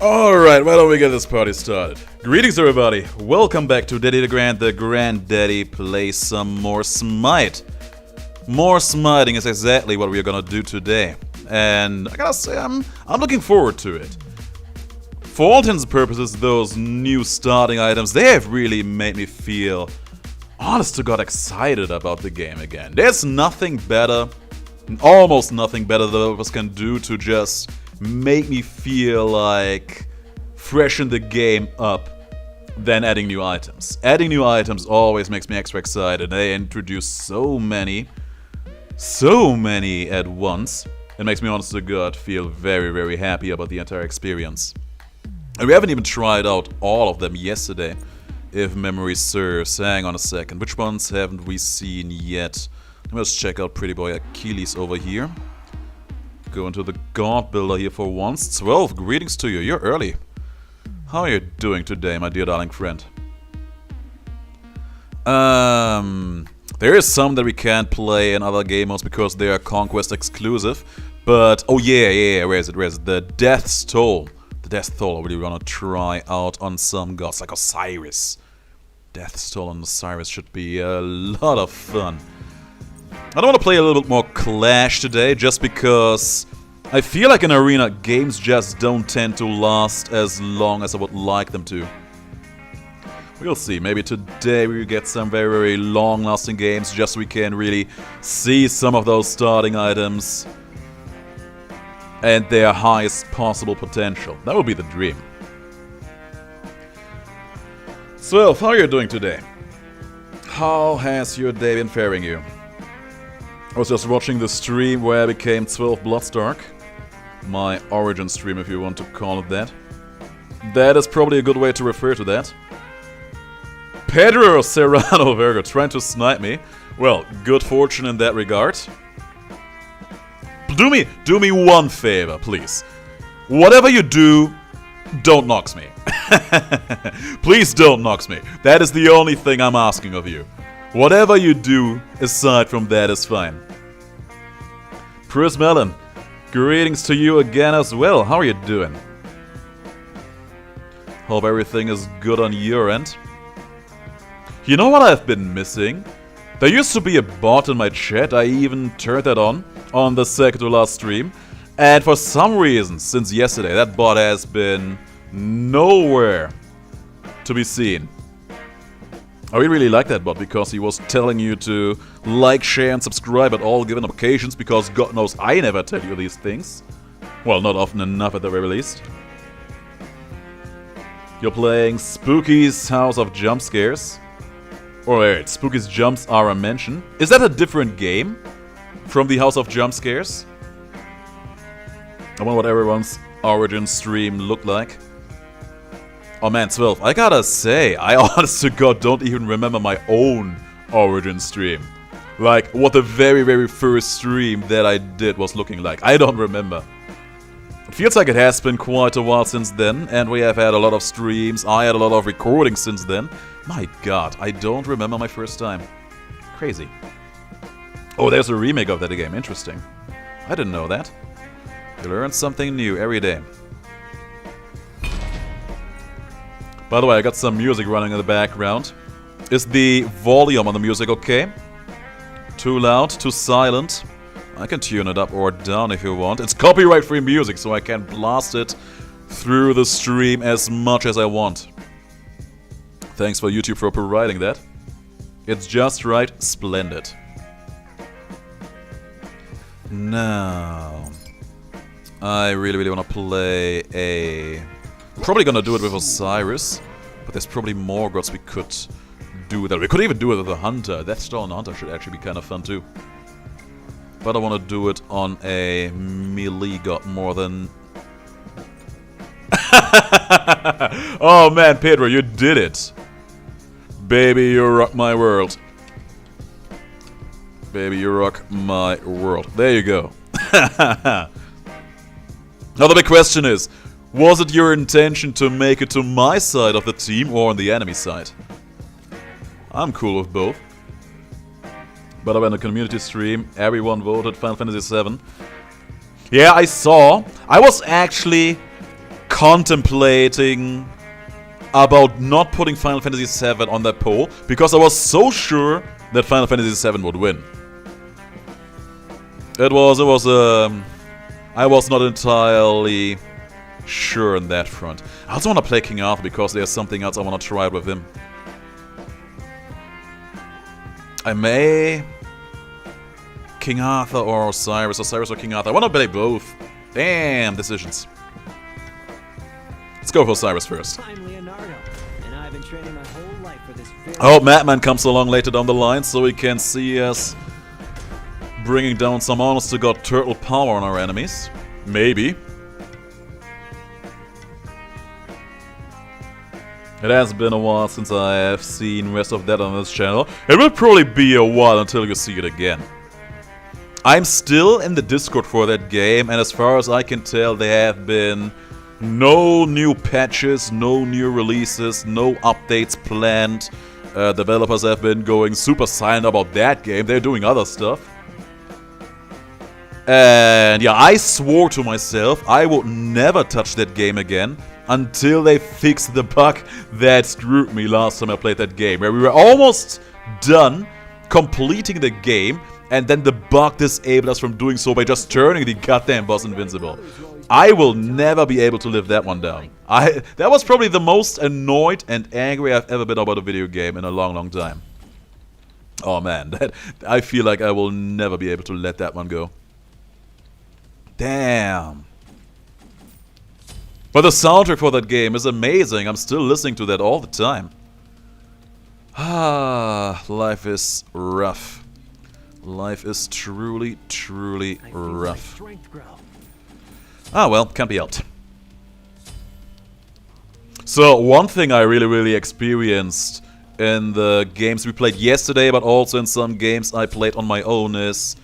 Alright, why don't we get this party started? Greetings everybody, welcome back to DeGrand, the Granddaddy plays some more Smite. More smiting is exactly what we're gonna do today. And I gotta say, I'm looking forward to it. For all intents and purposes, those new starting items, they have really made me feel, honest to God, excited about the game again. There's nothing better, almost nothing better that developers can do to just make me feel like freshen the game up than adding new items. Adding new items always makes me extra excited. They introduce so many at once. It makes me, honest to God, feel very, very happy about the entire experience. And we haven't even tried out all of them yesterday, if memory serves. Hang on a second, which ones haven't we seen yet? Let's check out Pretty Boy Achilles over here. Go into the God Builder here for once. 12, greetings to you. You're early. How are you doing today, my dear darling friend? There is some that we can't play in other game modes because they are Conquest exclusive. But, oh yeah, where is it? The Death's Toll. The Death's Toll I really want to try out on some gods, like Osiris. Death's Toll on Osiris should be a lot of fun. I don't want to play a little bit more Clash today, just because I feel like in arena, games just don't tend to last as long as I would like them to. We'll see, maybe today we will get some very, very long-lasting games, just so we can really see some of those starting items and their highest possible potential. That would be the dream. So, how are you doing today? How has your day been faring you? I was just watching the stream where I became 12 Bloodstark. My origin stream, if you want to call it that. That is probably a good way to refer to that. Pedro Serrano Virgo trying to snipe me. Well, good fortune in that regard. Do me one favor, please. Whatever you do, don't nox me. Please don't nox me. That is the only thing I'm asking of you. Whatever you do, aside from that, is fine. Chris Mellon, greetings to you again as well. How are you doing? Hope everything is good on your end. You know what I've been missing? There used to be a bot in my chat. I even turned that on the second to last stream. And for some reason, since yesterday, that bot has been nowhere to be seen. I really like that bot because he was telling you to like, share and subscribe at all given occasions, because God knows I never tell you these things. Well, not often enough at the very least. You're playing Spooky's House of Jump Scares. Oh wait, Spooky's Jumps are a mention. Is that a different game from the House of Jump Scares? I wonder what everyone's origin stream looked like. Oh man, 12, I gotta say, I honest to God don't even remember my own origin stream. Like, what the very, very first stream that I did was looking like. I don't remember. It feels like it has been quite a while since then, and we have had a lot of streams. I had a lot of recordings since then. My God, I don't remember my first time. Crazy. Oh, there's a remake of that game. Interesting. I didn't know that. You learn something new every day. By the way, I got some music running in the background. Is the volume on the music okay? Too loud? Too silent? I can tune it up or down if you want. It's copyright-free music, so I can blast it through the stream as much as I want. Thanks for YouTube for providing that. It's just right. Splendid. Now, I really want to play a... Probably gonna do it with Osiris, but there's probably more gods we could do that. We could even do it with a Hunter. That Stone Hunter should actually be kind of fun too. But I want to do it on a melee god more than... Oh man, Pedro, you did it! Baby, you rock my world. Baby, you rock my world. There you go. Now the big question is, was it your intention to make it to my side of the team or on the enemy side? I'm cool with both. But I went on a community stream, everyone voted Final Fantasy VII. Yeah, I saw. I was actually contemplating about not putting Final Fantasy VII on that poll because I was so sure that Final Fantasy VII would win. I was not entirely sure on that front. I also want to play King Arthur because there's something else I want to try with him. I may... King Arthur or Osiris or King Arthur. I want to play both. Damn, decisions. Let's go for Osiris first. I'm Leonardo, and I've been training my whole life for this very... I hope Madman comes along later down the line so we can see us bringing down some honest to god turtle power on our enemies. Maybe. It has been a while since I have seen rest of that on this channel. It will probably be a while until you see it again. I'm still in the Discord for that game, and as far as I can tell, there have been no new patches, no new releases, no updates planned. Developers have been going super silent about that game. They're doing other stuff. And yeah, I swore to myself I would never touch that game again until they fix the bug that screwed me last time I played that game, where we were almost done completing the game, and then the bug disabled us from doing so by just turning the goddamn boss invincible. I will never be able to live that one down. That was probably the most annoyed and angry I've ever been about a video game in a long, long time. Oh man, I feel like I will never be able to let that one go. Damn. But the soundtrack for that game is amazing. I'm still listening to that all the time. Ah, life is rough. Life is truly, truly rough. Ah well, can't be helped. So one thing I really experienced in the games we played yesterday, but also in some games I played on my own, is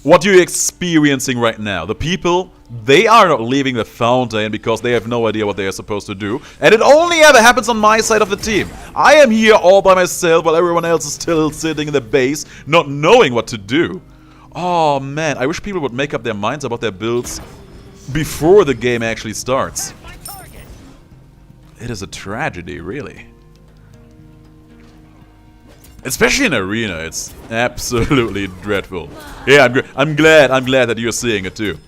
what you're experiencing right now. The people, they are not leaving the fountain because they have no idea what they are supposed to do. And it only ever happens on my side of the team. I am here all by myself while everyone else is still sitting in the base, not knowing what to do. Oh man, I wish people would make up their minds about their builds before the game actually starts. It is a tragedy, really. Especially in Arena, it's absolutely dreadful. Yeah, I'm glad that you're seeing it too.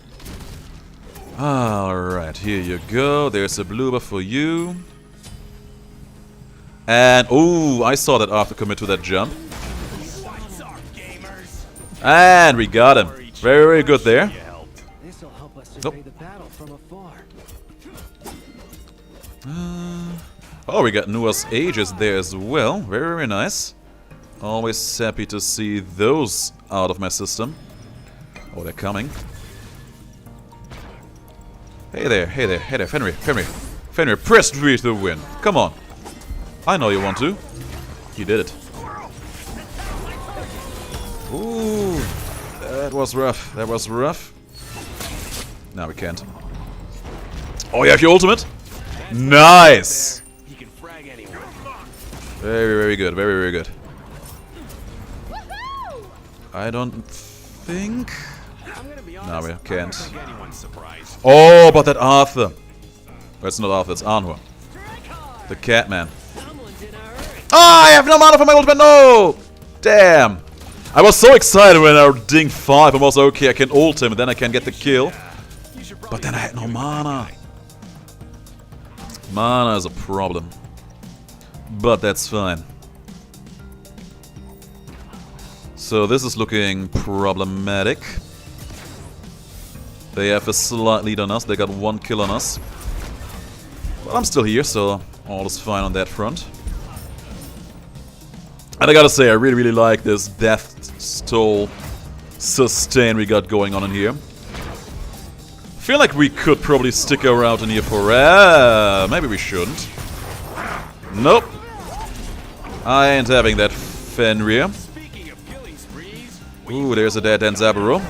Alright, here you go. There's a blue buff for you. And, ooh, I saw that Arthur commit to that jump. And we got him. Very, very good there. Nope. Oh, we got Nua's Aegis there as well. Very, very nice. Always happy to see those out of my system. Oh, they're coming. Hey there, Fenrir, press V to win. Come on. I know you want to. You did it. Ooh, that was rough. That was rough. Now we can't. Oh, you have your ultimate? Nice! Very, very good. Very, very good. I don't think... No, we can't. Oh, but that Arthur. That's not Arthur, it's Anhur. The Catman. Ah, I have no mana for my ultimate, no! Damn. I was so excited when I dinged 5. I was okay, I can ult him and then I can get the kill. But then I had no mana. Mana is a problem. But that's fine. So this is looking problematic. They have a slight lead on us. They got 1 kill on us. But I'm still here, so all is fine on that front. And I gotta say, I really like this death stole sustain we got going on in here. I feel like we could probably stick around in here forever. Maybe we shouldn't. Nope. I ain't having that Fenrir. Ooh, there's a dead Danzaburo.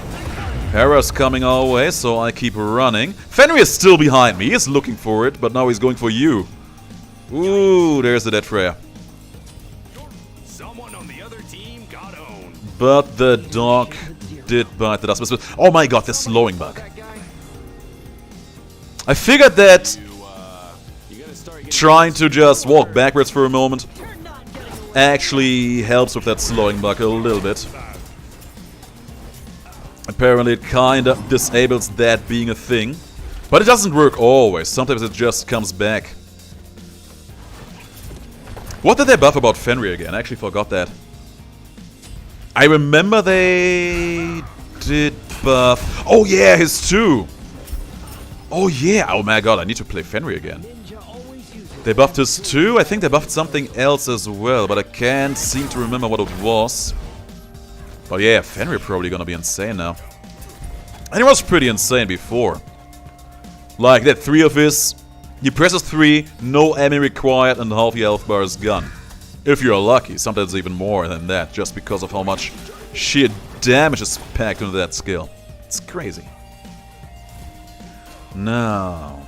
Hera's coming our way, so I keep running. Fenrir is still behind me. He's looking for it, but now he's going for you. Ooh, there's the dead Freya. But the dog did bite the dust. Oh my god, this slowing bug. I figured that trying to just walk backwards for a moment actually helps with that slowing bug a little bit. Apparently it kinda disables that being a thing. But it doesn't work always. Sometimes it just comes back. What did they buff about Fenrir again? I actually forgot that. I remember they did buff... Oh yeah, his 2! Oh yeah! Oh my god, I need to play Fenrir again. They buffed his 2. I think they buffed something else as well, but I can't seem to remember what it was. But yeah, Fenrir probably gonna be insane now. And he was pretty insane before. Like that 3 of his... He presses 3, no ammo required, and half your health bar is gone. If you're lucky, sometimes even more than that, just because of how much sheer damage is packed into that skill. It's crazy. Now...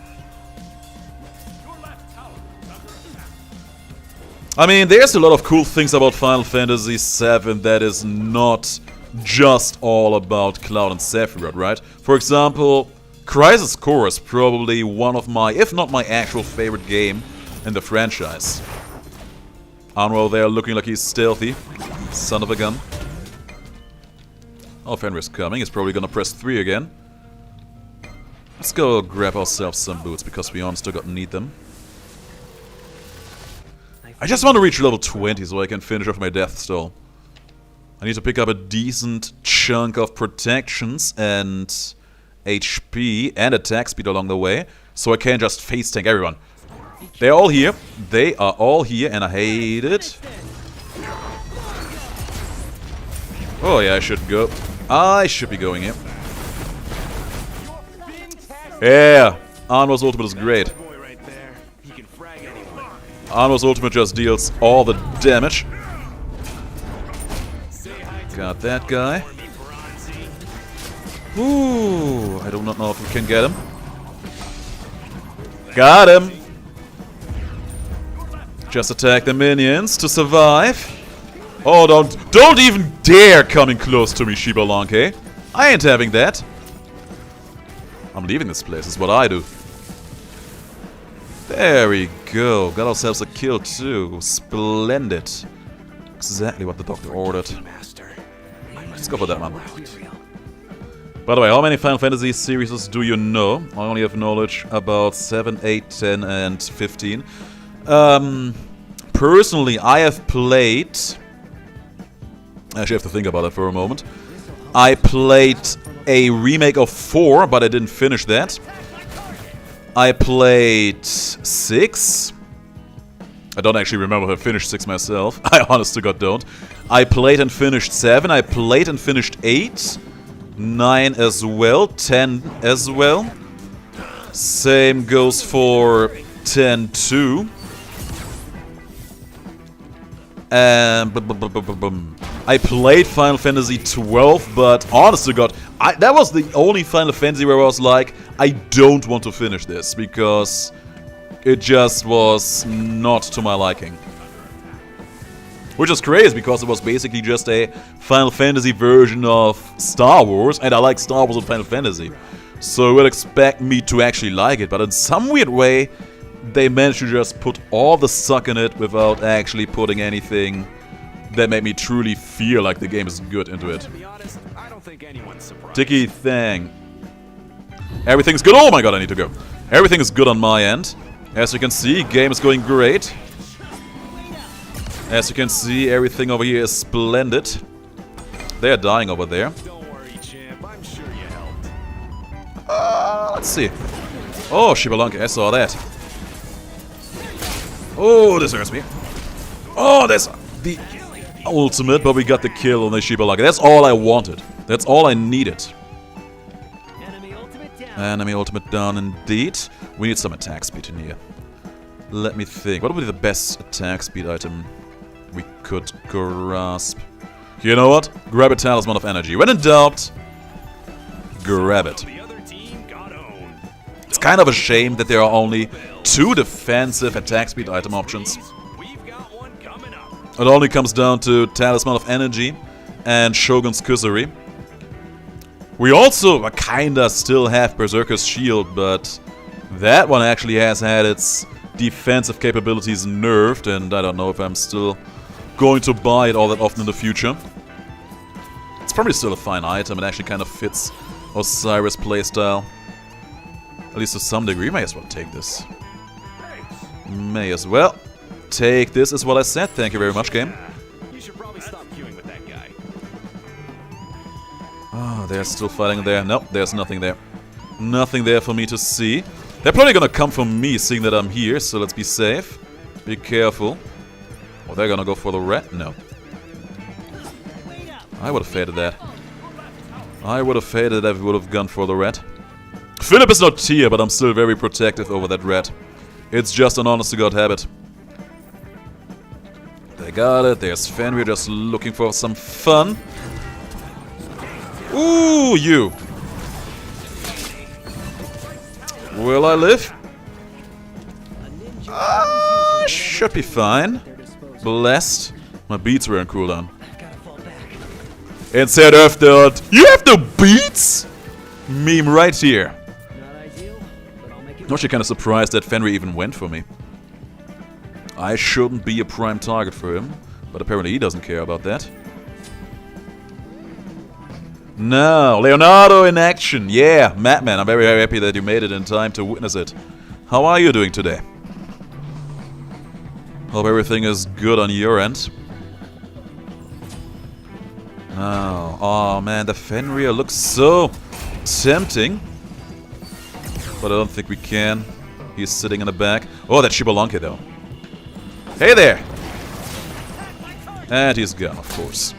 I mean, there's a lot of cool things about Final Fantasy VII that is not just all about Cloud and Sephiroth, right? For example, Crisis Core is probably one of my, if not my actual favorite game in the franchise. Anwar there looking like he's stealthy. Son of a gun. Oh, Fenrir's coming. He's probably gonna press 3 again. Let's go grab ourselves some boots, because we honestly need them. I just want to reach level 20 so I can finish off my death stall. I need to pick up a decent chunk of protections and HP and attack speed along the way, so I can just face tank everyone. They're all here. They are all here, and I hate it. Oh yeah, I should go. I should be going here. Yeah, Arnor's ultimate is great. Arnor's ultimate just deals all the damage. Got that guy. Ooh, I do not know if we can get him. Got him! Just attack the minions to survive. Oh, don't even dare coming close to me, Shiba Lanke. I ain't having that. I'm leaving this place, is what I do. There we go. Got ourselves a kill too. Splendid. Exactly what the doctor ordered. Let's go for that one. By the way, how many Final Fantasy series do you know? I only have knowledge about 7, 8, 10 and 15. Personally, I have played... I actually have to think about it for a moment. I played a remake of 4, but I didn't finish that. I played 6. I don't actually remember if I finished 6 myself. I honest to God don't. I played and finished 7. I played and finished 8. 9 as well. 10 as well. Same goes for 10 too. I played Final Fantasy 12, but honest to God, that was the only Final Fantasy where I was like, I don't want to finish this, because it just was not to my liking. Which is crazy, because it was basically just a Final Fantasy version of Star Wars, and I like Star Wars and Final Fantasy. So you would expect me to actually like it, but in some weird way, they managed to just put all the suck in it without actually putting anything that made me truly feel like the game is good into it. Tiki Thang. Everything's good. Oh my god, I need to go. Everything is good on my end. As you can see, game is going great. As you can see, everything over here is splendid. They are dying over there. Let's see. Oh, Shiba Lanke, I saw that. Oh, this hurts me. Oh, there's the ultimate, but we got the kill on the Shiba Lanke. That's all I wanted. That's all I needed. Enemy ultimate down indeed. We need some attack speed in here. Let me think. What would be the best attack speed item we could grasp? You know what? Grab a Talisman of Energy. When in doubt, grab it. It's kind of a shame that there are only 2 defensive attack speed item options. It only comes down to Talisman of Energy and Shogun's Kusari. We also kinda still have Berserker's Shield, but That one actually has had its defensive capabilities nerfed, and I don't know if I'm still going to buy it all that often in the future. It's probably still a fine item. It actually kind of fits Osiris' playstyle. At least to some degree. May as well take this. May as well take this, is what I said. Thank you very much, game. You should probably stop queuing with that guy. Oh, they're still fighting there. Nope, there's nothing there. Nothing there for me to see. They're probably gonna come for me, seeing that I'm here, so let's be safe. Be careful. Oh, they're gonna go for the red? No. I would have faded that. I would have faded that if we would have gone for the red. Philip is not here, but I'm still very protective over that red. It's just an honest-to-God habit. They got it. There's Fenrir just looking for some fun. Ooh, you. Will I live? Should be fine. Blessed. My beats were on cooldown. Instead of that, you have the beats? Meme right here. I'm actually kind of surprised that Fenrir even went for me. I shouldn't be a prime target for him, but apparently he doesn't care about that. No, Leonardo in action. Yeah, Madman, I'm very, very happy that you made it in time to witness it. How are you doing today? Hope everything is good on your end. Oh man, the Fenrir looks so tempting. But I don't think we can. He's sitting in the back. Oh, that Shibalonke though. Hey there! And he's gone, of course.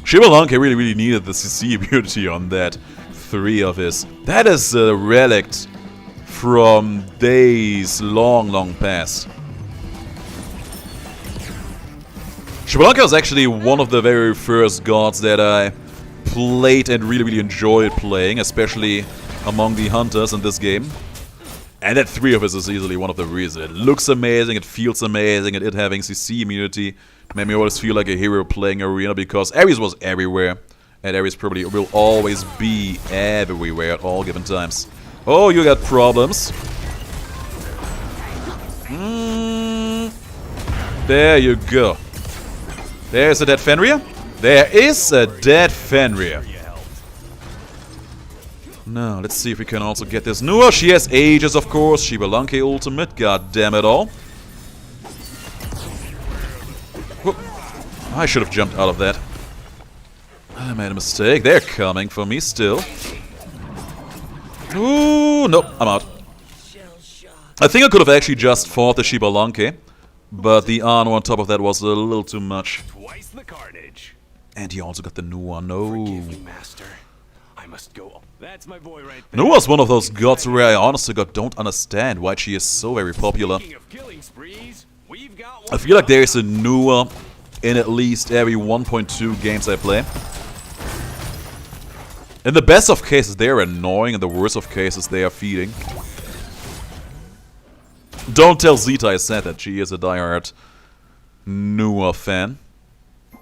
Shibalonke really, really needed the CC immunity on that 3 of his. That is a relic from days long, long past. Shibalonke was actually one of the very first gods that I played and really, really enjoyed playing, especially among the hunters in this game. And that 3 of us is easily one of the reasons. It looks amazing, it feels amazing, and it having CC immunity made me always feel like a hero playing Arena, because Ares was everywhere. And Ares probably will always be everywhere at all given times. Oh, you got problems. There you go. There's a dead Fenrir. There is a dead Fenrir. Now, let's see if we can also get this. Nua, she has Aegis, of course. Shibalonke ultimate. God damn it all. Whoop. I should have jumped out of that. I made a mistake. They're coming for me still. Ooh, nope, I'm out. I think I could have actually just fought the Shibalonke, but the Arno on top of that was a little too much. Twice the carnage. And he also got the Nua. No. Forgive me, master. I must go. That's my boy right there. Nua's one of those gods where I honestly don't understand why she is so very popular. Speaking of killing sprees, we've got I feel like there is a Nua in at least every 1.2 games I play. In the best of cases, they are annoying. In the worst of cases, they are feeding. Don't tell Zeta I said that. She is a diehard Nua fan.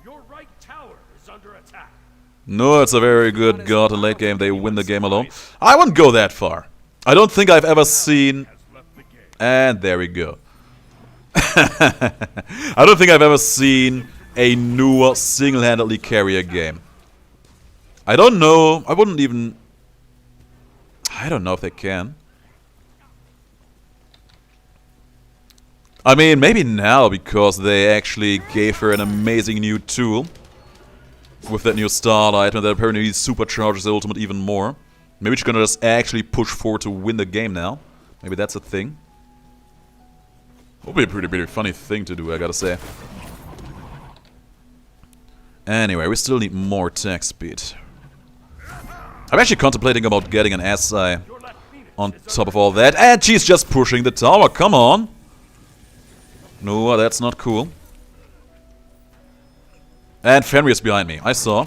Your right tower is under attack. No, it's a very good god. In late game, they win the game alone. I wouldn't go that far. I don't think I've ever seen... And there we go. I don't think I've ever seen a Nua single-handedly carry a game. I don't know. I wouldn't even... I don't know if they can. I mean, maybe now, because they actually gave her an amazing new tool. With that new Starlight, and that apparently supercharges the ultimate even more. Maybe she's gonna just actually push forward to win the game now. Maybe that's a thing. Would be a pretty funny thing to do, I gotta say. Anyway, we still need more attack speed. I'm actually contemplating about getting an SI on top of all that. And she's just pushing the tower, come on! No, that's not cool. And Fenrir's behind me, I saw.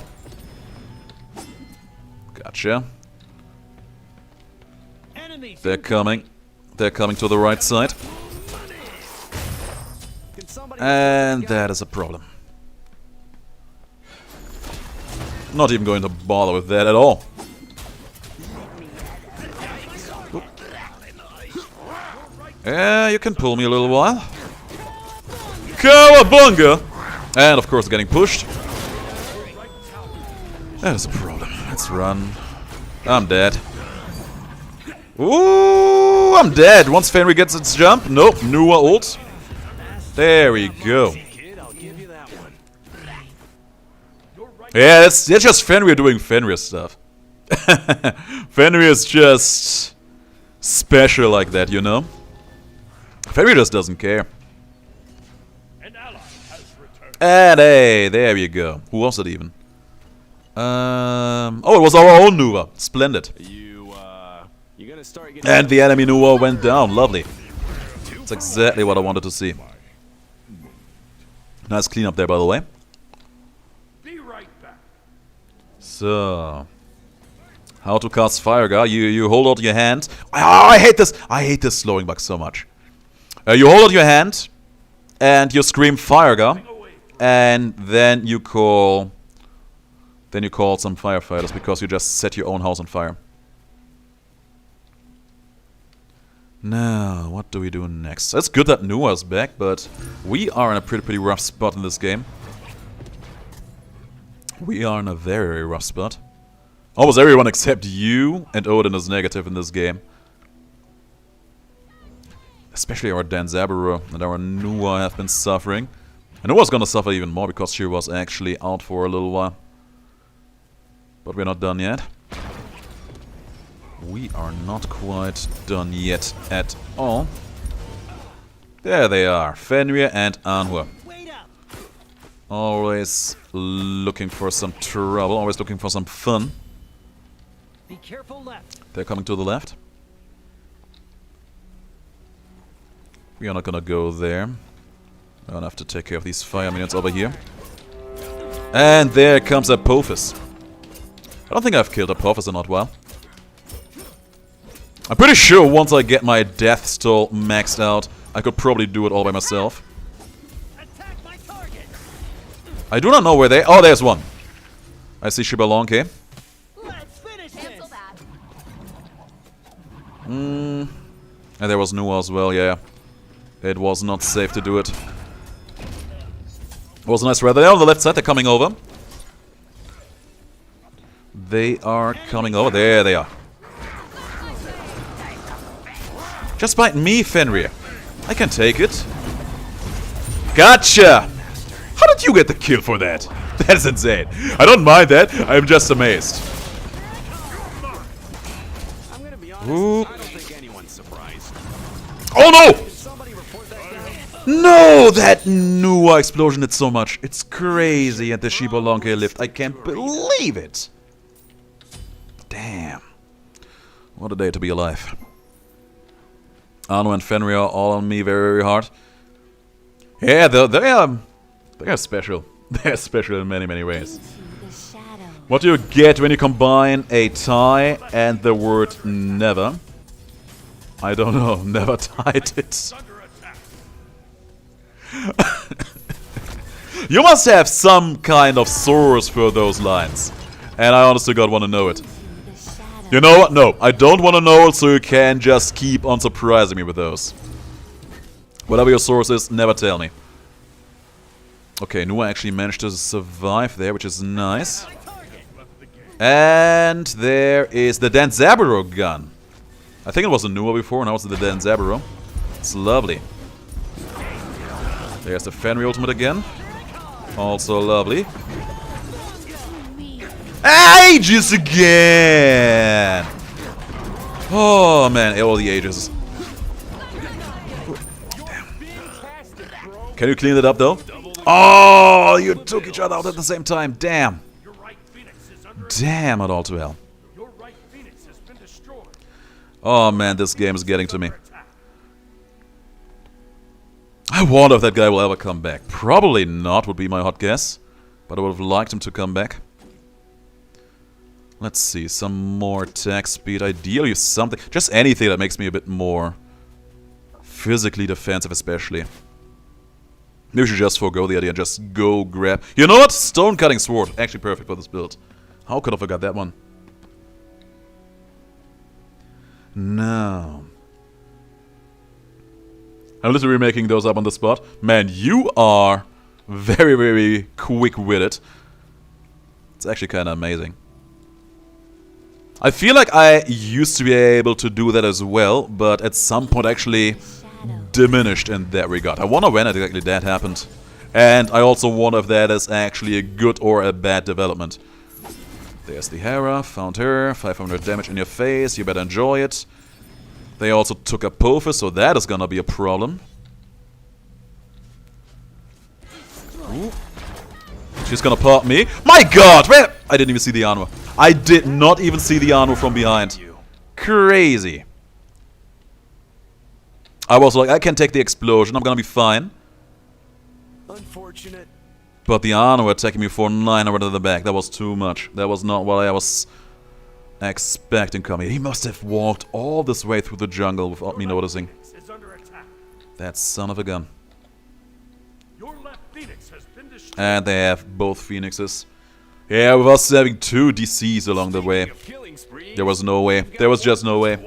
Gotcha. They're coming. They're coming to the right side. And that is a problem. Not even going to bother with that at all. Yeah, you can pull me a little while. Cowabunga! And of course getting pushed. That is a problem. Let's run. I'm dead. Ooh, I'm dead. Once Fenrir gets its jump. Nope, Nua ult. There we go. Yeah, that's just Fenrir doing Fenrir stuff. Fenrir is just special like that, you know? Fenrir just doesn't care. And hey, there you go. Who was it even? Oh, it was our own Nua. Splendid. And the enemy Nua went down. Lovely. That's exactly what I wanted to see. Nice cleanup there, by the way. So, how to cast Fire Guard? You hold out your hand. Oh, I hate this. I hate this slowing bug so much. You hold out your hand, and you scream Fire Guard, and then you call some firefighters because you just set your own house on fire. Now, what do we do next? It's good that Nua's back, but we are in a pretty rough spot in this game. We are in a very rough spot. Almost everyone except you and Odin is negative in this game. Especially our Danzaburo and our Nua have been suffering. And Nua's gonna suffer even more because she was actually out for a little while. But we're not done yet. We are not quite done yet at all. There they are, Fenrir and Anhur. Always looking for some trouble, always looking for some fun. Be careful left. They're coming to the left. We are not gonna go there. We're gonna have to take care of these fire minions over here. And there comes Apophis. I don't think I've killed Apophis in a while. I'm pretty sure once I get my death stall maxed out, I could probably do it all by myself. I do not know where they... Oh, there's one. I see Shibalonke. And there was Nua as well, yeah. It was not safe to do it. It was a nice rather. They're on the left side, they're coming over. They are coming over. There they are. Just bite me, Fenrir. I can take it. Gotcha! How did you get the kill for that? That is insane. I don't mind that. I'm just amazed. Ooh. Oh no! No! That Nua explosion did so much. It's crazy. And the Shibalonke lift. I can't believe it. Damn. What a day to be alive. Anu and Fenrir are all on me very hard. Yeah, they are special. They're special in many ways. What do you get when you combine a tie and the word never? I don't know. Never tied it. You must have some kind of source for those lines. And I honestly God want to know it. You know what? No, I don't want to know it, so you can just keep on surprising me with those. Whatever your source is, never tell me. Okay, Nua actually managed to survive there, which is nice. And there is the Danzaburo gun. I think it was a Nua before, now it's the Danzaburo. It's lovely. There's the Fenrir ultimate again. Also lovely. Aegis again! Oh man, all the Aegis. Damn. Can you clean it up though? Oh, you took each other out at the same time. Damn. Damn it all to hell. Oh man, this game is getting to me. I wonder if that guy will ever come back. Probably not, would be my hot guess. But I would have liked him to come back. Let's see, some more attack speed. Ideally something, just anything that makes me a bit more physically defensive especially. Maybe we should just forego the idea and just go grab... You know what? Stone cutting sword. Actually perfect for this build. How could I forget that one? Now. I'm literally making those up on the spot. Man, you are very, very quick-witted. It's actually kind of amazing. I feel like I used to be able to do that as well, but at some point actually diminished in that regard. I wonder when exactly that happened. And I also wonder if that is actually a good or a bad development. There's the Hera, found her, 500 damage in your face, you better enjoy it. They also took Apophis, so that is gonna be a problem. Ooh. She's gonna pop me. My god! Where? I didn't even see the armor. I did not even see the armor from behind. Crazy. I was like, I can take the explosion, I'm gonna be fine. Unfortunate. But the Arno attacking me for 900 at the back, that was too much. That was not what I was expecting coming. He must have walked all this way through the jungle without me noticing. That son of a gun. And they have both Phoenixes. Yeah, with us having 2 DCs along the way. There was no way. There was just no way.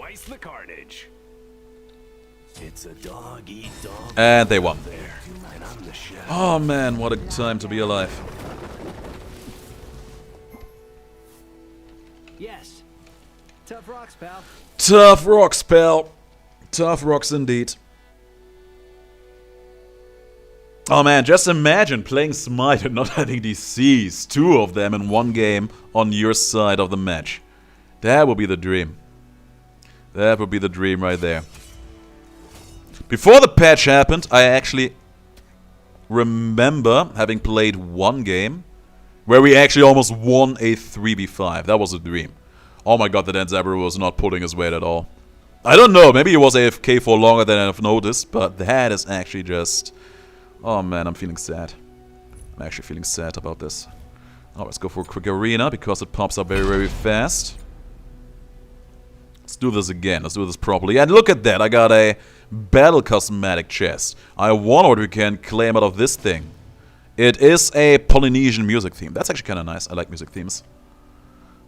And they won. Oh man, what a time to be alive. Yes. Tough rocks, pal. Tough rocks, pal. Tough rocks indeed. Oh man, just imagine playing Smite and not having DCs. 2 of them in one game on your side of the match. That would be the dream. That would be the dream right there. Before the patch happened, I actually remember having played one game where we actually almost won a 3v5. That was a dream. Oh my god, the Danzabu was not pulling his weight at all. I don't know, maybe he was AFK for longer than I've noticed, but that is actually just... Oh man, I'm feeling sad. I'm actually feeling sad about this. Oh, let's go for a quick arena, because it pops up very, very fast. Let's do this again, let's do this properly. And look at that, I got a battle cosmetic chest. I wonder what we can claim out of this thing. It is a Polynesian music theme. That's actually kind of nice. I like music themes.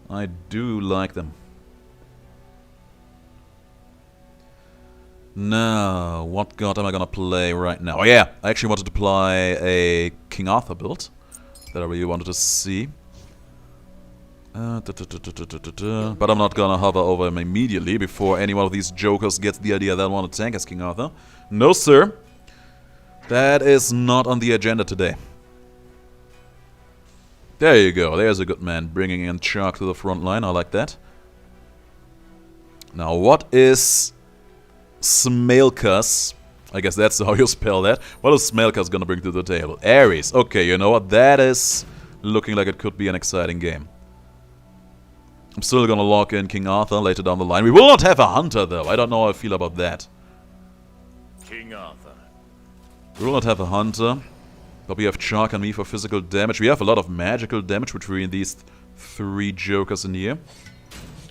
I do like them. Now, what god am I gonna play right now? Oh yeah, I actually wanted to play a King Arthur build that I really wanted to see. But I'm not gonna hover over him immediately before any one of these jokers gets the idea that I want to tank as King Arthur. No sir, that is not on the agenda today. There you go, there's a good man bringing in Shark to the front line, I like that. Now what is Smailkas? I guess that's how you spell that. What is Smailkas gonna bring to the table? Ares, okay, you know what, that is looking like it could be an exciting game. I'm still gonna lock in King Arthur later down the line. We will not have a hunter though. I don't know how I feel about that. King Arthur. We will not have a hunter. But we have Shark and me for physical damage. We have a lot of magical damage between these 3 jokers in here.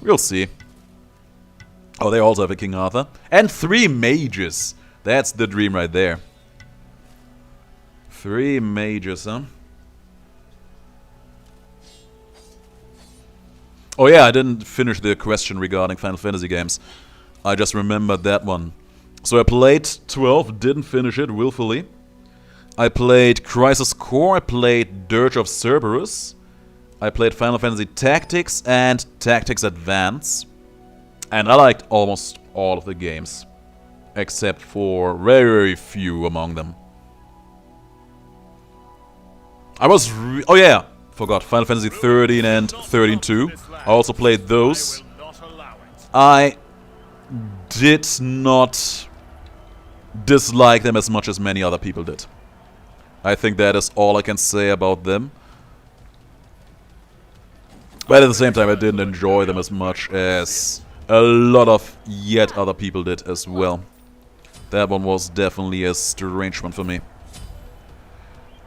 We'll see. Oh, they also have a King Arthur. And 3 mages. That's the dream right there. 3 mages, huh? Oh yeah, I didn't finish the question regarding Final Fantasy games. I just remembered that one. So I played 12, didn't finish it willfully. I played Crisis Core, I played Dirge of Cerberus. I played Final Fantasy Tactics and Tactics Advance. And I liked almost all of the games. Except for very, very few among them. I was oh yeah! Forgot, Final Fantasy 13 and 13-2. I also played those. I did not dislike them as much as many other people did. I think that is all I can say about them. But at the same time, I didn't enjoy them as much as a lot of yet other people did as well. That one was definitely a strange one for me.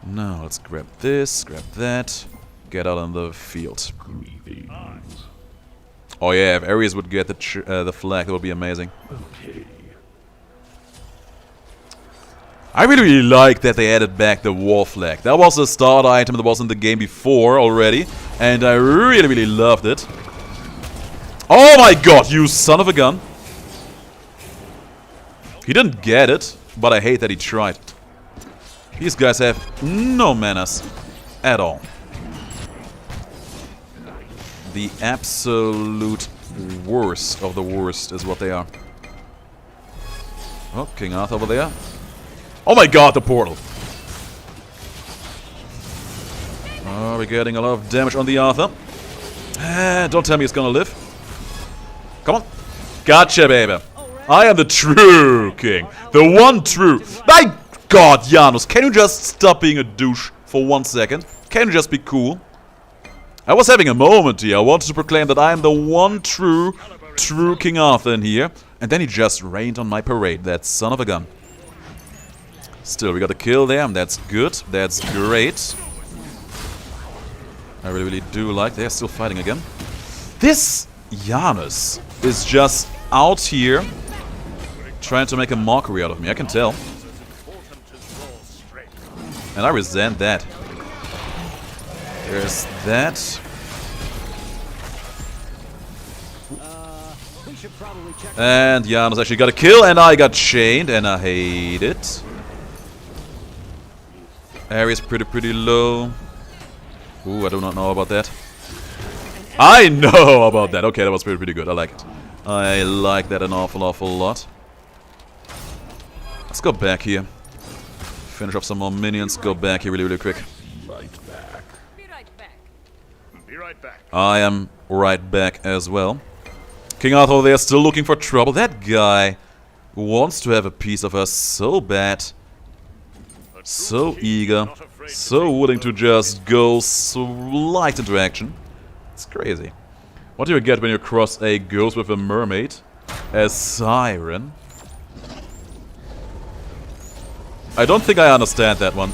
Now, let's grab this, grab that. Get out on the field. Oh yeah, if Ares would get the flag, that would be amazing. Okay. I really, really like that they added back the war flag. That was a starter item that was in the game before already, and I really, really loved it. Oh my god, you son of a gun! He didn't get it. but I hate that he tried. These guys have no manners at all. The absolute worst of the worst is what they are. Oh, King Arthur over there. Oh my god, the portal! Oh, we're getting a lot of damage on the Arthur. Don't tell me it's gonna live. Come on. Gotcha, baby. I am the true king. The one true. My god, Janus, can you just stop being a douche for 1 second? Can you just be cool? I was having a moment here. I wanted to proclaim that I am the one true King Arthur in here. And then he just rained on my parade. That son of a gun. Still, we got a kill there. That's good. That's great. I really do like. They're still fighting again. This Janus is just out here trying to make a mockery out of me. I can tell. And I resent that. There's that. And Janus actually got a kill, and I got chained, and I hate it. Area's pretty low. Ooh, I do not know about that. I know about that. Okay, that was pretty good. I like it. I like that an awful lot. Let's go back here. Finish off some more minions. Go back here really quick. Be right back. I am right back as well. King Arthur there still looking for trouble. That guy wants to have a piece of us so bad. So eager. So willing to just go right into action. It's crazy. What do you get when you cross a ghost with a mermaid? A siren? I don't think I understand that one.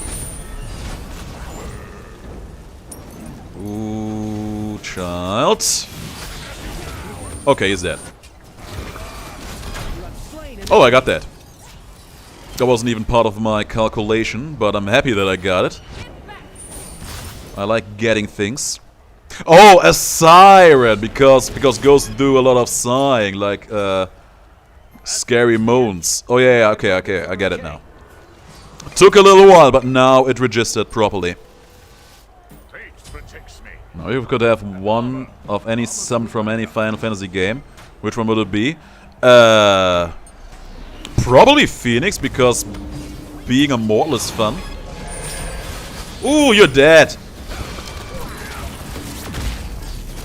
Ooh, child. Okay, he's dead. Oh, I got that. That wasn't even part of my calculation, but I'm happy that I got it. I like getting things. Oh, a siren! Because ghosts do a lot of sighing, like scary moans. Oh yeah, okay, I get it now. Took a little while, but now it registered properly. Now you could have one of any summon from any Final Fantasy game. Which one would it be? Probably Phoenix, because being immortal is fun. Ooh, you're dead!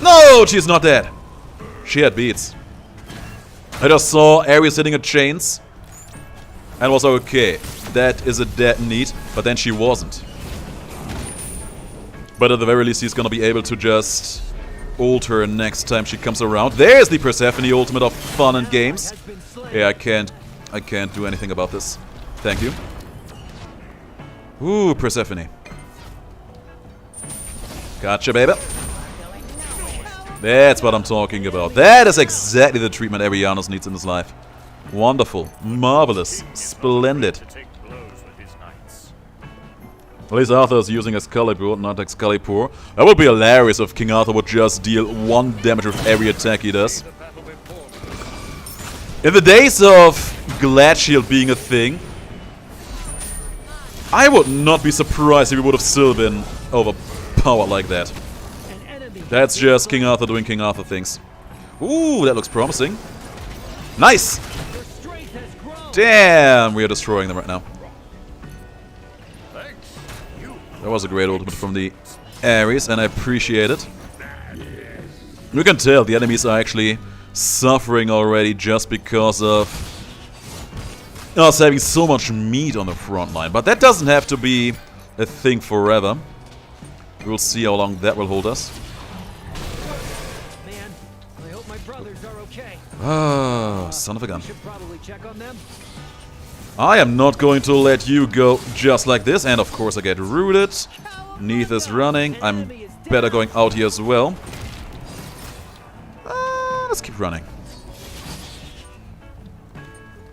No, she's not dead. She had beats. I just saw Ares hitting her chains. And was okay. That is a dead need, but then she wasn't. But at the very least, he's gonna be able to just ult her next time she comes around. There's the Persephone ultimate of fun and games. Yeah, I can't do anything about this. Thank you. Ooh, Persephone. Gotcha, baby. That's what I'm talking about. That is exactly the treatment every Janus needs in his life. Wonderful. Marvelous. Splendid. At least Arthur is using Excalibur, not Excalibur. That would be hilarious if King Arthur would just deal 1 damage with every attack he does. In the days of Glad Shield being a thing, I would not be surprised if he would have still been overpowered like that. That's just King Arthur doing King Arthur things. Ooh, that looks promising. Nice! Damn, we are destroying them right now. That was a great ultimate from the Ares, and I appreciate it. You can tell the enemies are actually suffering already just because of us having so much meat on the front line. But that doesn't have to be a thing forever. We'll see how long that will hold us. Man, I hope my brothers are okay. Ah, son of a gun. Should probably check on them. I am not going to let you go just like this, and of course I get rooted. Neath is running. I'm better going out here as well. Let's keep running.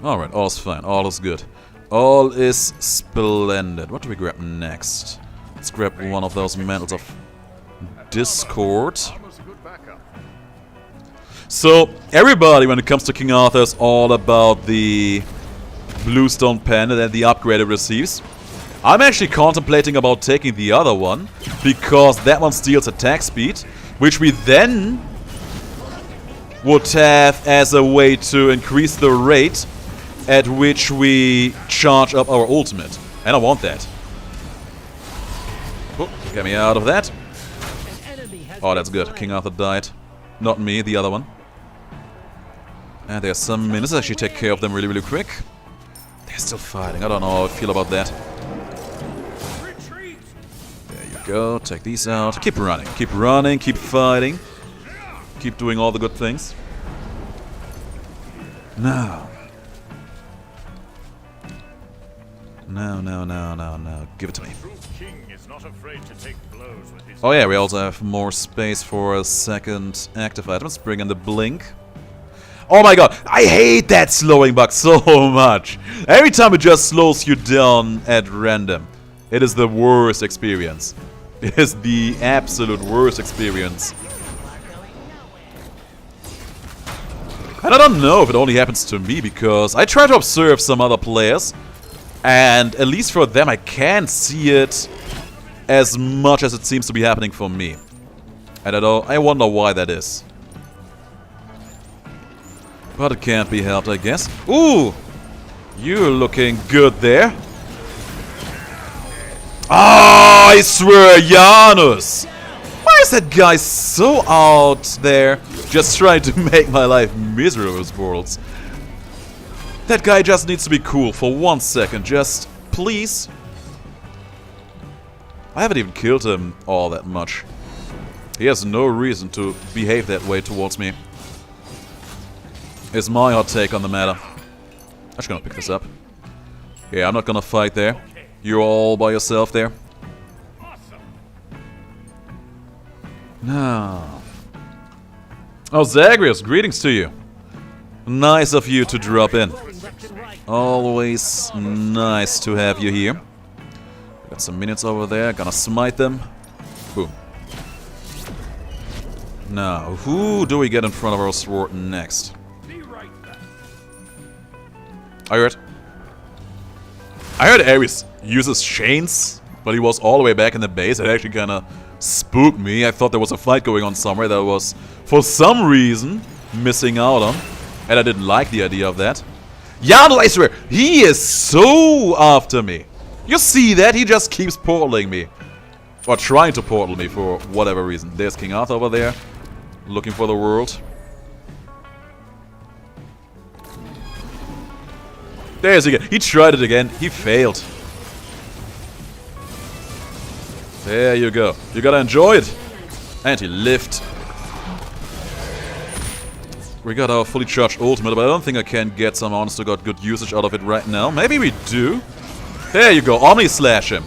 Alright, all's fine. All is good. All is splendid. What do we grab next? Let's grab one of those mantles of Discord. So, everybody when it comes to King Arthur is all about the Bluestone Pendant and the upgrade it receives. I'm actually contemplating about taking the other one, because that one steals attack speed, which we then would have as a way to increase the rate at which we charge up our ultimate. And I want that. Oh, get me out of that. Oh, that's good. King Arthur died. Not me, the other one. And there's some minutes. I actually take care of them really, really quick. They're still fighting. I don't know how I feel about that. There you go. Take these out. Keep running. Keep running. Keep fighting. Keep doing all the good things. Now. No. Give it to me. Oh yeah, we also have more space for a second active item. Let's bring in the blink. Oh my god, I hate that slowing bug so much. Every time it just slows you down at random. It is the worst experience. It is the absolute worst experience. And I don't know if it only happens to me, because I try to observe some other players, and at least for them I can't see it as much as it seems to be happening for me. And I wonder why that is. But it can't be helped, I guess. Ooh! You're looking good there. Oh, I swear, Janus! Why is that guy so out there just trying to make my life miserable with worlds? That guy just needs to be cool for 1 second, just please. I haven't even killed him all that much. He has no reason to behave that way towards me. Is my hot take on the matter. I'm just gonna pick this up. Yeah, I'm not gonna fight there. You're all by yourself there. No. Oh, Zagreus, greetings to you. Nice of you to drop in. Always nice to have you here. Got some minions over there. Gonna smite them. Boom. Now, who do we get in front of our sword next? I heard Ares uses chains, but he was all the way back in the base. It actually kind of spooked me. I thought there was a fight going on somewhere that I was, for some reason, missing out on. And I didn't like the idea of that. Janus, I swear, he is so after me. You see that? He just keeps portaling me. Or trying to portal me for whatever reason. There's King Arthur over there, looking for the world. There's he again. He tried it again. He failed. There you go. You gotta enjoy it. And he lived. We got our fully charged ultimate, but I don't think I can get some honest to god good usage out of it right now. Maybe we do. There you go. Omni slash him.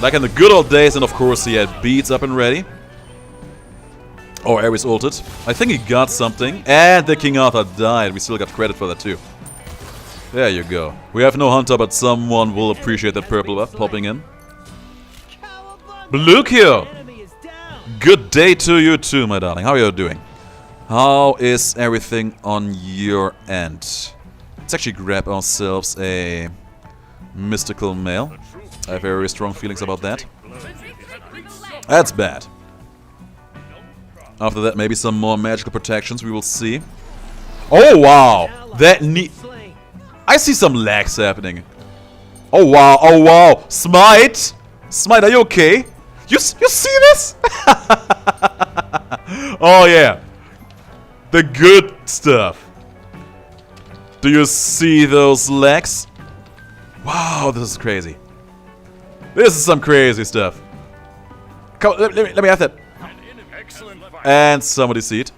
Like in the good old days, and of course he had beats up and ready. Oh, Ares ulted. I think he got something. And the King Arthur died. We still got credit for that too. There you go. We have no hunter, but someone will appreciate that purple buff popping in. Blukio! Good day to you too, my darling. How are you doing? How is everything on your end? Let's actually grab ourselves a mystical mail. I have very strong feelings about that. That's bad. After that, maybe some more magical protections, we will see. Oh, wow! That neat... I see some lags happening. Oh wow, oh wow. Smite! Smite, are you okay? You see this? Oh yeah. The good stuff. Do you see those lags? Wow, this is crazy. This is some crazy stuff. Come on, let me have that. And somebody see it.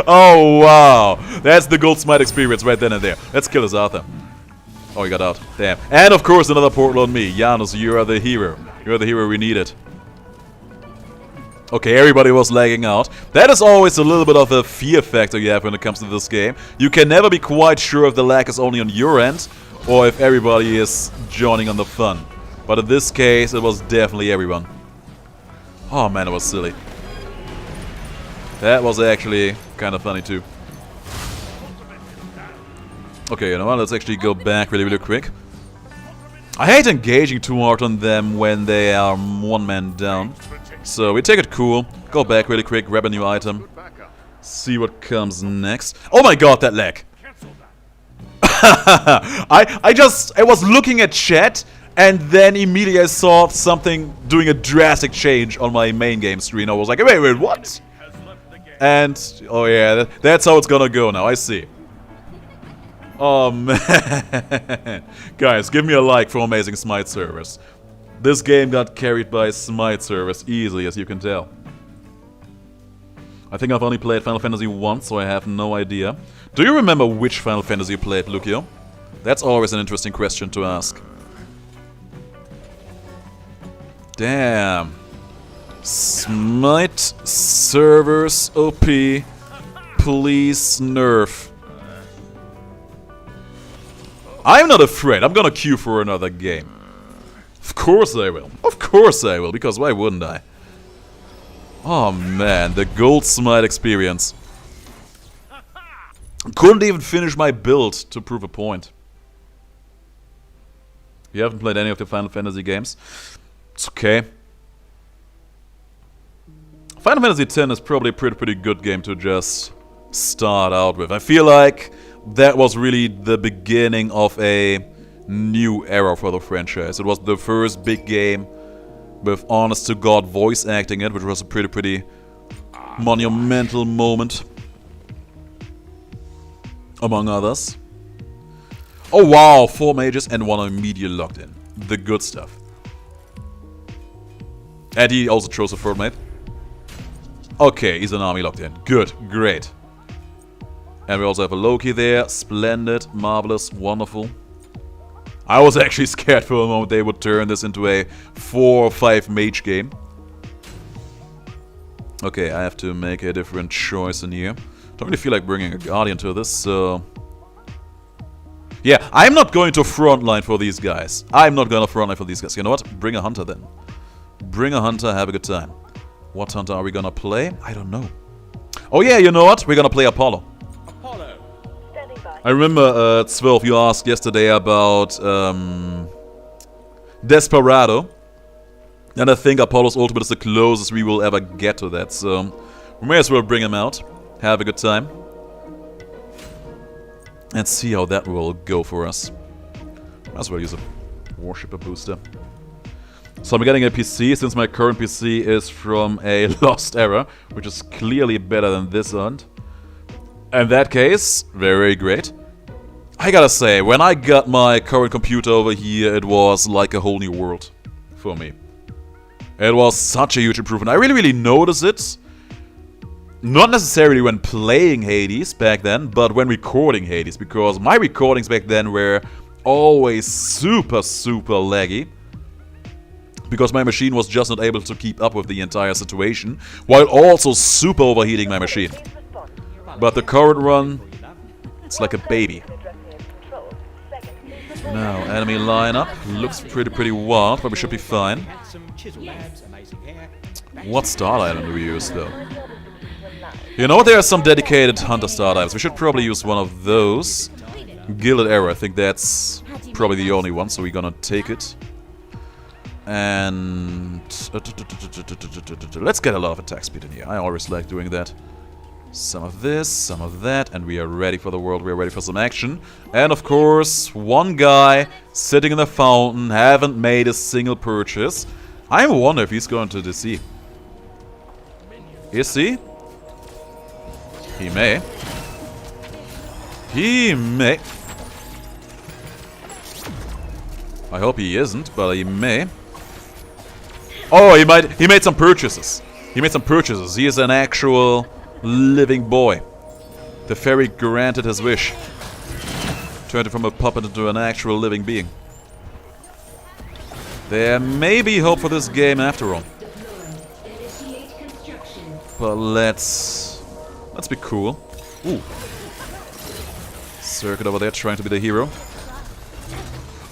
Oh wow, that's the gold smite experience right then and there. Let's kill this Arthur. Oh, he got out. Damn. And of course another portal on me. Janus, you are the hero. You're the hero we needed. Okay, everybody was lagging out. That is always a little bit of a fear factor you have when it comes to this game. You can never be quite sure if the lag is only on your end or if everybody is joining on the fun. But in this case, it was definitely everyone. Oh man, it was silly. That was actually kind of funny too. Okay, you know what? Let's actually go back really, really quick. I hate engaging too hard on them when they are one man down. So we take it cool, go back really quick, grab a new item, see what comes next. Oh my god, that lag! I was looking at chat and then immediately I saw something doing a drastic change on my main game screen. I was like, wait, what? And, oh yeah, that's how it's gonna go now, I see. Oh man. Guys, give me a like for amazing Smite servers. This game got carried by Smite servers easily, as you can tell. I think I've only played Final Fantasy once, so I have no idea. Do you remember which Final Fantasy you played, Lucio? That's always an interesting question to ask. Damn. Smite servers OP. Please nerf. I'm not afraid. I'm gonna queue for another game. Of course I will. Of course I will, because why wouldn't I? Oh man, the gold Smite experience. Couldn't even finish my build to prove a point. You haven't played any of the Final Fantasy games? It's okay. Final Fantasy X is probably a pretty good game to just start out with. I feel like that was really the beginning of a new era for the franchise. It was the first big game with honest-to-God voice acting it, which was a pretty monumental moment, among others. Oh wow, 4 mages and 1 immediately locked in. The good stuff. And he also chose a 3rd mate. Okay, he's an army locked in. Good, great. And we also have a Loki there. Splendid, marvelous, wonderful. I was actually scared for a moment they would turn this into a 4 or 5 mage game. Okay, I have to make a different choice in here. Don't really feel like bringing a Guardian to this, so... Yeah, I'm not going to frontline for these guys. I'm not going to frontline for these guys. You know what? Bring a Hunter then. Bring a Hunter, have a good time. What Hunter are we gonna play? I don't know. Oh yeah, you know what? We're gonna play Apollo. I remember, Zwölf, you asked yesterday about Desperado. And I think Apollo's ultimate is the closest we will ever get to that. So, we may as well bring him out. Have a good time. And see how that will go for us. Might as well use a Worshipper booster. So I'm getting a PC, since my current PC is from a lost era, which is clearly better than this one. In that case, very great. I gotta say, when I got my current computer over here, it was like a whole new world for me. It was such a huge improvement. I really noticed it. Not necessarily when playing Hades back then, but when recording Hades, because my recordings back then were always super laggy. Because my machine was just not able to keep up with the entire situation, while also super overheating my machine. But the current run, it's like a baby. Now, enemy lineup looks pretty wild, but we should be fine. What start item do we use, though? You know, there are some dedicated Hunter start items. We should probably use one of those. Gilded Arrow, I think that's probably the only one, so we're gonna take it. And let's get a lot of attack speed in here. I always like doing that. Some of this, some of that, and we are ready for the world. We are ready for some action. And of course, one guy sitting in the fountain, haven't made a single purchase. I wonder if he's going to DC. Is he? He may. He may. I hope he isn't, but he may. Oh, he made some purchases. He made some purchases. He is an actual living boy. The fairy granted his wish. Turned him from a puppet into an actual living being. There may be hope for this game after all. But let's be cool. Ooh. Circuit over there trying to be the hero.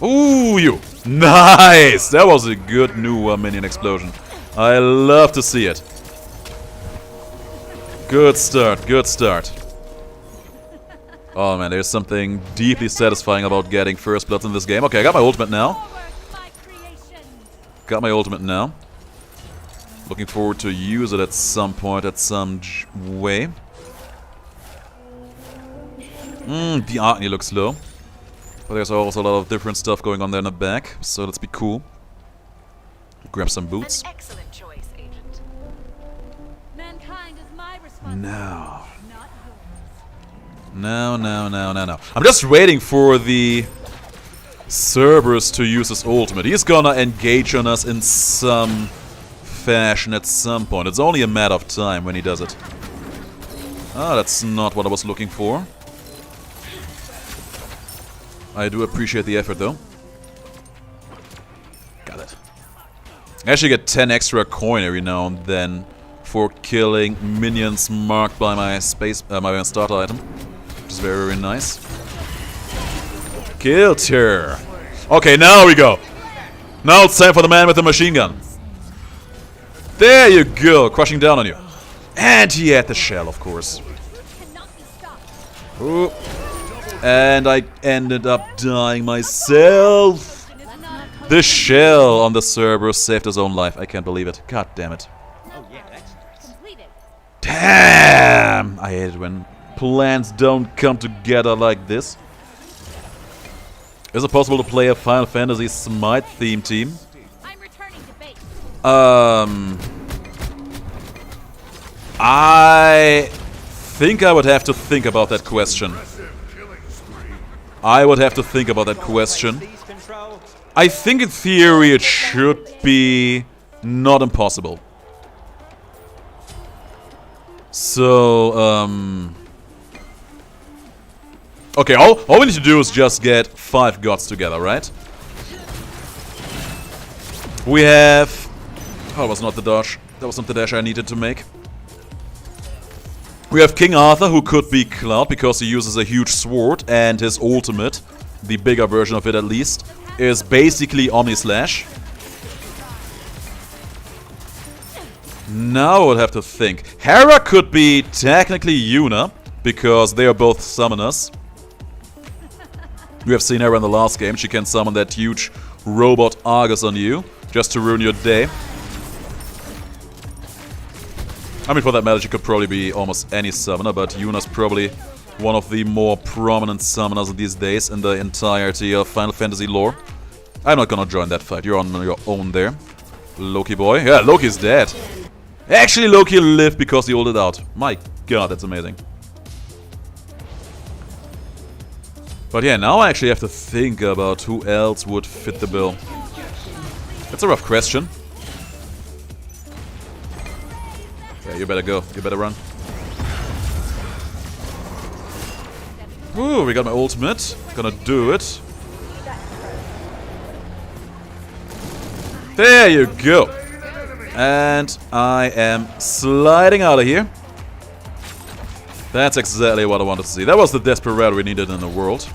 Ooh, you! Nice! That was a good new minion explosion. I love to see it. Good start, good start. Oh man, there's something deeply satisfying about getting first bloods in this game. Okay, I got my ultimate now. Got my ultimate now. Looking forward to use it at some point, at some way. The Agni looks low. But there's also a lot of different stuff going on there in the back, so let's be cool. Grab some boots. An excellent choice, Agent. Mankind is my No. not yours. No. I'm just waiting for the Cerberus to use his ultimate. He's gonna engage on us in some fashion at some point. It's only a matter of time when he does it. Ah, that's not what I was looking for. I do appreciate the effort, though. Got it. I actually get 10 extra coin every now and then for killing minions marked by my my starter item, which is very, very nice. Killed her. Okay, now we go. Now it's time for the man with the machine gun. There you go, crushing down on you. And he had the shell, of course. Cannot be stopped. Ooh. And I ended up dying myself. The shell on the Cerberus saved his own life. I can't believe it. God damn it. Oh yeah, that's Completed. Damn! I hate it when plans don't come together like this. Is it possible to play a Final Fantasy Smite theme team? I'm returning to base. I think I would have to think about that question. I would have to think about that question. Please control. I think in theory it should be not impossible. So, okay, all we need to do is just get 5 gods together, right? We have... Oh, that was not the dash. That was not the dash I needed to make. We have King Arthur, who could be Cloud, because he uses a huge sword, and his ultimate, the bigger version of it at least, is basically Omni-Slash. Now I would have to think. Hera could be technically Yuna, because they are both summoners. We have seen her in the last game. She can summon that huge robot Argus on you, just to ruin your day. I mean, for that matter, she could probably be almost any summoner, but Yuna's probably one of the more prominent summoners these days in the entirety of Final Fantasy lore. I'm not gonna join that fight. You're on your own there. Loki boy. Yeah, Loki's dead. Actually, Loki lived because he ulted out. My god, that's amazing. But yeah, now I actually have to think about who else would fit the bill. That's a rough question. Yeah, you better go. You better run. Ooh, we got my ultimate. Gonna do it. There you go. And I am sliding out of here. That's exactly what I wanted to see. That was the desperado we needed in the world.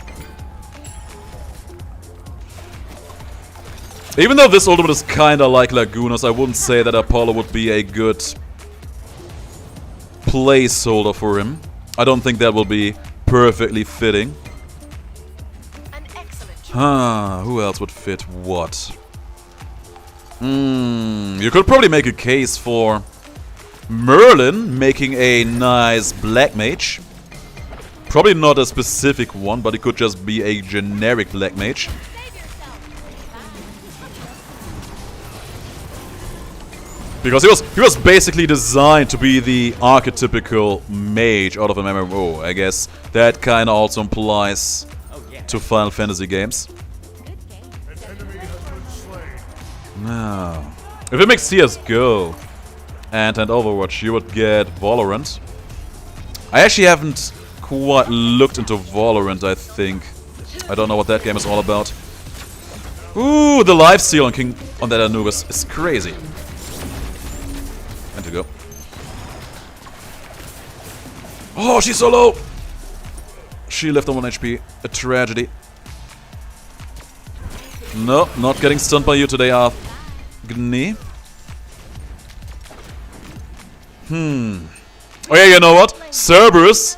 Even though this ultimate is kinda like Laguna's, I wouldn't say that Apollo would be a good placeholder for him. I don't think that will be perfectly fitting. An excellent choice. Who else would fit what? You could probably make a case for Merlin making a nice black mage. Probably not a specific one, but it could just be a generic black mage. Save yourself. Because he was basically designed to be the archetypical mage out of an MMO. I guess that kind of also applies Oh yeah. to Final Fantasy games. Good game. No. If it makes CSGO and Overwatch, you would get Valorant. I actually haven't quite looked into Valorant, I think. I don't know what that game is all about. Ooh, the lifesteal on that Anubis is crazy. And to go. Oh, she's so low! She left on 1 HP. A tragedy. No, not getting stunned by you today, Agni. Oh yeah, you know what? Cerberus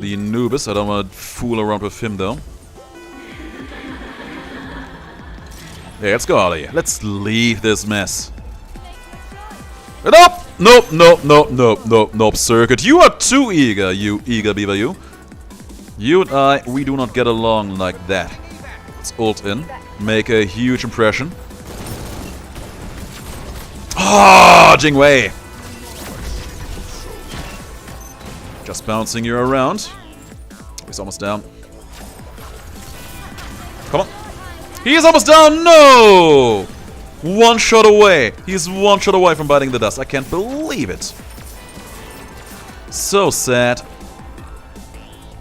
the Anubis. I don't want to fool around with him, though. Yeah, let's go out of here. Let's leave this mess. Nope! Nope, nope, nope, nope, nope, nope, Circuit. You are too eager, you eager beaver, you. You and I, we do not get along like that. Let's ult in. Make a huge impression. Ah, Jingwei! Just bouncing you around. He's almost down. Come on. He's almost down! No! One shot away. He's one shot away from biting the dust. I can't believe it. So sad.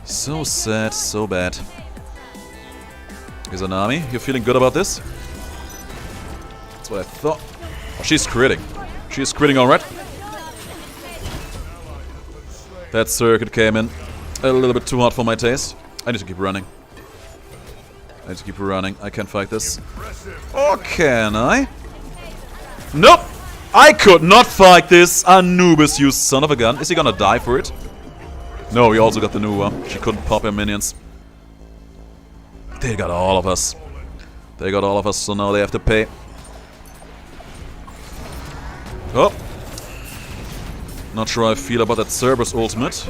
So sad, so bad. Here's Anami. You're feeling good about this? That's what I thought. Oh, she's critting. She's critting alright. That circuit came in a little bit too hot for my taste. I need to keep running. I need to keep running. I can't fight this. Or can I? Nope! I could not fight this Anubis, you son of a gun. Is he gonna die for it? No, we also got the Nuwa. She couldn't pop her minions. They got all of us. They got all of us, so now they have to pay. Oh. Not sure how I feel about that Cerberus ultimate.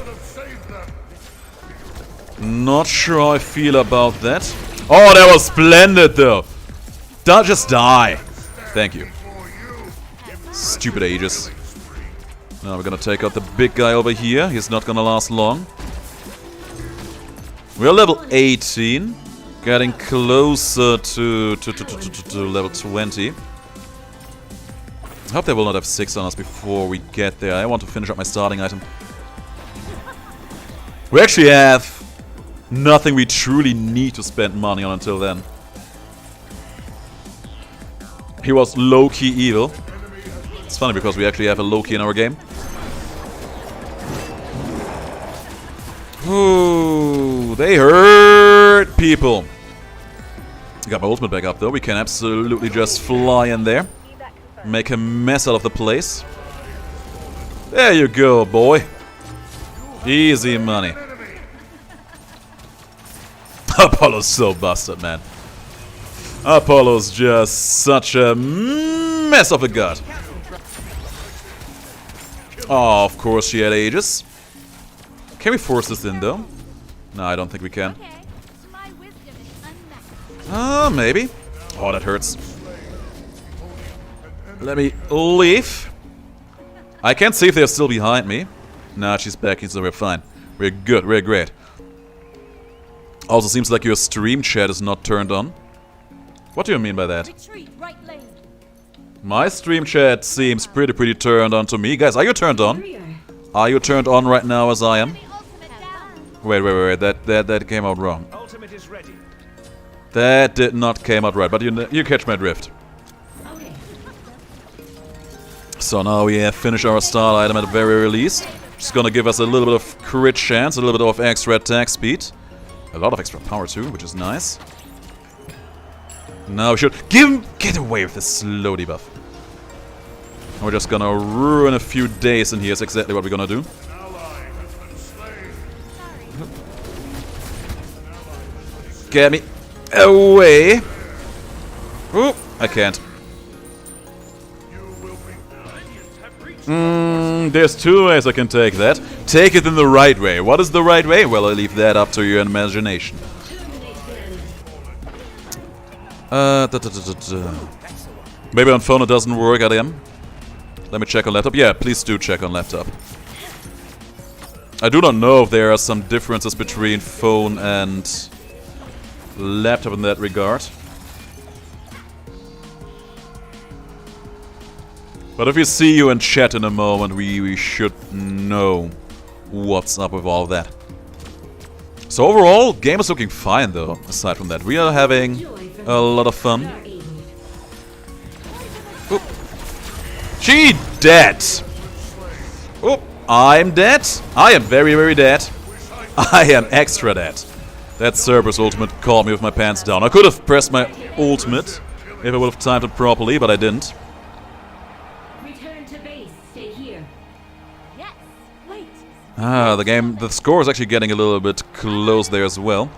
Not sure how I feel about that. Oh, that was splendid, though. Just die. Thank you. Stupid Aegis. Now we're gonna take out the big guy over here. He's not gonna last long. We're level 18. Getting closer to level 20. I hope they will not have 6 on us before we get there. I want to finish up my starting item. We actually have nothing we truly need to spend money on until then. He was low-key evil. It's funny because we actually have a Loki in our game. Ooh, they hurt people. Got my ultimate back up though. We can absolutely just fly in there. Make a mess out of the place. There you go, boy. Easy money. Apollo's so busted, man. Apollo's just such a mess of a god. Oh, of course she had Aegis. Can we force this in, though? No, I don't think we can. Maybe. Oh, that hurts. Let me leave. I can't see if they're still behind me. Nah, she's back, so we're fine. We're good, we're great. Also, seems like your stream chat is not turned on. What do you mean by that? My stream chat seems pretty turned on to me. Guys, are you turned on? Are you turned on right now as I am? Wait, that came out wrong. That did not came out right, but you catch my drift. So now we have finished our start item at the very least. Just gonna give us a little bit of crit chance, a little bit of extra attack speed. A lot of extra power too, which is nice. Now we should get away with this slow debuff. We're just gonna ruin a few days in here, is exactly what we're gonna do. Get me away. Oop, I can't. There's two ways I can take that. Take it in the right way. What is the right way? Well, I leave that up to your imagination. Maybe on phone it doesn't work, ADM. Let me check on laptop. Yeah, please do check on laptop. I do not know if there are some differences between phone and laptop in that regard. But if we see you in chat in a moment, we should know what's up with all that. So overall, game is looking fine though, aside from that. We are having a lot of fun. Oop. She dead! Oop, I'm dead. I am very dead. I am extra dead. That Cerberus ultimate caught me with my pants down. I could have pressed my ultimate if I would have timed it properly, but I didn't. The score is actually getting a little bit close there as well.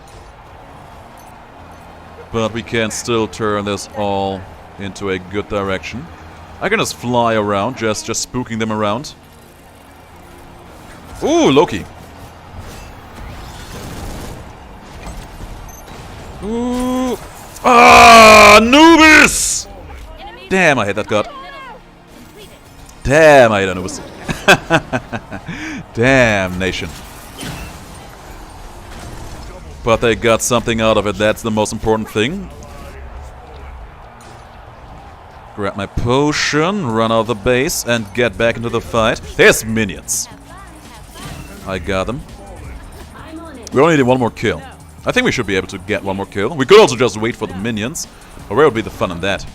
But we can still turn this all into a good direction. I can just fly around, just spooking them around. Ooh, Loki. Ooh. Ah, Anubis! Damn, I hate that god. Damn, I hate Anubis. Damn nation. But they got something out of it, that's the most important thing. Grab my potion, run out of the base, and get back into the fight. There's minions. I got them. We only need one more kill. I think we should be able to get one more kill. We could also just wait for the minions. But where would be the fun in that?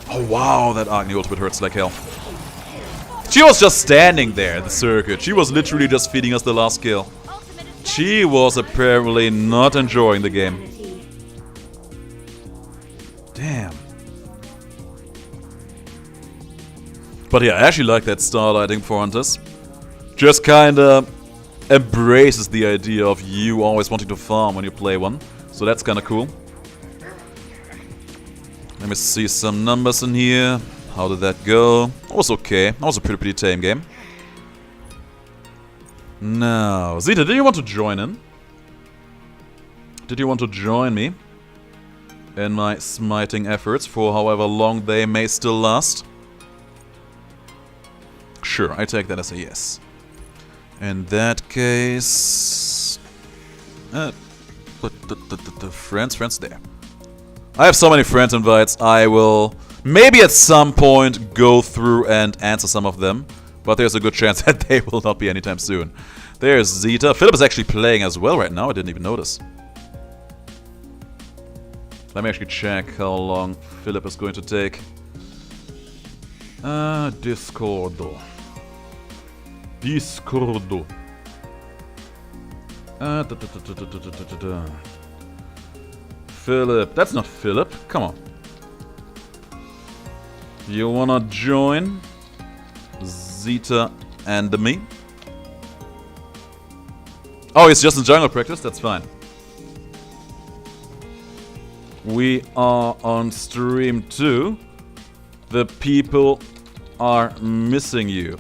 Oh wow, that Agni ultimate hurts like hell. She was just standing there in the circuit. She was literally just feeding us the last kill. She was apparently not enjoying the game. Damn. But yeah, I actually like that starlighting for Hunters. Just kinda embraces the idea of you always wanting to farm when you play one. So that's kinda cool. Let me see some numbers in here. How did that go? It was okay. That was a pretty tame game. Now, Zeta, did you want to join in? Did you want to join me in my smiting efforts for however long they may still last? Sure, I take that as a yes. In that case... friends there. I have so many friend invites, I will maybe at some point go through and answer some of them. But there's a good chance that they will not be anytime soon. There's Zeta. Philip is actually playing as well right now, I didn't even notice. Let me actually check how long Philip is going to take. Discordo. Philip. That's not Philip. Come on. You wanna join Zeta and me? Oh, it's just in jungle practice? That's fine. We are on stream too. The people are missing you.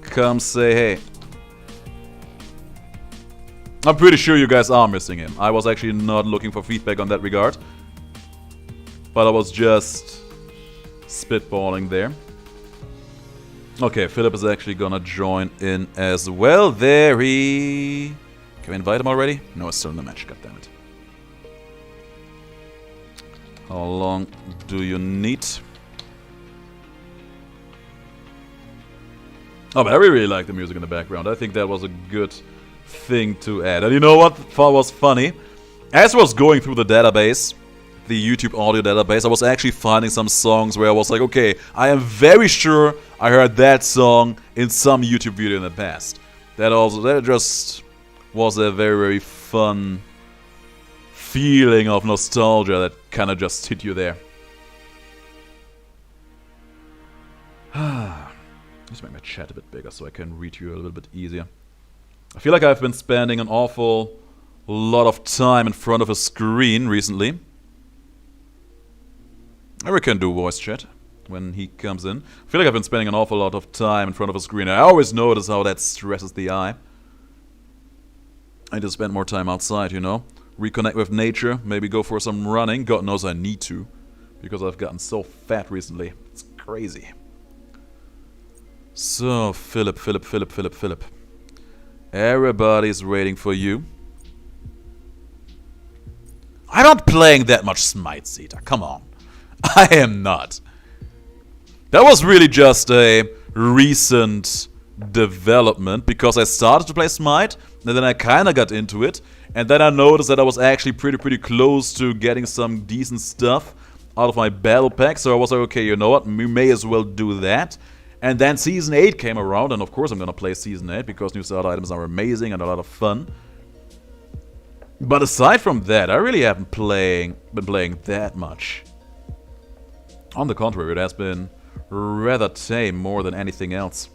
Come say hey. I'm pretty sure you guys are missing him. I was actually not looking for feedback on that regard. But I was just spitballing there. Okay, Philip is actually gonna join in as well. There he... Can we invite him already? No, it's still in the match, goddammit. How long do you need? Oh, but I really like the music in the background. I think that was a good thing to add. And you know what was funny? As I was going through the database, the YouTube audio database, I was actually finding some songs where I was like, okay, I am very sure I heard that song in some YouTube video in the past. That just was a very fun feeling of nostalgia that kind of just hit you there. Let's make my chat a bit bigger so I can read you a little bit easier. I feel like I've been spending an awful lot of time in front of a screen recently. We can do voice chat when he comes in. I feel like I've been spending an awful lot of time in front of a screen. I always notice how that stresses the eye. I just spend more time outside, you know. Reconnect with nature, maybe go for some running. God knows I need to, because I've gotten so fat recently. It's crazy. So, Philip. Everybody's waiting for you. I'm not playing that much Smite, Zeta. Come on. I am not. That was really just a recent development because I started to play Smite and then I kind of got into it and then I noticed that I was actually pretty close to getting some decent stuff out of my battle pack, so I was like, okay, you know what, we may as well do that. And then Season 8 came around, and of course I'm gonna play Season 8 because new start items are amazing and a lot of fun. But aside from that, I really haven't been playing that much. On the contrary, it has been rather tame more than anything else.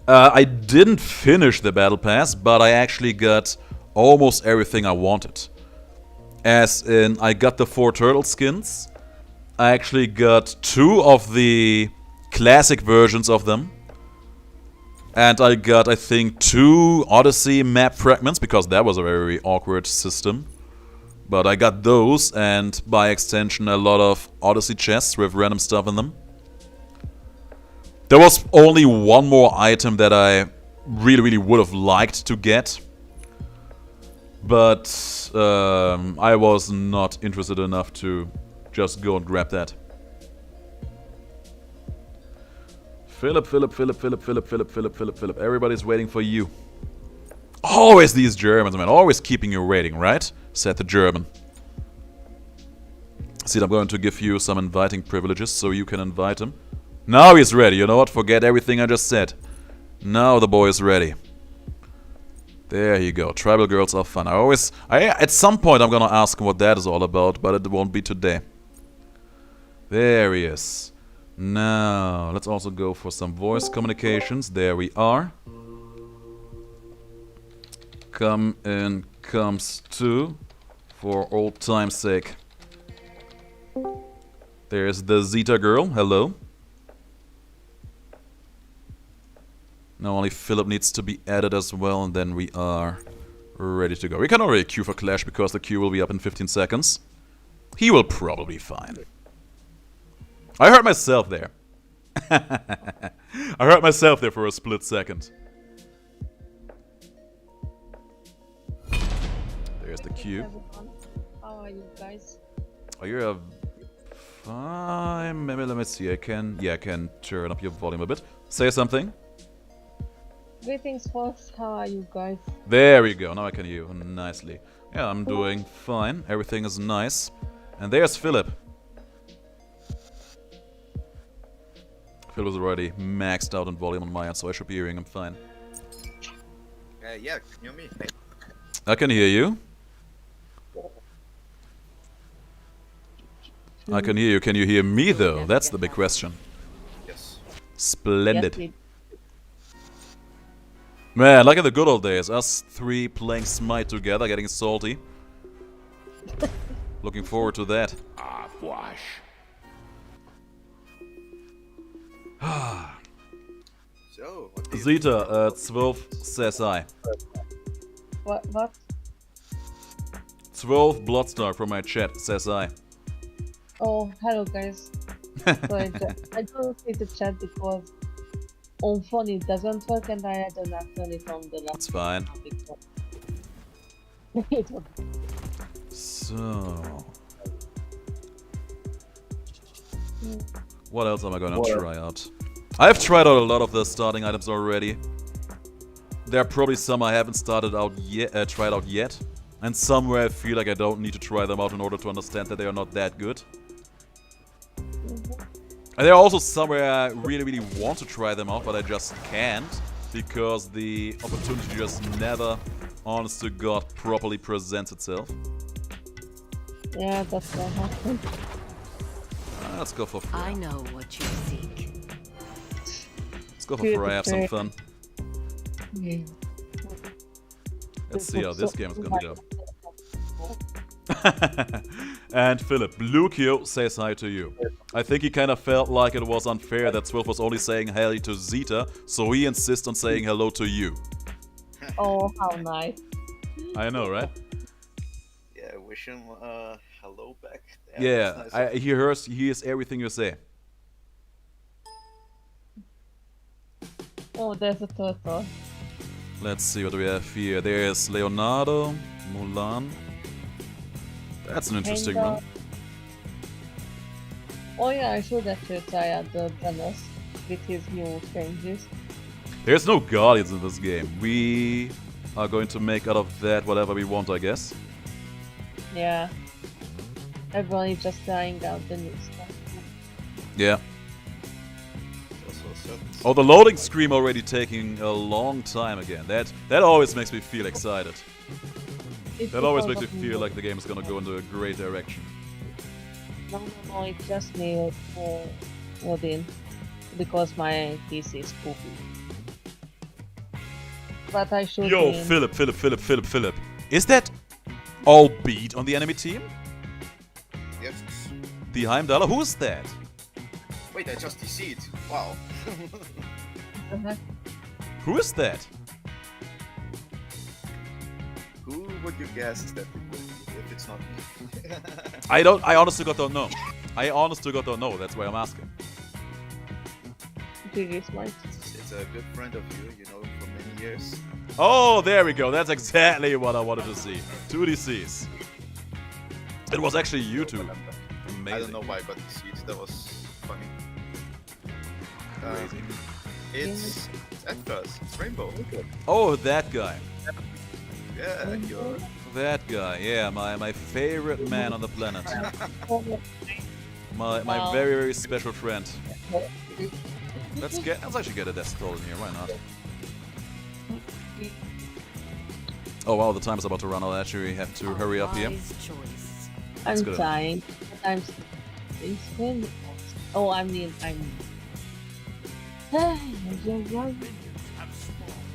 I didn't finish the battle pass, but I actually got almost everything I wanted. As in, I got the 4 turtle skins. I actually got 2 of the classic versions of them. And I got, I think, 2 Odyssey map fragments, because that was a very awkward system. But I got those, and by extension a lot of Odyssey chests with random stuff in them. There was only one more item that I really would have liked to get. But I was not interested enough to just go and grab that. Philip. Everybody's waiting for you. Always these Germans, man. Always keeping you waiting, right? Said the German. See, I'm going to give you some inviting privileges so you can invite him. Now he's ready. You know what? Forget everything I just said. Now the boy is ready. There you go. Tribal girls are fun. At some point I'm gonna ask him what that is all about, but it won't be today. There he is. Now, let's also go for some voice communications. There we are. Come in comes 2 for old time's sake. There's the Zeta girl. Hello. Now only Philip needs to be added as well, and then we are ready to go. We can already queue for Clash because the queue will be up in 15 seconds. He will probably be fine. I hurt myself there. I hurt myself there for a split second. There's the queue. Everyone. How are you guys? Oh, you're a fine. Maybe let me see. I can turn up your volume a bit. Say something. Greetings, folks. How are you guys? There we go. Now I can hear you nicely. Yeah, I'm doing fine. Everything is nice. And there's Philip. Philip is already maxed out in volume on my end, so I should be hearing him fine. Yeah, can you hear me? I can hear you. I can hear you. Can you hear me, though? That's the big question. Yes. Splendid. Yes, Man, like in the good old days, us 3 playing Smite together, getting salty. Looking forward to that. Wash. So, what do you Zeta, 12 says I. What? 12 Bloodstar from my chat says I. Oh, hello, guys. Sorry, I don't see the chat because on phone it doesn't work, and I had not turn it on the That's fine. laptop. So... what else am I gonna try out? I've tried out a lot of the starting items already. There are probably some I haven't tried out yet. And some where I feel like I don't need to try them out in order to understand that they are not that good. And there are also some where I really want to try them out, but I just can't. Because the opportunity just never, honest to God, properly presents itself. Yeah, that's what happened. Let's go for Freya. I know what you seek. Let's go for Freya, have some fun. Yeah. Let's see how this game is gonna go. And Philip, Lukio says hi to you. I think he kind of felt like it was unfair that Swilf was only saying hello to Zeta, so he insists on saying hello to you. Oh, how nice. I know, right? Yeah, wish him hello back. Yeah, that's nice. he hears everything you say. Oh, there's a turtle. Let's see what we have here. There's Leonardo, Mulan. That's an interesting And, one. Oh yeah, I should actually try out the Janus with his new changes. There's no guardians in this game. We are going to make out of that whatever we want, I guess. Yeah. Everyone is just trying out the new stuff. Yeah. Also, Oh, the loading screen already taking a long time again. That always makes me feel excited. It's That always makes because me of feel like the game is gonna go into a great direction. No, it's just me Odin. Because my PC is poopy. but I should Yo, win. Philip. Is that all beat on the enemy team? Yes. The Heimdall? Who is that? Wait, I just see it. Wow. Who is that? Who would you guess that it would be if it's not me? I honestly don't know. Don't know, that's why I'm asking. GG Smite. It's a good friend of you. You know him for many years. Oh, there we go. That's exactly what I wanted to see. 2 DCs. It was actually you two. Amazing. I don't know why, but that was funny. Crazy. It's at first. It's Rainbow. Oh, that guy. Yeah, you're. That guy. Yeah, my favorite man on the planet. My Wow. very special friend. Let's actually get a death toll in here. Why not? Oh wow, the time is about to run out. Actually, we have to hurry up here. I'm good. dying. I'm. Oh, I mean, I'm.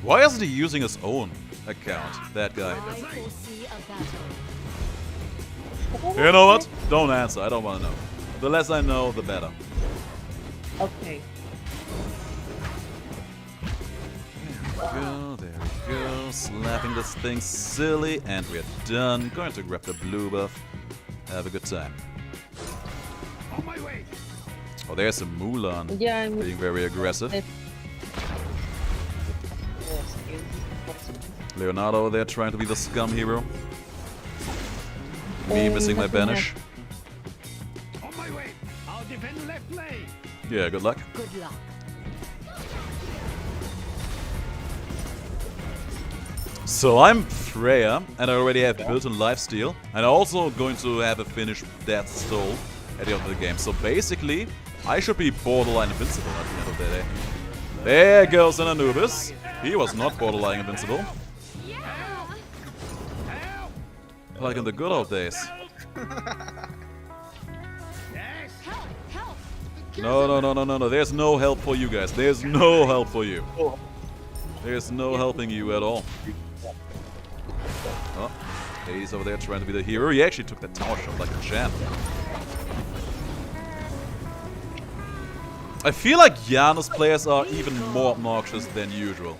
Why isn't he using his own account? That guy. You know what? Don't answer. I don't want to know. The less I know, the better. Okay. There we go. Slapping this thing silly, and we're done. Going to grab the blue buff. Have a good time. On my way. Oh, there's a Mulan Yeah, I'm. being very aggressive. Leonardo there trying to be the scum hero. Me missing my banish. On my way. I'll defend left lane. Yeah, good luck. Good luck. So I'm Freya, and I already have built-in lifesteal, and I'm also going to have a finished Death's Toll at the end of the game. So basically, I should be borderline invincible at the end of the day. There goes an Anubis. He was not borderline invincible. Like in the good old days. Yes. Help! No. There's no help for you guys. There's no help for you. There's no helping you at all. Oh, he's over there trying to be the hero. He actually took that tower shot like a champ. I feel like Janus players are even more obnoxious than usual.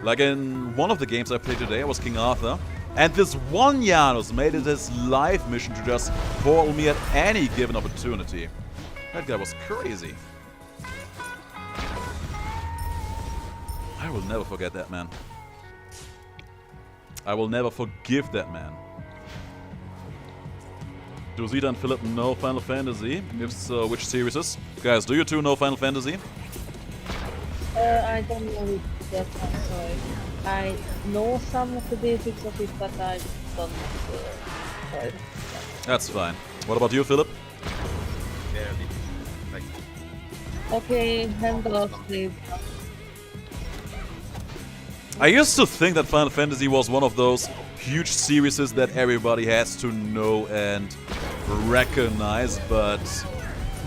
Like in one of the games I played today, I was King Arthur, and this one Janus made it his life mission to just portal me at any given opportunity. That guy was crazy. I will never forget that man. I will never forgive that man. Do Zeta and Philip know Final Fantasy? If so, which series is? Guys, do you two know Final Fantasy? I don't know it that much, sorry. I know some of the basics of it, but I don't know. That's fine. What about you, Philip? Barely. Like, Okay, handle off, please. I used to think that Final Fantasy was one of those huge series that everybody has to know and recognize, but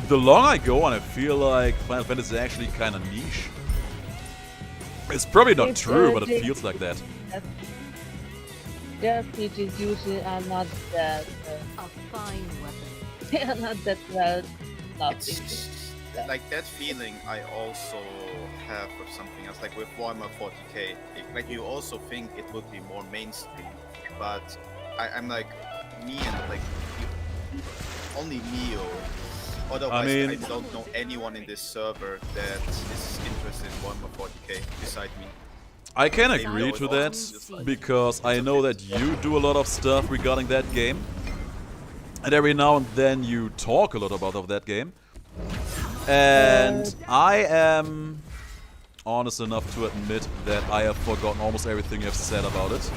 the longer I go on, I feel like Final Fantasy is actually kind of niche. It's probably not true, but it feels like that. Their PGs usually are not that. A fine weapon. They are not that well loved. it's like that feeling I also have with something else, like with Warhammer 40k. Like you also think it would be more mainstream, but I'm like me and like only Neo. Otherwise, I don't know anyone in this server that is interested in Warhammer 40k beside me. I can agree to that, because I know that you do a lot of stuff regarding that game. And every now and then you talk a lot about that game. And I am honest enough to admit that I have forgotten almost everything you've said about it.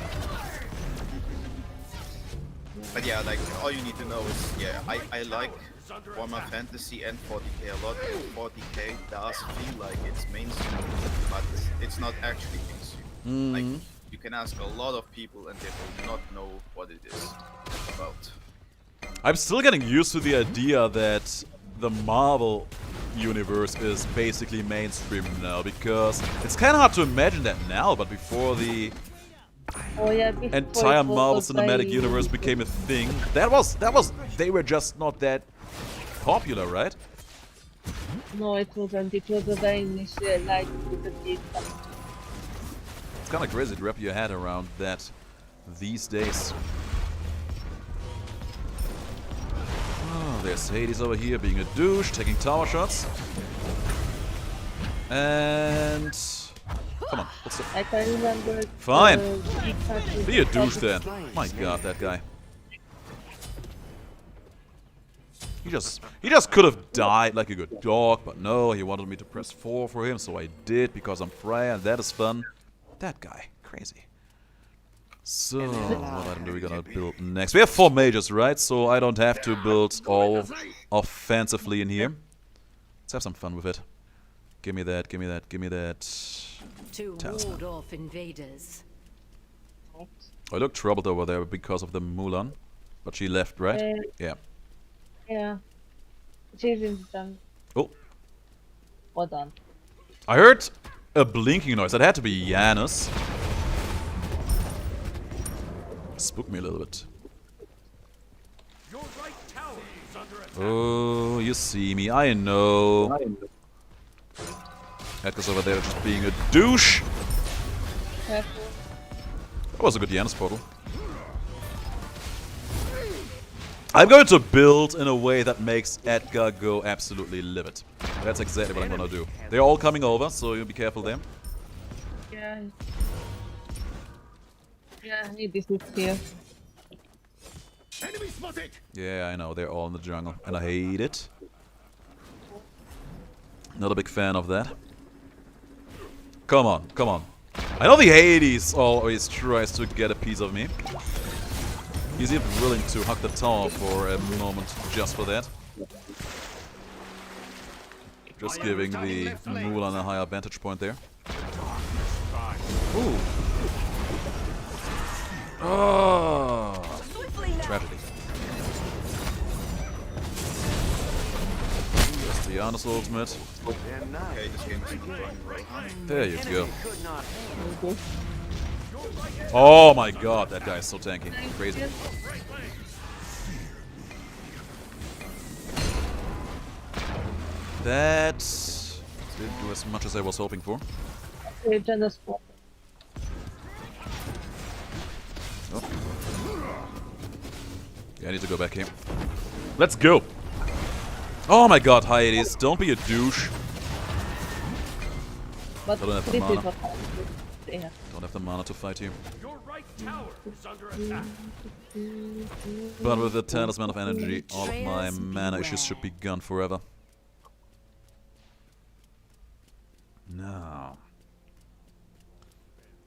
But yeah, like all you need to know is, yeah, I like Warhammer Fantasy and 40k a lot. 40k does feel like it's mainstream, but it's not actually mainstream. Like you can ask a lot of people and they will not know what it is about. I'm still getting used to the idea that the Marvel universe is basically mainstream now, because it's kind of hard to imagine that now, but before the Oh yeah, before entire it Marvel was Cinematic very- Universe became a thing, they were just not that popular, right? No, it wasn't. It was a very niche, like with the big. It's kind of crazy to wrap your head around that these days. Oh, there's Hades over here being a douche, taking tower shots. And... Come on, what's the... I can remember. Fine. Big country Be a that douche was- then. My god, that guy. He just could have died like a good dog, but no, he wanted me to press 4 for him, so I did, because I'm Freya, and that is fun. That guy, crazy. So, what item do we gonna build next? We have 4 mages, right? So I don't have to build all offensively in here. Let's have some fun with it. Give me that, give me that, give me that. To Talisman. ward off invaders. I look troubled over there because of the Mulan. But she left, right? Yeah. Yeah. She's in the jungle. Oh, Hold on. I heard a blinking noise. That had to be Janus. Spooked me a little bit. Oh, you see me. I know. Edgar's over there just being a douche. Careful. That was a good Janus portal. I'm going to build in a way that makes Edgar go absolutely livid. That's exactly what I'm gonna do. They're all coming over, so you be careful there. Yeah. Yeah, I need this is here. Yeah, I know, they're all in the jungle, and I hate it. Not a big fan of that. Come on, come on. I know the Hades always tries to get a piece of me. He's even willing to hug the tower for a moment just for that. Just giving the Mulan a higher vantage point there. Ooh. Oh. Tragedy. There's the Janus ultimate. Okay, this game is going well. There you go. Oh my god, that guy is so tanky. Crazy. That didn't do as much as I was hoping for. Okay, Janus spot. Oh. Yeah, I need to go back here. Let's go! Oh my god, Hades, don't be a douche. But I don't have the this mana. is what I do. Yeah. Don't have the mana to fight you. But with the Talisman of Energy, all of my mana issues should be gone forever. No.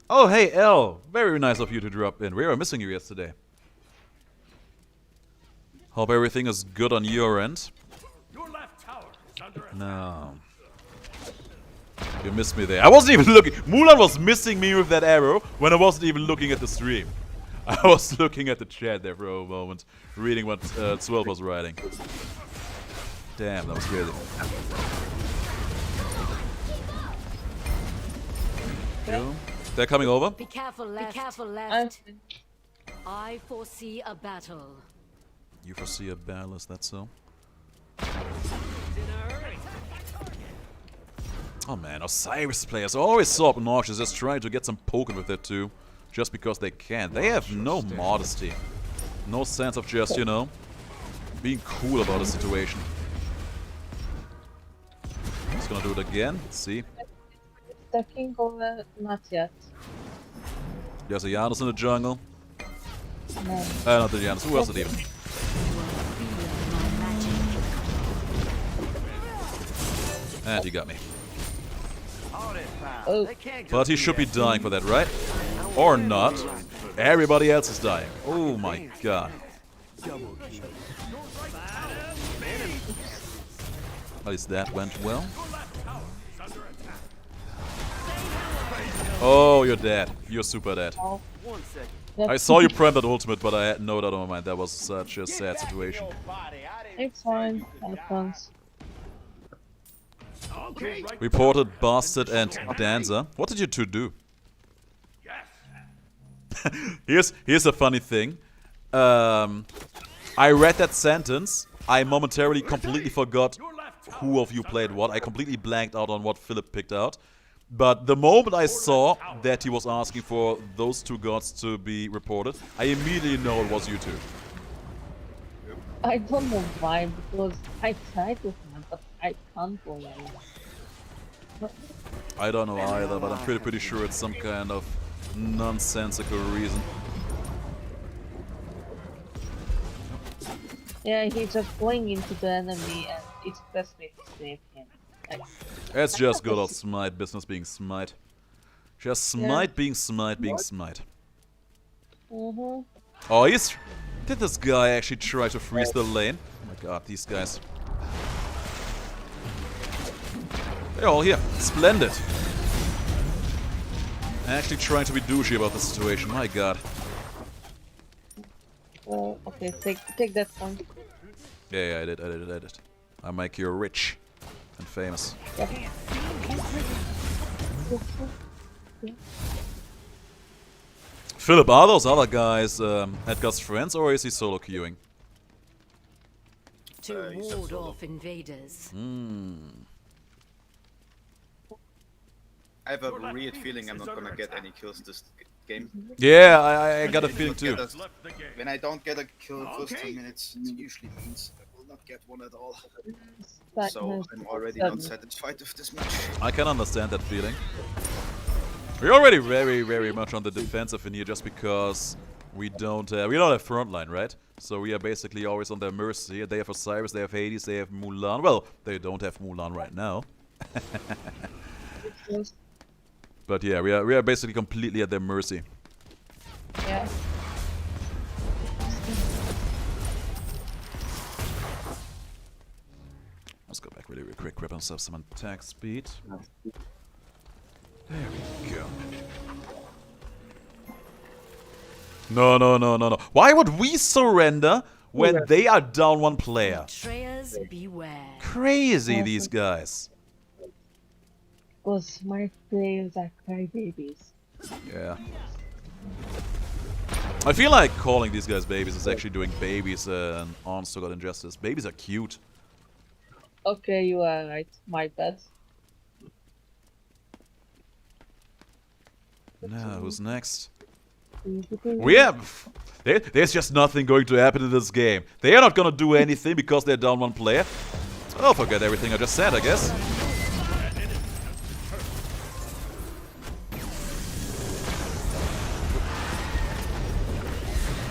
Oh, hey, L. Very nice of you to drop in. We were missing you yesterday. Hope everything is good on your end. No. You missed me there. I wasn't even looking. Mulan was missing me with that arrow when I wasn't even looking at the stream. I was looking at the chat there for a moment, reading what Swell was writing. Damn, that was crazy. They're coming over. Be careful left. Be careful I'm left. I foresee a battle. You foresee a battle, is that so? Oh man, Osiris players are always so obnoxious, just trying to get some poking with it too. Just because they can. They have no modesty. No sense of just, you know, being cool about a situation. Just gonna do it again. Let's see. The king over, not yet. There's a Janus in the jungle. No. Not the Janus. Who else is it even? And he got me. Oh, But he should be dying for that, right? Or not. Everybody else is dying. Oh my god. At least that went well. Oh, you're dead. You're super dead. I saw you prime that ultimate, but I had no doubt on my mind. That was such a sad situation. it's fine. Happens. Reported Bastard and Dancer. What did you two do? Here's a funny thing. I read that sentence. I momentarily completely forgot who of you played what. I completely blanked out on what Philip picked out. But the moment I saw that he was asking for those two gods to be reported, I immediately know it was you two. I don't know why, because I tried to find, but I can't remember. I don't know either, but I'm pretty sure it's some kind of nonsensical reason. Yeah, he's just going into the enemy and it's best way to save him. Like, It's just good old Smite business being Smite. Just Smite being Smite being Smite. mm-hmm. Oh, did this guy actually try to freeze the lane? Oh my god, these guys. They're all here. Splendid. Actually trying to be douchey about the situation. My god. Oh, okay, take that one. Yeah, I did. I make you rich and famous. Yeah. Philip, are those other guys Edgar's friends, or is he solo queuing? To ward off invaders. I have a weird feeling I'm not gonna get any kills this game. Yeah, I got a feeling too. When I don't get a kill in the first 2 minutes, it usually means I will not get one at all. So I'm already not satisfied with this match. I can understand that feeling. We're already very much on the defensive in here just because we don't have frontline, right? So we are basically always on their mercy. They have Osiris, they have Hades, they have Mulan. Well, they don't have Mulan right now. But yeah, we are basically completely at their mercy. Yeah. Let's go back really quick, grab ourselves some attack speed. There we go. No. Why would we surrender when they are down one player? Betrayers beware. Crazy, these guys. Because my players are crybabies. Yeah. I feel like calling these guys babies is actually doing babies an honest to God injustice. Babies are cute. Okay, you are right. My bad. Now, who's next? Yeah. There's just nothing going to happen in this game. They are not gonna do anything because they're down one player. Oh, forget everything I just said, I guess.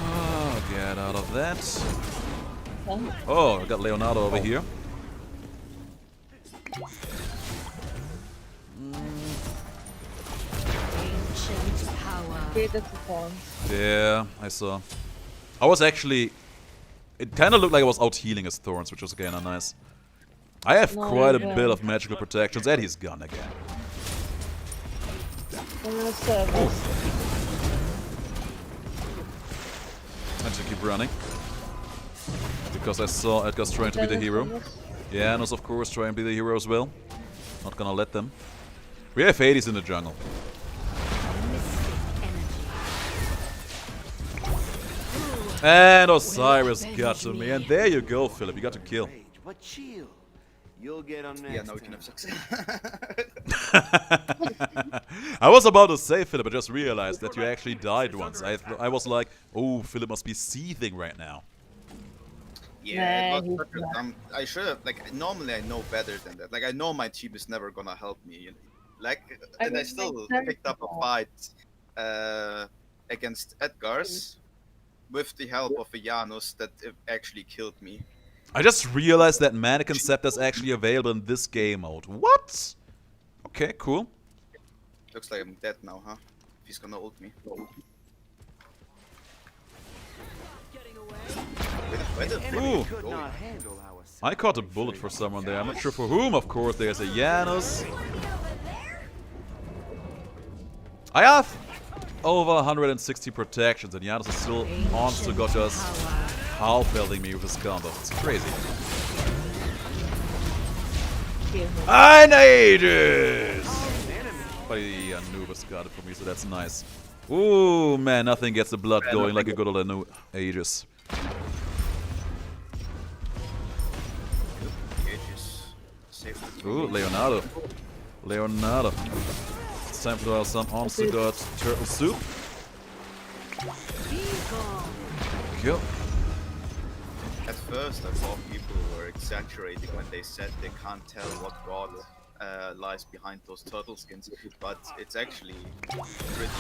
Oh, get out of that. Oh, I got Leonardo over here. Ancient power. Okay, that's a phone. Yeah, I saw. I was actually... It kind of looked like I was out healing his thorns, which was again nice. I have quite a bit of magical protections, and he's gone again. I have to keep running. Because I saw Edgar's trying to be the hero. Janos, of course, trying to be the hero as well. Not gonna let them. We have Hades in the jungle. And Osiris got to me. And there you go, Philip. You got to kill. But chill. You'll get on next. Yeah, now we can have success. I was about to say, Philip, I just realized that you actually died once. I was like, oh, Philip must be seething right now. Yeah, it was I should have, like, normally I know better than that. Like, I know my team is never gonna help me. You know? Like, and I still picked up a fight against Edgar's with the help of a Janos that actually killed me. I just realized that Mannequin Scepter is actually available in this game mode. What? Okay, cool. Looks like I'm dead now, huh? If he's gonna ult me. Ooh. I caught a bullet for someone there. I'm not sure for whom, of course. There's a Janos. I have over 160 protections, and Janos is still honest to God just half-building me with his combo. It's crazy. kill him. Ein Aegis! But Anubis got it for me, so that's nice. Ooh, man, nothing gets the blood going like a good old Aegis. Aegis. Save the Ooh, Leonardo. Leonardo. It's time for some Armstead turtle soup. Kill. At first, I thought people were exaggerating when they said they can't tell what god lies behind those turtle skins, but it's actually pretty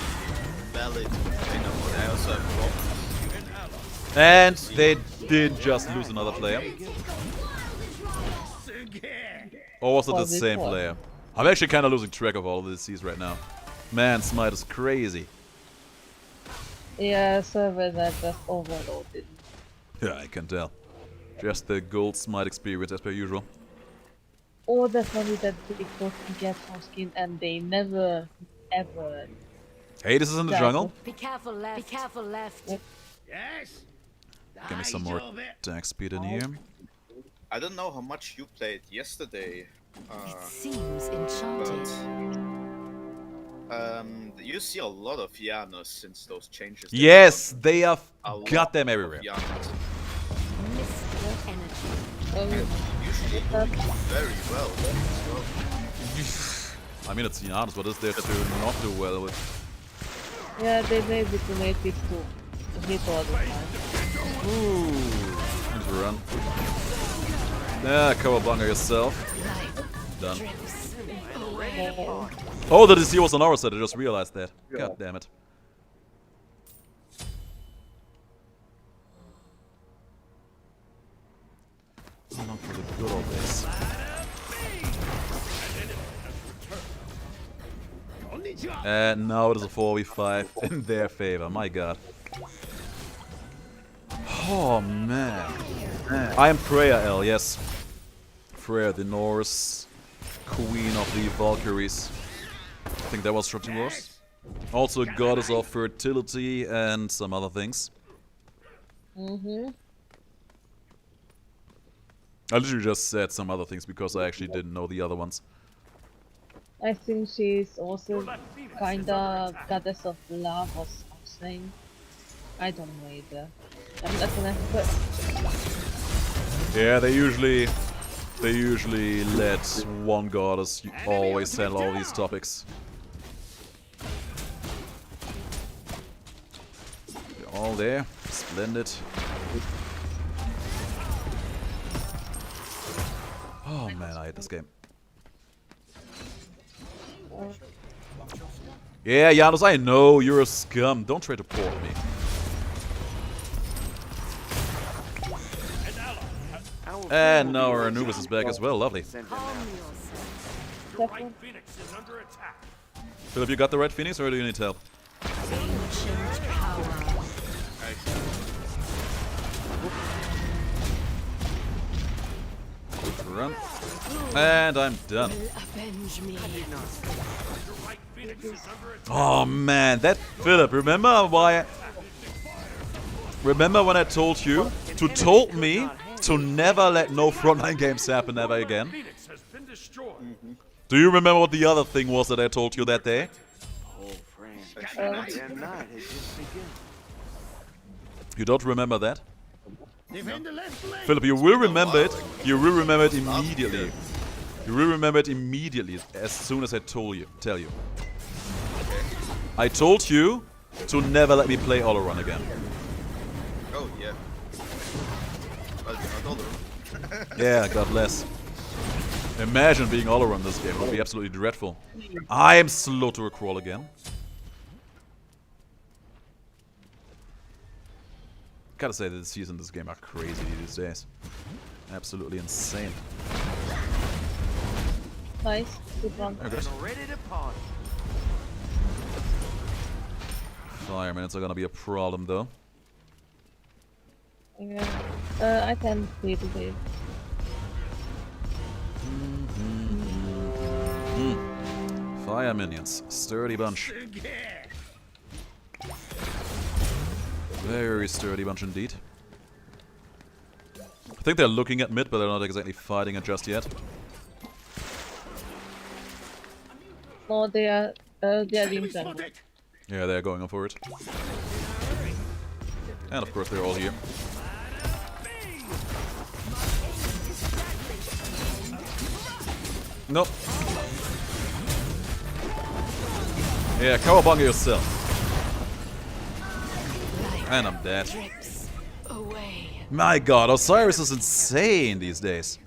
valid. You know, they also have problems. And they did just lose another player. Or was it the Was it same what? player? I'm actually kind of losing track of all of these right now. Man, Smite is crazy. Yeah, servers are just overloaded. Yeah, I can tell. Just the gold Smite experience as per usual. Or the funny that they got to get some skin and they never, ever. Hey, this is in the Yeah. jungle. Be careful left. Be careful left. Yes. Give me some more attack speed in here. I don't know how much you played yesterday, It seems enchanted. but you see a lot of Janus since those changes. Yes, they have A lot got them of everywhere. Janus. Mystical energy. Usually doing very well as well. I mean, it's Janus, what is there to not do well with? Yeah, they made it to make it to hit all the time. Ooh, need to run. Yeah, Cowabunga yourself. Done. Yeah. Oh, the DC was on our side, I just realized that. God damn it. So long for the good old days. And now it is a 4v5 in their favor, my god. Oh man. I am Freya L, yes. Freya, the Norse queen of the Valkyries. I think that was what she was. Also a goddess of fertility and some other things. Mm-hmm. I literally just said some other things because I actually didn't know the other ones. I think she's also kinda goddess of love or something. I don't know either. I'm not an expert. Yeah, they usually let one goddess always handle all these topics. They're all there, splendid. Oh man, I hate this game. Yeah, Janus, I know you're a scum. Don't try to port me. And now our Anubis is back as well. Lovely. Calm yourself. Definitely. Philip, you got the red phoenix or do you need help? Ancient power. Run. And I'm done. Avenge me. Oh man, that Philip, remember when I told you to told me to never let no frontline games happen ever again? Do you remember what the other thing was that I told you that day? You don't remember that? Philip, you will remember it. You will remember it immediately. You will remember it immediately as soon as I tell you. I told you to never let me play Oloron again. Oh yeah. Well, not all of them. Yeah, God bless. Imagine being Oloron this game. It would be absolutely dreadful. I am slow to a crawl again. Gotta say that the seasons in this game are crazy these days. Absolutely insane. Nice. Good one. Okay. Fireminutes are gonna be a problem though. Yeah. I can play today. Fire minions. Sturdy bunch. Very sturdy bunch indeed. I think they're looking at mid, but they're not exactly fighting it just yet. No, they are in jungle. Yeah, they're going on for it. And of course they're all here. Nope. Yeah, cowabunga yourself. And I'm dead. My god, Osiris is insane these days.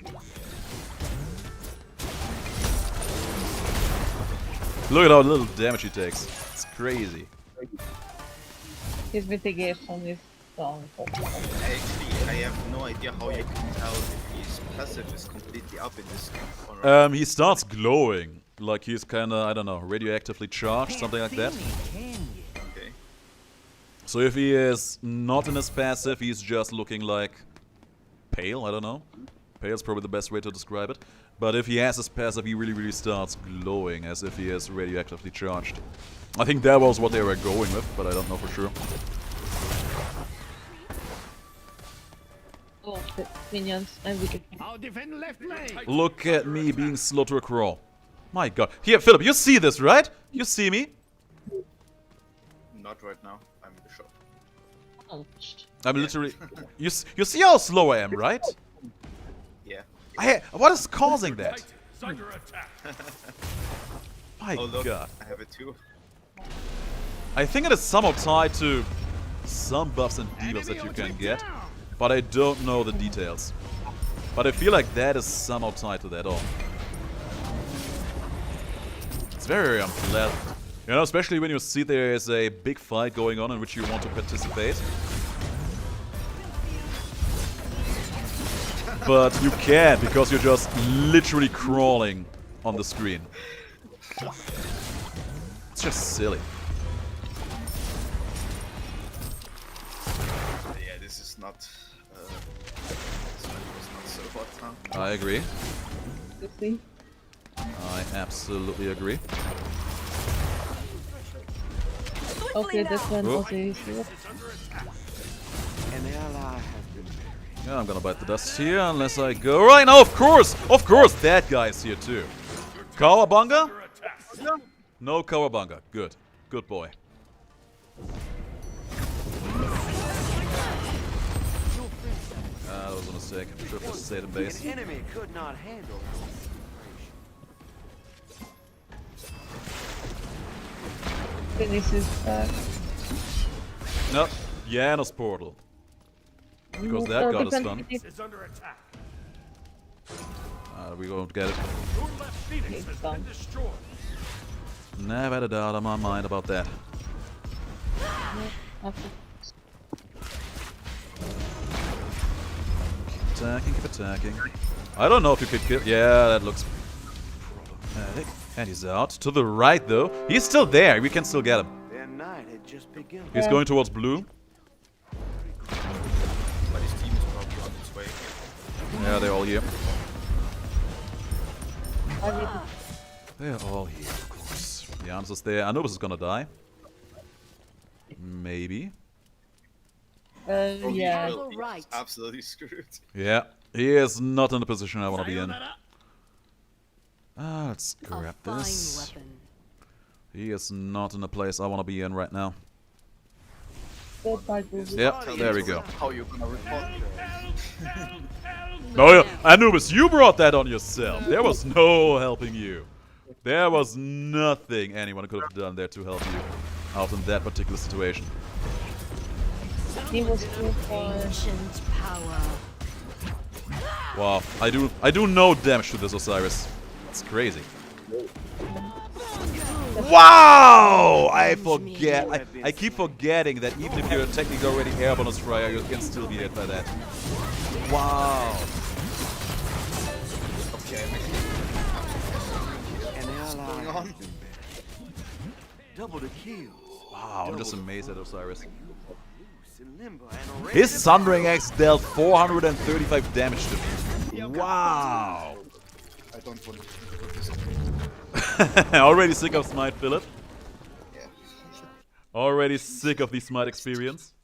Look at how little damage he takes. It's crazy. His mitigation is strong. Actually, I have no idea how you can tell if his passive is completely up in this game. He starts glowing. Like he's kinda, I don't know, radioactively charged, something like that. Okay. So if he is not in his passive, he's just looking like pale, I don't know. Pale is probably the best way to describe it. But if he has his passive, he really starts glowing as if he is radioactively charged. I think that was what they were going with, but I don't know for sure. Oh, the minions. I'm with it. I'll defend left lane. Look at me being slow to a crawl. My god. Here, Philip, you see this, right? You see me? Not right now. I'm in the shop. Ouch. I'm literally... You see how slow I am, right? Yeah. What is causing that? My Oh look, god. I have it too. I think it is somehow tied to some buffs and debuffs that you can get, but I don't know the details. But I feel like that is somehow tied to that all. It's very unpleasant. You know, especially when you see there is a big fight going on in which you want to participate. But you can't because you're just literally crawling on the screen. It's just silly. Yeah, this is not. This one was not so hot, huh? I agree. You see? I absolutely agree. Okay, this one Oh. was easy. An ally has been buried. Yeah, I'm gonna bite the dust here unless I go right now. Of course, that guy's here too. Kawabunga? No Kawabunga. Good, good boy. That was a mistake. Should have just stayed in base. An enemy could not handle Finish is back. No, Janus portal. Because that got us done. is under attack. We won't get it. Your left Phoenix It's has done. been destroyed. Never had a doubt in my mind about that. Okay. Keep attacking. I don't know if you could kill. Yeah, that looks problematic. And he's out. To the right, though. He's still there. We can still get him. Their night had just begun. He's going towards blue. But his team is probably on its way. Yeah, they're all here. I need They're all here, of course. Janus is there. Anubis is gonna die. Maybe. yeah. Well, he's absolutely screwed. Yeah. He is not in the position I want to be in. Let's grab this. He is not in the place I want to be in right now. Go by Google. Yep, there we go. How you gonna report it? Oh yeah, Anubis, you brought that on yourself. There was no helping you. There was nothing anyone could have done there to help you out in that particular situation. He was too far. Ancient power. Wow, I do no damage to this Osiris. It's crazy. Wow! I forget. I keep forgetting that even if you're technically already airborne as Fryer, you can still be hit by that. Wow. Okay, An ally on? has been buried. Double the kill. Wow, I'm just amazed at Osiris. Loose in limbo and His Sundering Axe dealt 435 damage to me. Wow. I don't want to put this on. Already sick of Smite, Philip? Yeah. Already sick of the Smite experience?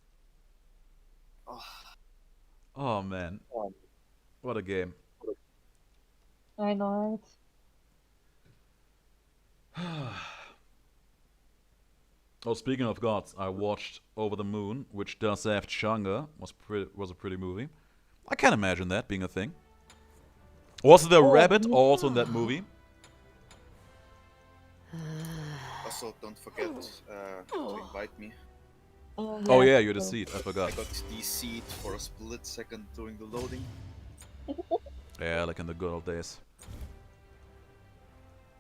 Oh man. What a game. I know it. Oh, speaking of gods, I watched Over the Moon, which does have Changa. Was a pretty movie. I can't imagine that being a thing. Was the rabbit also in that movie? Also, don't forget to invite me. Oh yeah, you're the seed. I I forgot. got DC'd for a split second during the loading. Yeah, like in the good old days.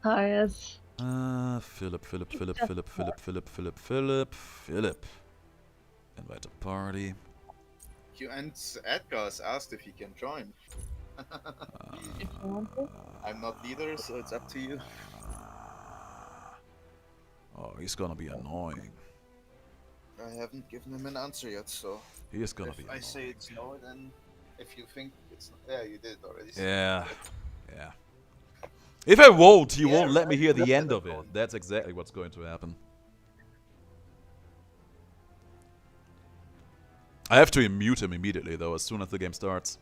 Hi, yes. Philip. Invite a party. And Edgar's asked if he can join. If you want to. I'm not leader, so it's up to you. Oh, he's gonna be annoying. I haven't given him an answer yet, so He's gonna be if I annoying. say it's no, then if you think it's not, yeah, you did already. So Yeah. Yeah. If I won't, he Yeah, won't let me right. hear the That's end the of it. point. That's exactly what's going to happen. I have to mute him immediately, though, as soon as the game starts.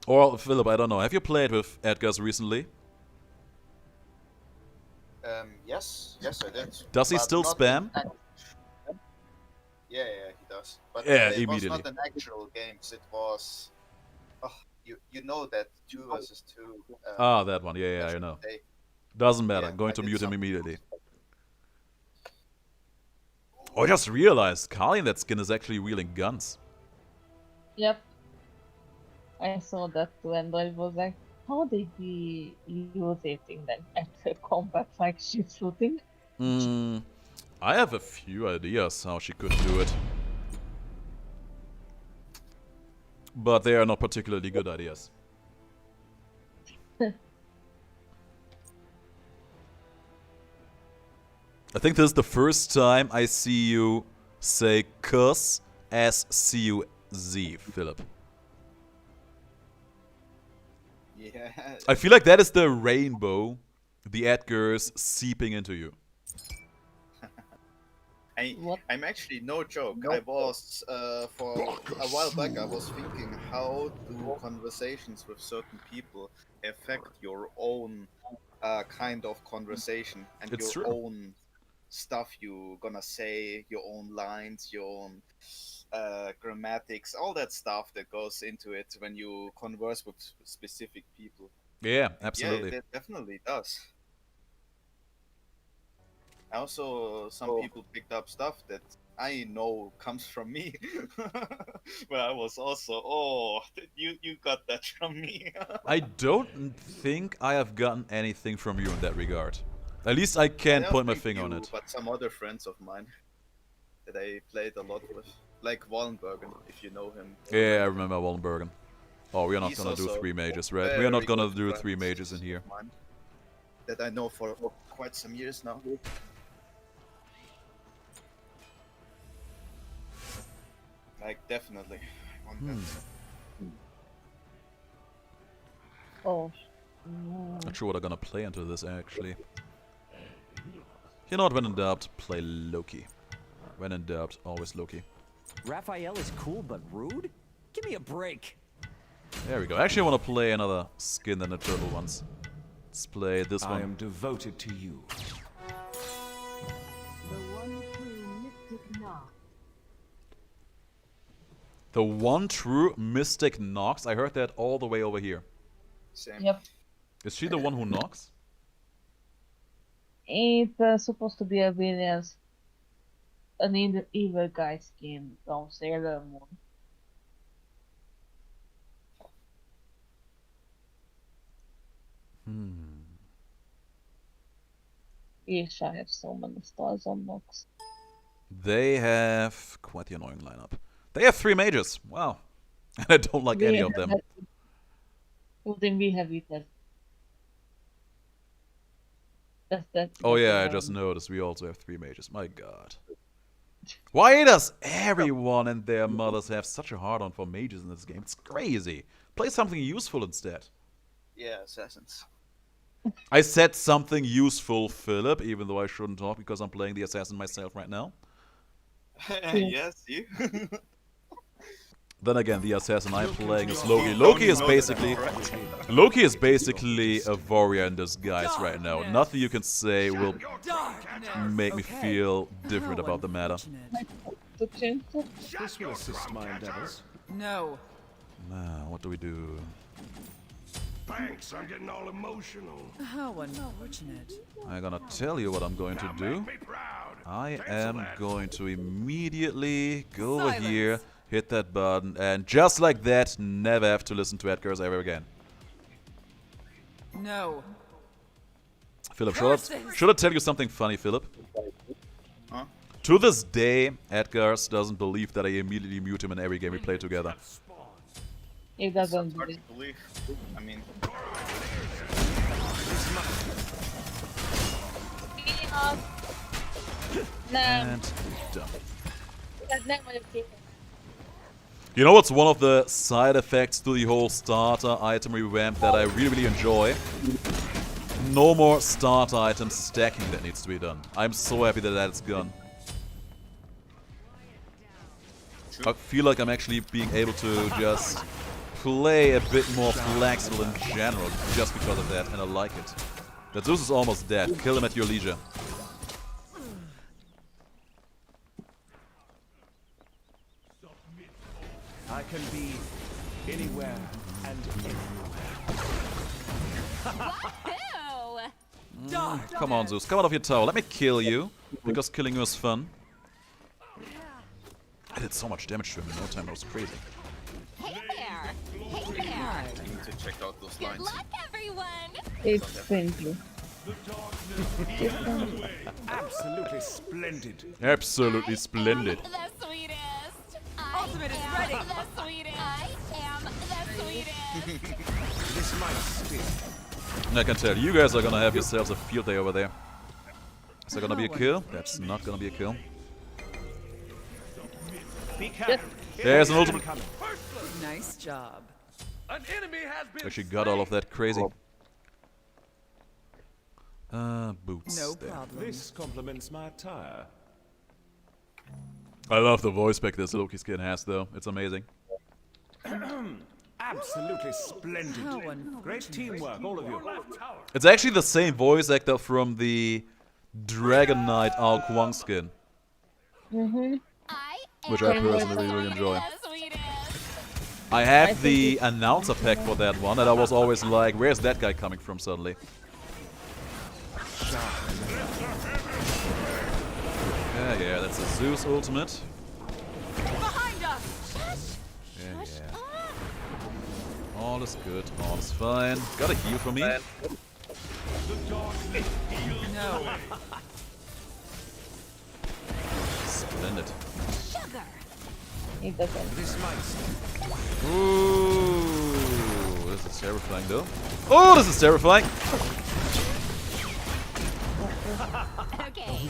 Or, Philip, I don't know. Have you played with Edgar's recently? yes, I did. Does he But still not spam? Yeah, he does. But Yeah, it immediately. was not an actual games. It was, you know that 2 versus 2. Ah, that one. Yeah, I know. They, Doesn't matter. Yeah, Going I to did mute him some- immediately. Oh, I just realized Kali in that skin is actually wielding guns. Yep. I saw that too, and I was like, how did he use it in the actual combat, like she's shooting? I have a few ideas how she could do it. But they are not particularly good ideas. I think this is the first time I see you say cuss as C-U-Z, Philip. yeah. I feel like that is the rainbow, the Edgars seeping into you. What? I'm actually no joke. I was for a while back. I was thinking, how do conversations with certain people affect your own kind of conversation and It's your true. own stuff you gonna say, your own lines, your own grammatics, all that stuff that goes into it when you converse with specific people. Yeah, absolutely. Yeah, it definitely does. Also, some people picked up stuff that I know comes from me. Where I was also, oh, you got that from me. I don't think I have gotten anything from you in that regard. At least I can't I don't point my think finger on you, it. But some other friends of mine that I played a lot with, like Wallenbergen, if you know him. Yeah, I remember Wallenbergen. Oh, we are not He's gonna do also 3 mages, right? We are not very gonna good do 3 friends mages in here. of mine that I know for quite some years now. Like, definitely. I want that. Oh. No. Not sure what I'm gonna play into this, actually. You know what, when in doubt, play Loki. When in doubt, always Loki. Raphael is cool but rude? Give me a break. There we go. Actually, I want to play another skin than the turtle ones. Let's play this I one. am devoted to you. The one true Mystic Nox. I heard that all the way over here. Same. Yep. Is she the one who knocks? It's supposed to be a villain's an evil guy skin from Sailor Moon. Yes, I have so many stars on Nox. They have quite the annoying lineup. They have 3 mages. Wow. And I don't like any of them. Well, then we have it as that's Oh yeah, I just noticed we also have 3 mages. My god. Why does everyone and their mothers have such a hard-on for mages in this game? It's crazy. Play something useful instead. Yeah, assassins. I said something useful, Philip, even though I shouldn't talk because I'm playing the assassin myself right now. Yes, you. Then again, the assassin I'm playing is Loki. Loki is basically a warrior in disguise right now. Nothing you can say will make me feel different about the matter. This will assist my endeavors. No. Now, what do we do? Thanks, I'm getting all emotional. How unfortunate. I'm gonna tell you what I'm going to do. I am going to immediately go over here, hit that button, and just like that, never have to listen to Edgar's ever again. No. Philip, should I tell you something funny, Philip? Huh? To this day, Edgar's doesn't believe that I immediately mute him in every game we play together. It doesn't Hard do to believe. I mean, No, And done. that's not what it is. You know what's one of the side effects to the whole starter item revamp that I really enjoy? No more starter item stacking that needs to be done. I'm so happy that that's gone. I feel like I'm actually being able to just play a bit more flexible in general just because of that, and I like it. That Zeus is almost dead. Kill him at your leisure. I can be anywhere and everywhere. Ew. Come on, Zeus. Come out of your tower. Let me kill you. Because killing you is fun. I did so much damage to him in no time. That was crazy. Hey there. Hey there. I need to check out those Good lines. luck, everyone. It's friendly. Absolutely splendid. Absolutely splendid. The sweetest. Ultimate is ready. The sweetest. I am the sweetest. This might sting. I can tell you guys are gonna have yourselves a field day over there. Is there gonna be a kill? That's not gonna be a kill. Be careful. There's an ultimate. Nice job. An enemy has been Actually got all of that crazy. Boots. No there. problem. This complements my attire. I love the voice pack this Loki skin has though. It's amazing. Absolutely splendid. How Great unfortunate. teamwork, all of you. It's actually the same voice actor from the Dragon Knight Ao Kuang skin, I which am I personally really enjoy. the sweetest. I have the announcer pack for that one, and I was always like, where's that guy coming from suddenly? Yeah, that's a Zeus ultimate. Behind us. Yeah. All is good, all is fine. Got a heal for me. No. Splendid. Sugar. It doesn't. This might sting. Ooh, this is terrifying though. Oh, this is terrifying. Okay.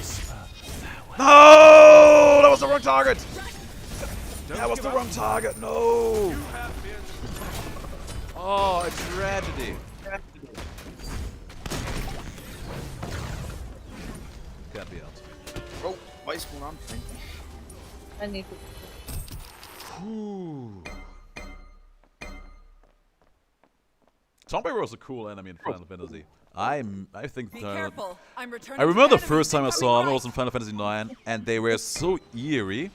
No, that was the wrong target. That was the wrong target. No. Oh, a tragedy. Can't be out. Oh, why is going on? I need to. Zombie was a cool enemy in Final Fantasy. I think Be careful. I'm returning. I remember the to first time I enemies. saw them, I Coming was in Final Fantasy IX, and they were so eerie,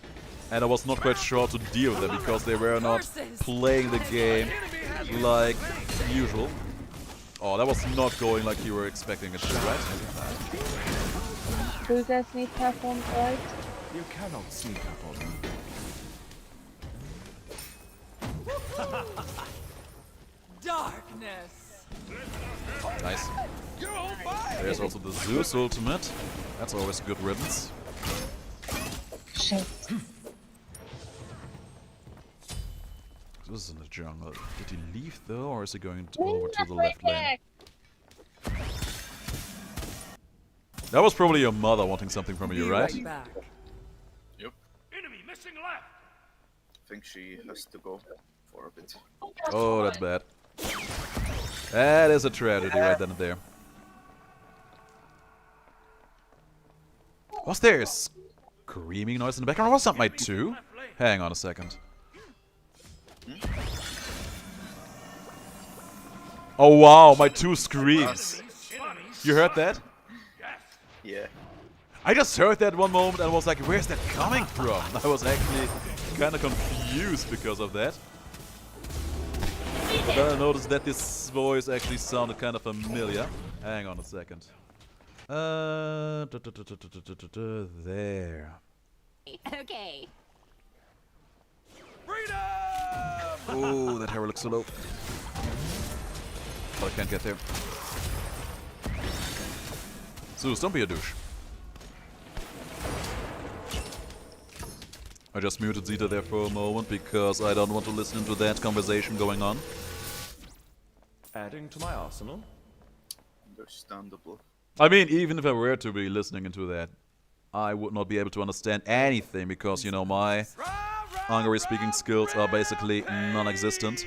and I was not quite sure how to deal with them because they were not playing the game like usual. Oh, that was not going like you were expecting it to, right? Do you guys need help on right? You cannot sneak up on me. Darkness. Nice. There's also the Zeus ultimate. That's always good riddance. Shit. This is in the jungle. Did he leave though, or is he going over to the left lane? That was probably your mother wanting something from you, Be right? back. Yep. Enemy missing left. I think she has to go for a bit. Oh, that's bad. That is a tragedy right then and there. Was there a screaming noise in the background? Was that my 2? Hang on a second. Oh wow, my 2 screams. You heard that? Yeah. I just heard that one moment and was like, where's that coming from? I was actually kind of confused because of that. But then I noticed that this voice actually sounded kind of familiar. Hang on a second. There. Okay. Oh, that hair looks so low. But I can't get there. Zeus, don't be a douche. I just muted Zeta there for a moment because I don't want to listen to that conversation going on. Adding to my arsenal. Understandable. I mean, even if I were to be listening into that, I would not be able to understand anything because, you know, my Hungary-speaking skills are basically non-existent.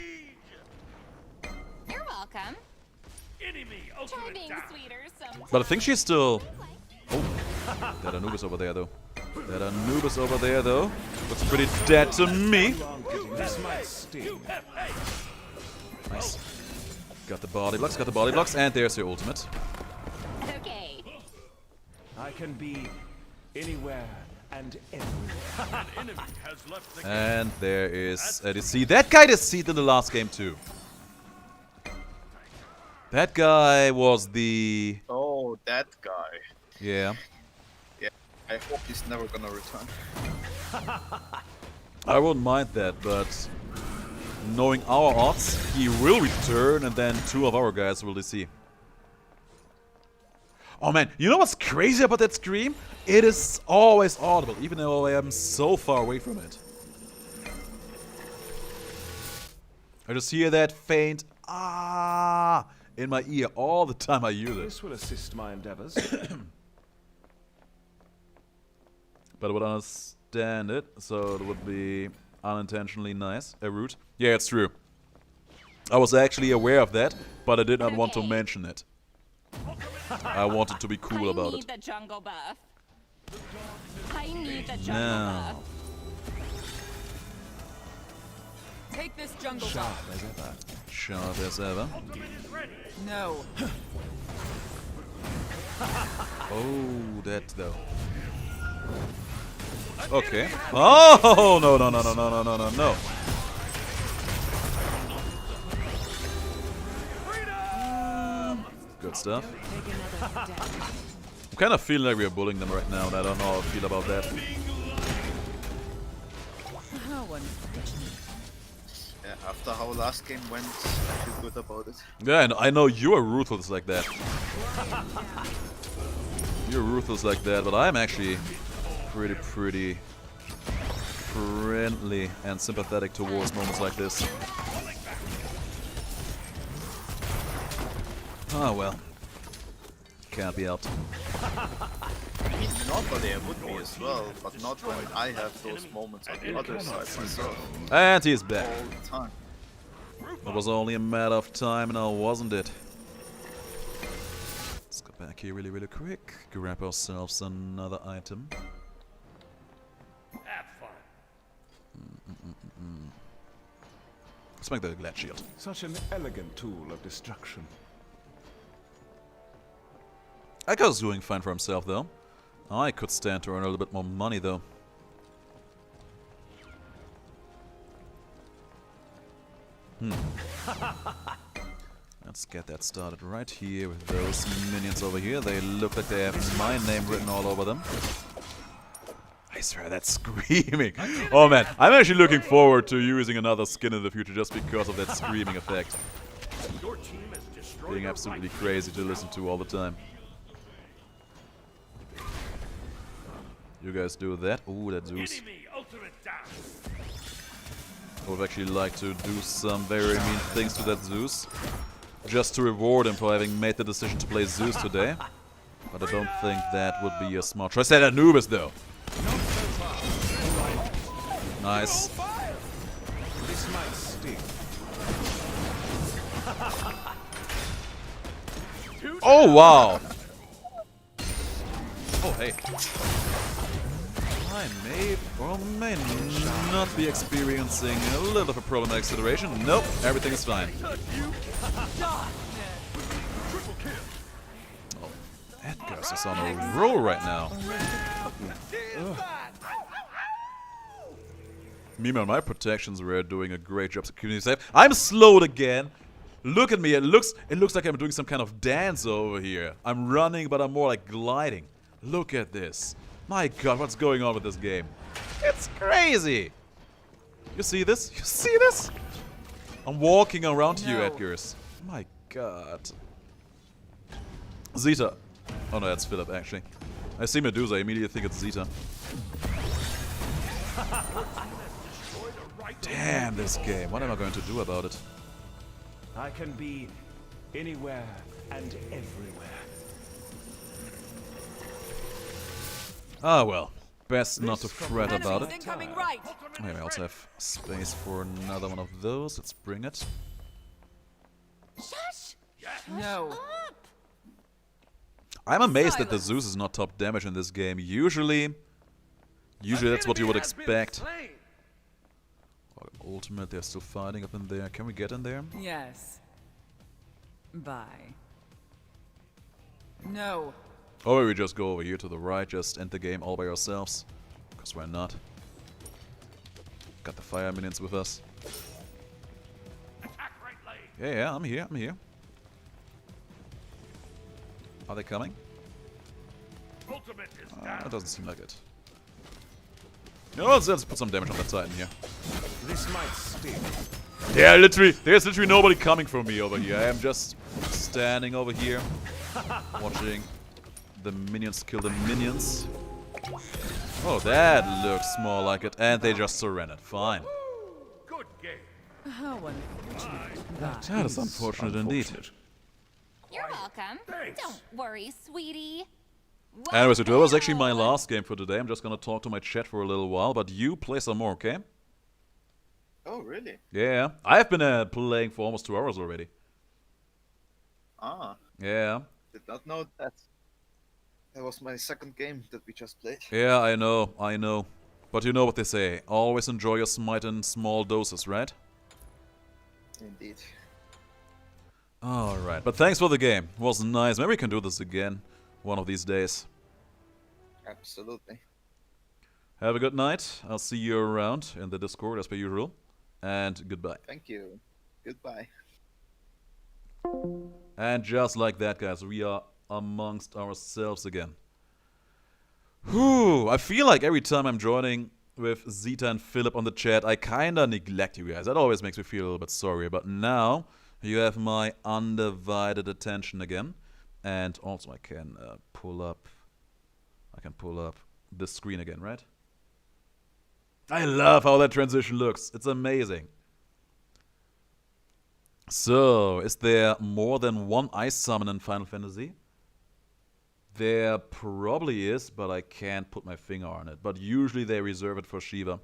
You're welcome. Try being sweeter sometimes. But I think she's still... Oh, that Anubis over there, though. That Anubis over there, though, looks pretty dead to me. This might sting. Nice. Got the body blocks, and there's your ultimate. Okay. I can be anywhere and everywhere. And there is a deceit. That guy deceived in the last game, too. That guy was the... Oh, that guy. Yeah. Yeah. I hope he's never gonna return. I wouldn't mind that, but knowing our odds, he will return and then 2 of our guys will deceive. Oh man, you know what's crazy about that scream? It is always audible, even though I am so far away from it. I just hear that faint ah in my ear all the time I use it. This will assist my endeavors. But I would understand it, so it would be unintentionally nice. A root. Yeah, it's true. I was actually aware of that, but I did not want to mention it. I wanted to be cool about I need it. the jungle buff. I need the jungle No. buff. Take this jungle Sharp buff. as ever. Sharp as ever. No. Oh, that though. Okay. Oh no no no no no no no no no. Good stuff. I'm kind of feeling like we are bullying them right now, and I don't know how I feel about that. How unfortunate. Yeah, after how last game went, I feel good about it. Yeah, and I know you are ruthless like that. You're ruthless like that, but I'm actually pretty friendly and sympathetic towards moments like this. Oh well. Can't be helped. I mean, normally I would be as well, but not when I have those moments on the other side myself. And he's back. All the time. It was only a matter of time now, wasn't it? Let's go back here really quick. Grab ourselves another item. Have fun. Let's make the glad shield. Such an elegant tool of destruction. Echo's doing fine for himself, though. I could stand to earn a little bit more money, though. Let's get that started right here with those minions over here. They look like they have my name written all over them. I swear, that's screaming. Oh man, I'm actually looking forward to using another skin in the future just because of that screaming effect. Being absolutely crazy to listen to all the time. You guys do that. Ooh, that Zeus. I would actually like to do some very mean things to that Zeus. Just to reward him for having made the decision to play Zeus today. But I don't think that would be a smart choice. That Anubis, though. Nice. This might sting. Oh, wow. Oh, hey. I may or may not be experiencing a little of a problematic situation. Nope, everything is fine. Oh, Edgar's is on a roll right now. Meanwhile, my protections were doing a great job securing safe. I'm slowed again. Look at me. It looks like I'm doing some kind of dance over here. I'm running, but I'm more like gliding. Look at this. My god, what's going on with this game? It's crazy. You see this? You see this? I'm walking around you, Edgars. My god. Zeta. Oh no, that's Philip actually. I see Medusa, I immediately think it's Zeta. Damn this game. What am I going to do about it? I can be anywhere and everywhere. Ah well. Best not to fret about it. Incoming right. Okay, I also have space for another one of those. Let's bring it. Shush! No. Up! I'm amazed that the Zeus is not top damage in this game. Usually that's what you would expect. Ultimate, they're still fighting up in there. Can we get in there? Yes. Bye. No. Or we just go over here to the right, just end the game all by ourselves. Because why not? Got the fire minions with us. Yeah, I'm here. Are they coming? It doesn't seem like it. No, let's put some damage on that Titan here. This might sting. Yeah, there's literally nobody coming from me over here. I am just standing over here, watching the minions kill the minions. Oh, that looks more like it. And they just surrendered. Fine. Good game. How unfortunate. That is unfortunate indeed. You're welcome. Thanks. Don't worry, sweetie. Anyway, so that was actually my last game for today. I'm just gonna talk to my chat for a little while, but you play some more, okay? Oh, really? Yeah, I've been playing for almost 2 hours already. Ah, Yeah. did not know that. That was my second game that we just played. Yeah, I know. But you know what they say. Always enjoy your Smite in small doses, right? Indeed. Alright, but thanks for the game. It was nice. Maybe we can do this again one of these days. Absolutely. Have a good night. I'll see you around in the Discord as per usual. And goodbye. Thank you. Goodbye. And just like that, guys, we are amongst ourselves again. Whew, I feel like every time I'm joining with Zeta and Philip on the chat, I kinda neglect you guys. That always makes me feel a little bit sorry. But now, you have my undivided attention again. And also I can pull up this screen again, right? I love how that transition looks. It's amazing. So, is there more than one ice summon in Final Fantasy? There probably is, but I can't put my finger on it. But usually they reserve it for Shiva.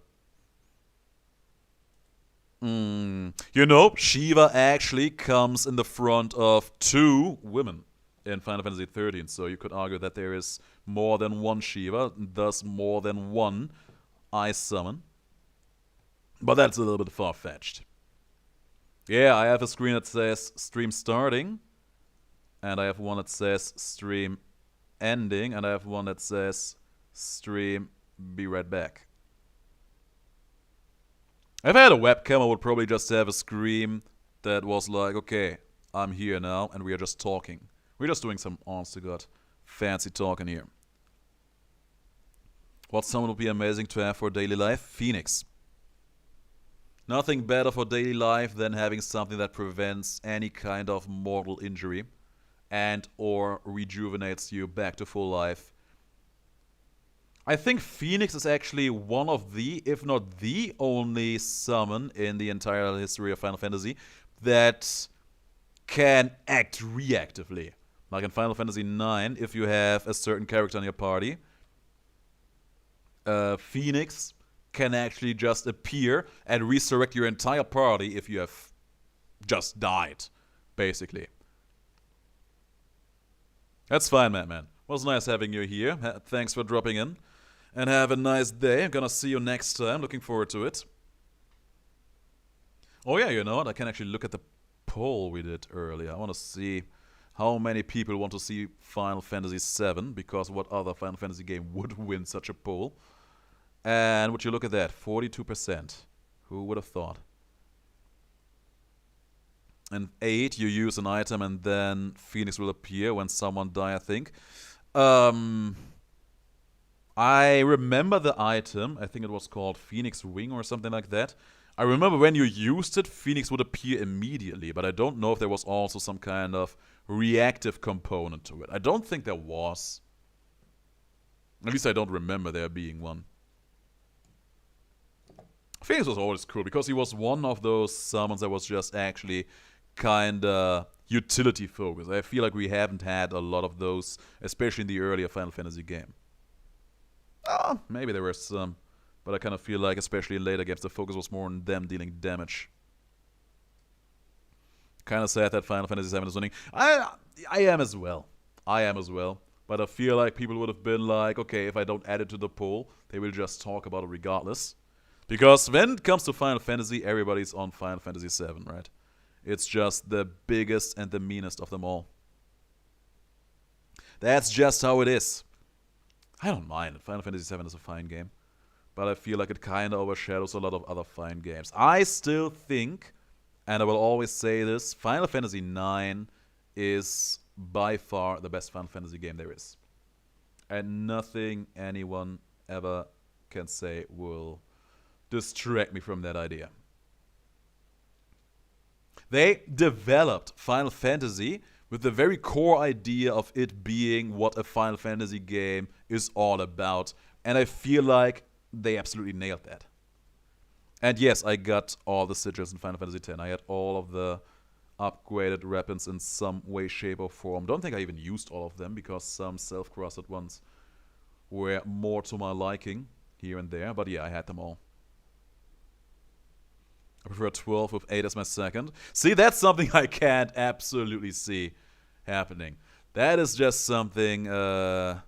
You know, Shiva actually comes in the front of 2 women in Final Fantasy 13. So you could argue that there is more than one Shiva, thus more than one ice summon. But that's a little bit far-fetched. Yeah, I have a screen that says stream starting. And I have one that says stream ending. And I have one that says stream be right back. If I had a webcam, I would probably just have a screen that was like, okay, I'm here now, and we are just talking. We're just doing some honest-to-God fancy talking here. What summon would be amazing to have for daily life? Phoenix. Nothing better for daily life than having something that prevents any kind of mortal injury and or rejuvenates you back to full life. I think Phoenix is actually one of the, if not the only summon in the entire history of Final Fantasy that can act reactively. Like in Final Fantasy IX, if you have a certain character in your party, Phoenix can actually just appear and resurrect your entire party if you have just died, basically. That's fine, man. Was nice having you here. Thanks for dropping in. and have a nice day. I'm gonna see you next time. Looking forward to it. Oh yeah, you know what? I can actually look at the poll we did earlier. I want to see how many people want to see Final Fantasy VII, because what other Final Fantasy game would win such a poll? And would you look at that? 42%. Who would have thought? And 8, you use an item and then Phoenix will appear when someone die, I think. I remember the item. I think it was called Phoenix Wing or something like that. I remember when you used it, Phoenix would appear immediately, but I don't know if there was also some kind of reactive component to it. I don't think there was. At least I don't remember there being one. Phoenix was always cool because he was one of those summons that was just actually kinda utility focused. I feel like we haven't had a lot of those, especially in the earlier Final Fantasy game. Maybe there were some, but I kind of feel like, especially in later games, the focus was more on them dealing damage. Kind of sad that Final Fantasy VII is winning. I am as well. But I feel like people would have been like, okay, if I don't add it to the poll, they will just talk about it regardless. Because when it comes to Final Fantasy, everybody's on Final Fantasy VII, right? It's just the biggest and the meanest of them all. That's just how it is. I don't mind. Final Fantasy VII is a fine game. But I feel like it kind of overshadows a lot of other fine games. I still think, and I will always say this, Final Fantasy IX is by far the best Final Fantasy game there is. And nothing anyone ever can say will distract me from that idea. They developed Final Fantasy with the very core idea of it being what a Final Fantasy game is all about. And I feel like they absolutely nailed that. And yes, I got all the sigils in Final Fantasy X. I had all of the upgraded weapons in some way, shape, or form. Don't think I even used all of them because some self-crafted ones were more to my liking here and there. But yeah, I had them all. I prefer 12 with 8 as my second. See, that's something I can't absolutely see happening. That is just something... Oh,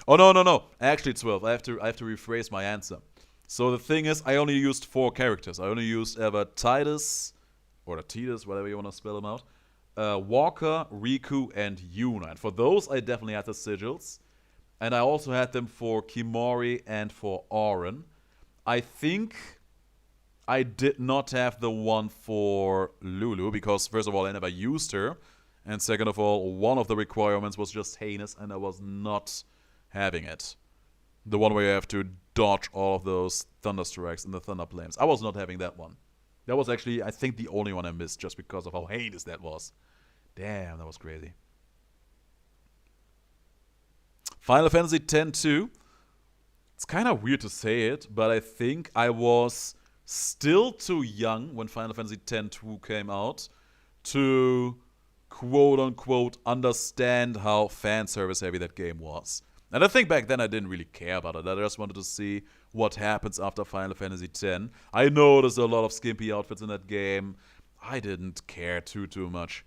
no. Actually, 12. I have to rephrase my answer. So the thing is, I only used 4 characters. I only used ever Titus, or Titus, whatever you want to spell them out, Walker, Riku, and Yuna. And for those, I definitely had the sigils. And I also had them for Kimori and for Auron. I think I did not have the one for Lulu, because first of all, I never used her. And second of all, one of the requirements was just heinous, and I was not having it. The one where you have to dodge all of those thunder strikes and the thunder flames. I was not having that one. That was actually, I think, the only one I missed just because of how heinous that was. Damn, that was crazy. Final Fantasy X-2. It's kind of weird to say it, but I think I was still too young when Final Fantasy X-2 came out to quote-unquote understand how fan service heavy that game was. And I think back then I didn't really care about it. I just wanted to see what happens after Final Fantasy X. I know there's a lot of skimpy outfits in that game. I didn't care too much.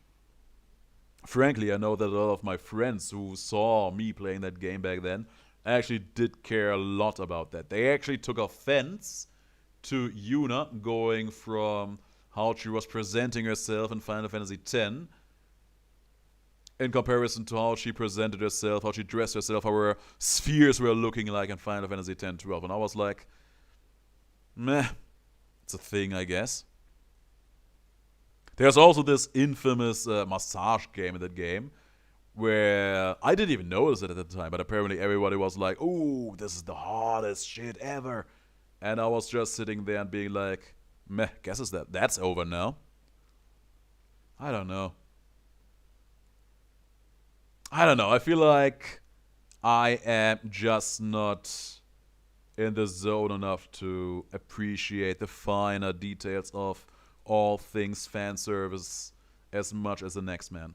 Frankly, I know that a lot of my friends who saw me playing that game back then actually did care a lot about that. They actually took offense to Yuna going from how she was presenting herself in Final Fantasy X in comparison to how she presented herself, how she dressed herself, how her spheres were looking like in Final Fantasy X-12. And I was like, meh, it's a thing, I guess. There's also this infamous massage game in that game, where I didn't even notice it at the time, but apparently everybody was like, ooh, this is the hardest shit ever. And I was just sitting there and being like, meh, guess that's over now. I don't know. I feel like I am just not in the zone enough to appreciate the finer details of all things fan service as much as the next man.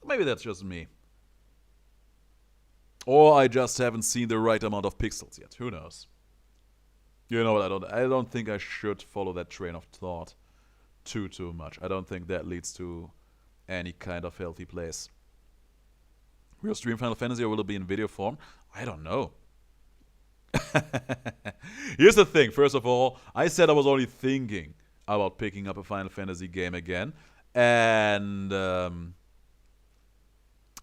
Maybe that's just me. Or I just haven't seen the right amount of pixels yet. Who knows? You know what? I don't think I should follow that train of thought too much. I don't think that leads to any kind of healthy place. Will you stream Final Fantasy or will it be in video form? I don't know. Here's the thing. First of all, I said I was only thinking about picking up a Final Fantasy game again. And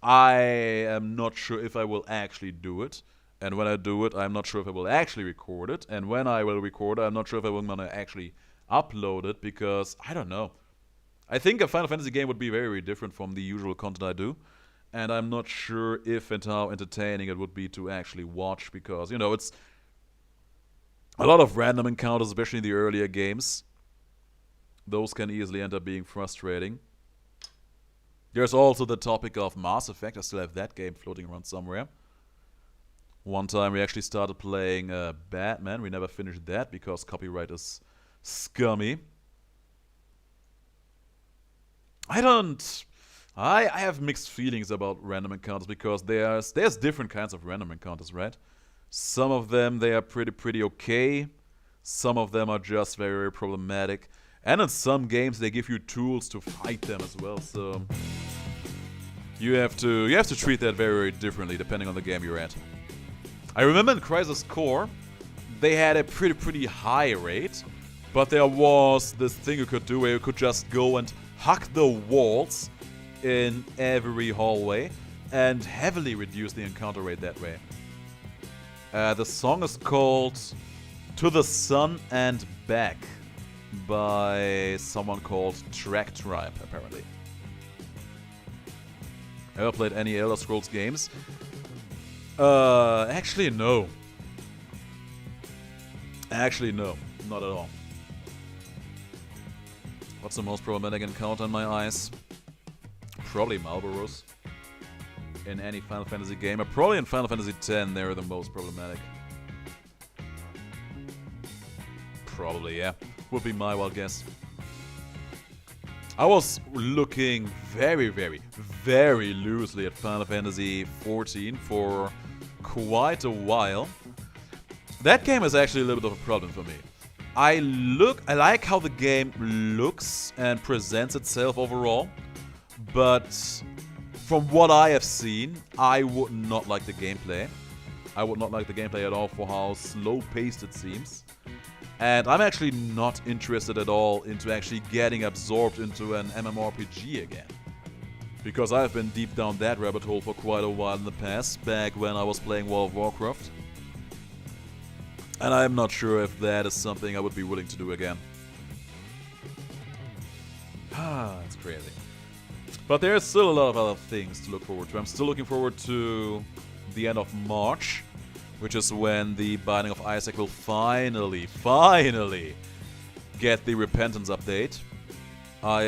I am not sure if I will actually do it. And when I do it, I'm not sure if I will actually record it. And when I will record it, I'm not sure if I will gonna actually upload it, because I don't know. I think a Final Fantasy game would be very, very different from the usual content I do. And I'm not sure if and how entertaining it would be to actually watch, because, you know, it's a lot of random encounters, especially in the earlier games. Those can easily end up being frustrating. There's also the topic of Mass Effect. I still have that game floating around somewhere. One time we actually started playing Batman. We never finished that because copyright is scummy. I have mixed feelings about random encounters, because there's different kinds of random encounters, right? Some of them, they are pretty okay. Some of them are just very, very problematic. And in some games they give you tools to fight them as well, so you have to treat that very, very differently depending on the game you're at. I remember in Crisis Core, they had a pretty high rate, but there was this thing you could do where you could just go and hack the walls in every hallway and heavily reduce the encounter rate that way. The song is called To the Sun and Back by someone called Track Tribe, apparently. Ever played any Elder Scrolls games? Actually no. Actually no, not at all. What's the most problematic encounter in my eyes? Probably Malboros. In any Final Fantasy game, or probably in Final Fantasy X, they're the most problematic. Probably, yeah. Would be my wild guess. I was looking very, very loosely at Final Fantasy XIV for quite a while. That game is actually a little bit of a problem for me. I like how the game looks and presents itself overall, but from what I have seen, I would not like the gameplay. I would not like the gameplay at all for how slow-paced it seems. And I'm actually not interested at all into actually getting absorbed into an MMORPG again. Because I've been deep down that rabbit hole for quite a while in the past, back when I was playing World of Warcraft. And I'm not sure if that is something I would be willing to do again. It's crazy. But there's still a lot of other things to look forward to. I'm still looking forward to the end of March, which is when the Binding of Isaac will finally get the Repentance update. I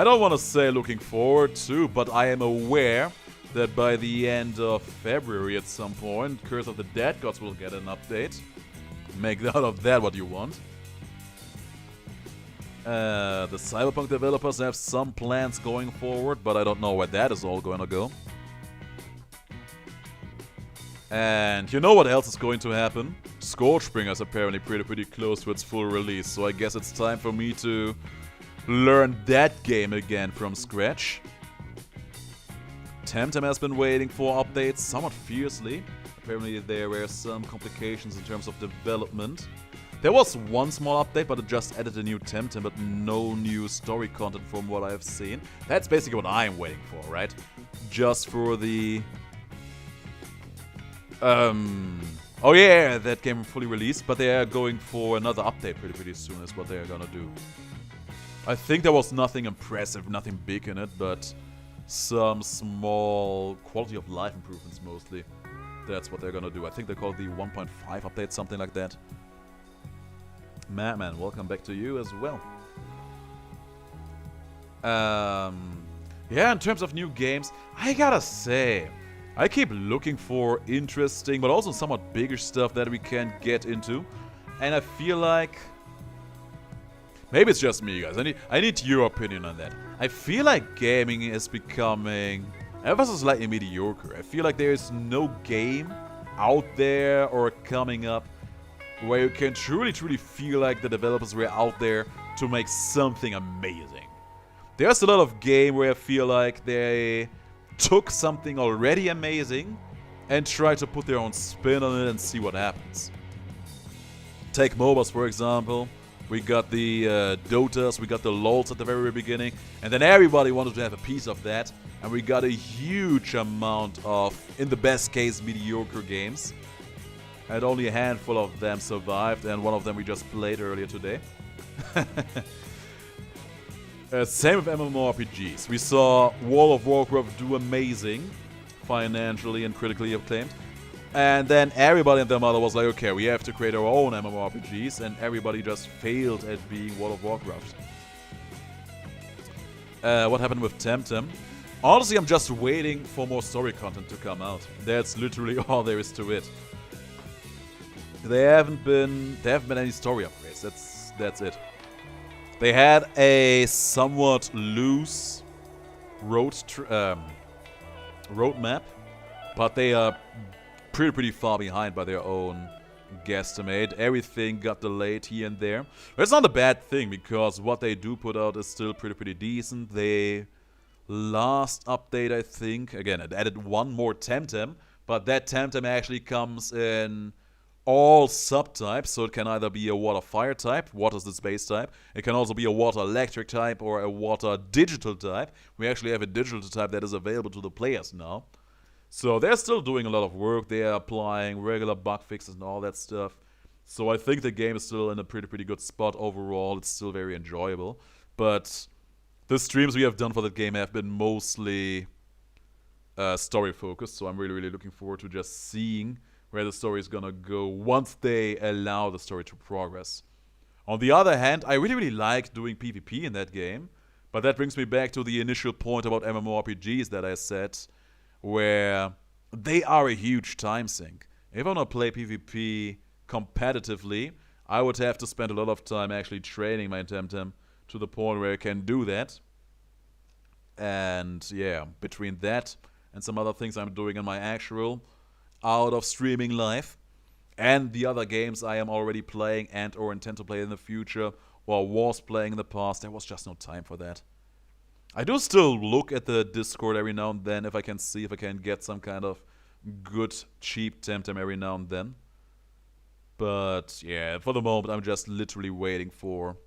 don't want to say looking forward to, but I am aware that by the end of February at some point, Curse of the Dead Gods will get an update. Make out of that what you want. The Cyberpunk developers have some plans going forward, but I don't know where that is all going to go. And you know what else is going to happen? Scorchbringer is apparently pretty close to its full release, so I guess it's time for me to learn that game again from scratch. Temtem has been waiting for updates somewhat fiercely. Apparently there were some complications in terms of development. There was one small update, but it just added a new Temtem, but no new story content from what I've seen. That's basically what I'm waiting for, right? Just for the... Oh yeah, that game fully released, but they are going for another update pretty soon is what they're gonna do. I think there was nothing impressive, nothing big in it, but some small quality of life improvements mostly. That's what they're gonna do. I think they call it the 1.5 update, something like that. Madman, welcome back to you as well. Yeah, in terms of new games, I gotta say, I keep looking for interesting, but also somewhat bigger stuff that we can get into. And I feel like... Maybe it's just me, guys. I need your opinion on that. I feel like gaming is becoming ever so slightly mediocre. I feel like there is no game out there or coming up where you can truly feel like the developers were out there to make something amazing. There's a lot of game where I feel like they took something already amazing and tried to put their own spin on it and see what happens. Take MOBAs, for example. We got the DoTas, we got the LoLs at the very beginning, and then everybody wanted to have a piece of that, and we got a huge amount of, in the best case, mediocre games. And only a handful of them survived, and one of them we just played earlier today. Same with MMORPGs. We saw World of Warcraft do amazing, financially and critically acclaimed. And then everybody and their mother was like, okay, we have to create our own MMORPGs, and everybody just failed at being World of Warcraft. What happened with Temtem? Honestly, I'm just waiting for more story content to come out. That's literally all there is to it. There haven't been any story upgrades. That's it. They had a somewhat loose roadmap, but they are pretty far behind by their own guesstimate. Everything got delayed here and there. But it's not a bad thing, because what they do put out is still pretty decent. They last update, I think, again, it added one more Temtem, but that Temtem actually comes in all subtypes, so it can either be a water fire type, water is the space type, it can also be a water electric type or a water digital type. We actually have a digital type that is available to the players now. So they're still doing a lot of work. They are applying regular bug fixes and all that stuff. So I think the game is still in a pretty good spot overall. It's still very enjoyable. But the streams we have done for that game have been mostly story focused. So I'm really looking forward to just seeing where the story is gonna go once they allow the story to progress. On the other hand, I really like doing PvP in that game. But that brings me back to the initial point about MMORPGs that I said, where they are a huge time sink. If I want to play PvP competitively, I would have to spend a lot of time actually training my Temtem to the point where I can do that. And yeah, between that and some other things I'm doing in my actual out of streaming life, and the other games I am already playing and or intend to play in the future, or was playing in the past, there was just no time for that. I do still look at the Discord every now and then if I can see if I can get some kind of good, cheap Temtem every now and then. But yeah, for the moment, I'm just literally waiting for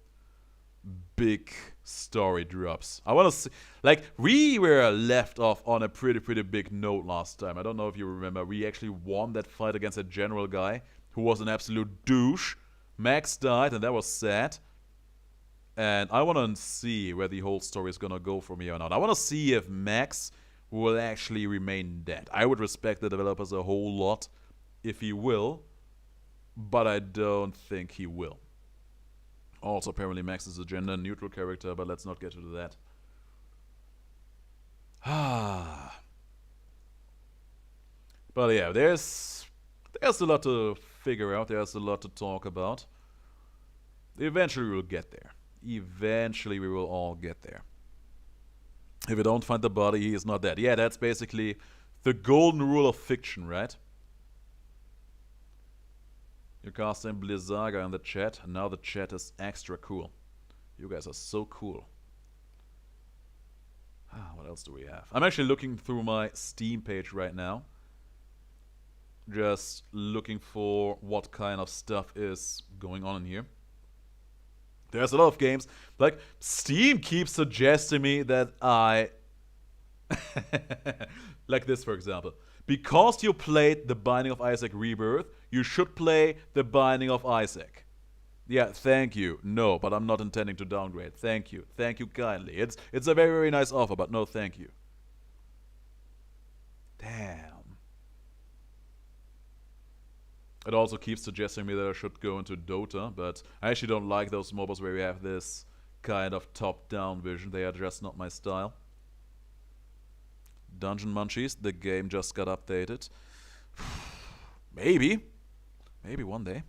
big story drops. I want to see, like, we were left off on a pretty big note last time. I don't know if you remember. We actually won that fight against a general guy who was an absolute douche. Max died, and that was sad. And I want to see where the whole story is going to go from here on out. I want to see if Max will actually remain dead. I would respect the developers a whole lot if he will, but I don't think he will. Also, apparently Max is a gender-neutral character, but let's not get into that. But yeah, there's a lot to figure out. There's a lot to talk about. Eventually we'll get there. Eventually we will all get there. If we don't find the body, he is not dead. Yeah, that's basically the golden rule of fiction, right? You're casting Blizzaga in the chat, and now the chat is extra cool. You guys are so cool. What else do we have? I'm actually looking through my Steam page right now. Just looking for what kind of stuff is going on in here. There's a lot of games. Like, Steam keeps suggesting me that I... like this, for example. Because you played The Binding of Isaac Rebirth, you should play The Binding of Isaac. Yeah, thank you. No, but I'm not intending to downgrade. Thank you. Thank you kindly. It's a very nice offer, but no thank you. Damn. It also keeps suggesting me that I should go into DoTA, but I actually don't like those MOBAs where you have this kind of top-down vision. They are just not my style. Dungeon Munchies, the game just got updated. Maybe. Maybe one day.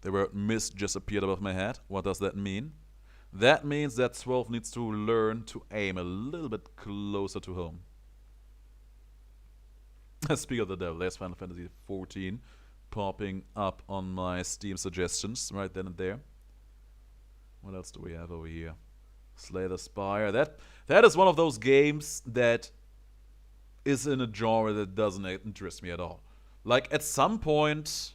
The word mist just appeared above my head. What does that mean? That means that 12 needs to learn to aim a little bit closer to home. Speak of the devil, there's Final Fantasy XIV popping up on my Steam suggestions right then and there. What else do we have over here? Slay the Spire. That is one of those games that is in a genre that doesn't interest me at all. Like, at some point,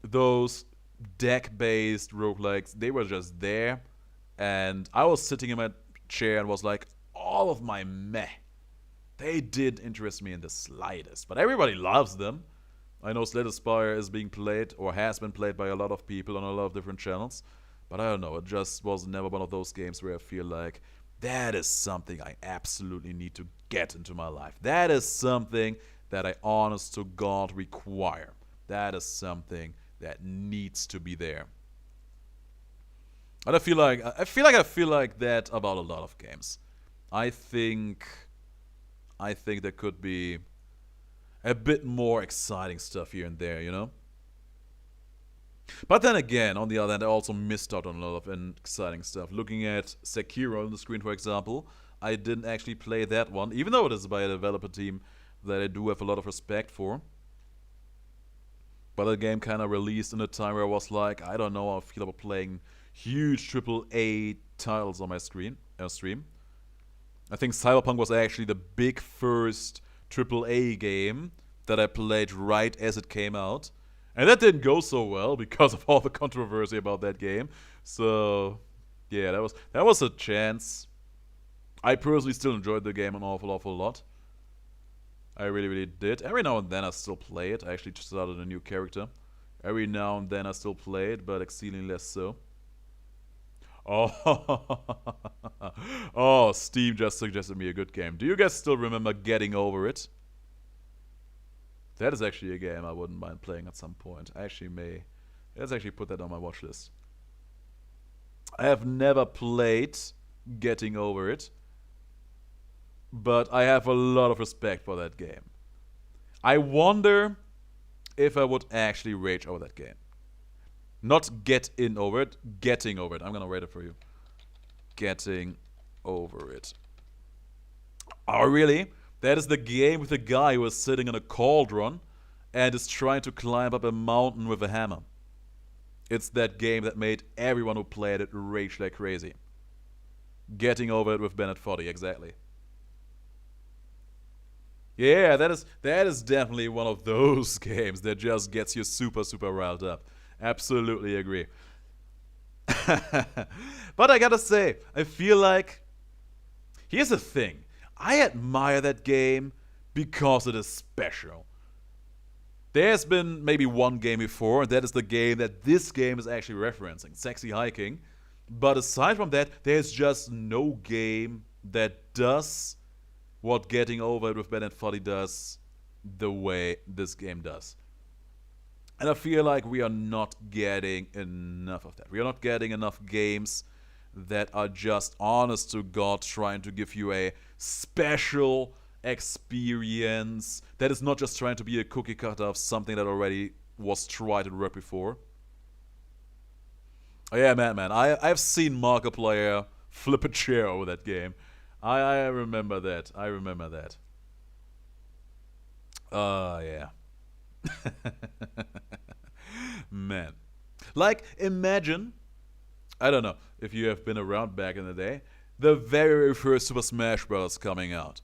those deck-based roguelikes, they were just there, and I was sitting in my chair and was like, all of my meh, they did interest me in the slightest. But everybody loves them. I know Slay the Spire is being played, or has been played by a lot of people on a lot of different channels. But I don't know, it just was never one of those games where I feel like, that is something I absolutely need to get into my life. That is something that I honest to God require. That is something that needs to be there. And I feel like that about a lot of games. I think there could be a bit more exciting stuff here and there, you know? But then again, on the other hand, I also missed out on a lot of exciting stuff. Looking at Sekiro on the screen, for example, I didn't actually play that one, even though it is by a developer team that I do have a lot of respect for. But the game kind of released in a time where I was like, I don't know how I feel about playing huge AAA titles on my stream. I think Cyberpunk was actually the big first AAA game that I played right as it came out. And that didn't go so well because of all the controversy about that game. So, yeah, that was a chance. I personally still enjoyed the game an awful lot. I really, really did. Every now and then I still play it. I actually just started a new character. Every now and then I still play it, but exceedingly less so. Oh, oh, Steam just suggested me a good game. Do you guys still remember Getting Over It? That is actually a game I wouldn't mind playing at some point. I actually may. Let's actually put that on my watch list. I have never played Getting Over It, but I have a lot of respect for that game. I wonder if I would actually rage over that game. Not get in over it, getting over it. I'm gonna write it for you. Getting over it. Oh, really? That is the game with the guy who is sitting in a cauldron and is trying to climb up a mountain with a hammer. It's that game that made everyone who played it rage like crazy. Getting Over It with Bennett Foddy, exactly. Yeah, that is definitely one of those games that just gets you super, super riled up. Absolutely agree. But I gotta say, I feel like... Here's the thing. I admire that game because it is special. There's been maybe one game before, and that is the game that this game is actually referencing, Sexy Hiking. But aside from that, there's just no game that does what Getting Over It with Ben and Foddy does the way this game does. And I feel like we are not getting enough of that. We are not getting enough games that are just honest to God trying to give you a special experience that is not just trying to be a cookie cutter of something that already was tried and worked before. Oh yeah, man. I've seen Markiplier flip a chair over that game. I remember that. Yeah. Man. Like, imagine, I don't know if you have been around back in the day, the very first Super Smash Bros. Coming out.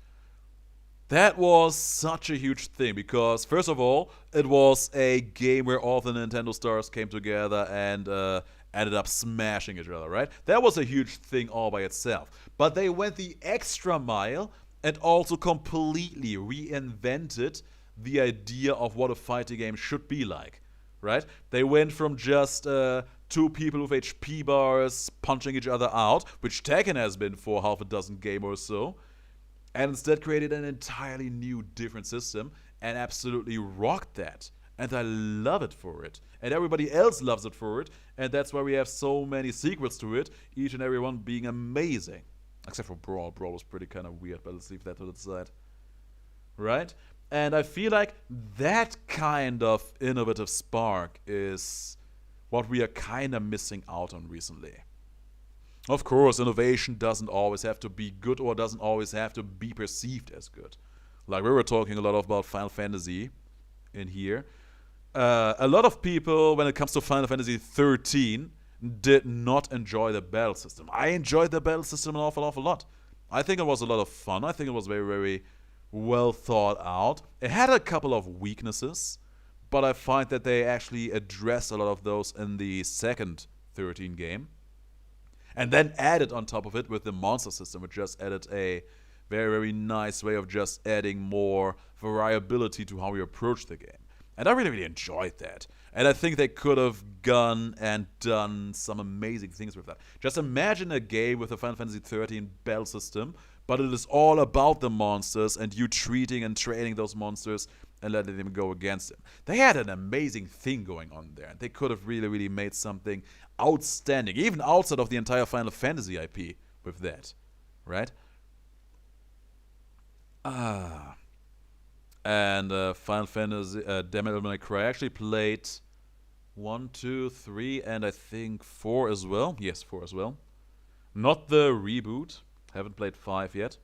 That was such a huge thing because, first of all, it was a game where all the Nintendo stars came together and ended up smashing each other, right? That was a huge thing all by itself. But they went the extra mile and also completely reinvented the idea of what a fighting game should be like, right? They went from just two people with HP bars punching each other out, which Tekken has been for half a dozen games or so, and instead created an entirely new, different system and absolutely rocked that. And I love it for it. And everybody else loves it for it. And that's why we have so many sequels to it, each and every one being amazing. Except for Brawl. Brawl was pretty kind of weird, but let's leave that to the side. Right? And I feel like that kind of innovative spark is what we are kind of missing out on recently. Of course, innovation doesn't always have to be good or doesn't always have to be perceived as good. Like we were talking a lot about Final Fantasy in here. A lot of people, when it comes to Final Fantasy 13, did not enjoy the battle system. I enjoyed the battle system an awful lot. I think it was a lot of fun. I think it was very well thought out. It had a couple of weaknesses, but I find that they actually addressed a lot of those in the second 13 game. And then added on top of it with the monster system, which just added a very nice way of just adding more variability to how you approach the game. And I really enjoyed that. And I think they could have gone and done some amazing things with that. Just imagine a game with a Final Fantasy 13 battle system, but it is all about the monsters and you treating and training those monsters and letting them go against them. They had an amazing thing going on there, and they could have really made something outstanding, even outside of the entire Final Fantasy IP with that, right? And Final Fantasy, Devil May Cry, I actually played 1, 2, 3, and I think 4 as well. Yes, 4 as well. Not the reboot. Haven't played 5 yet.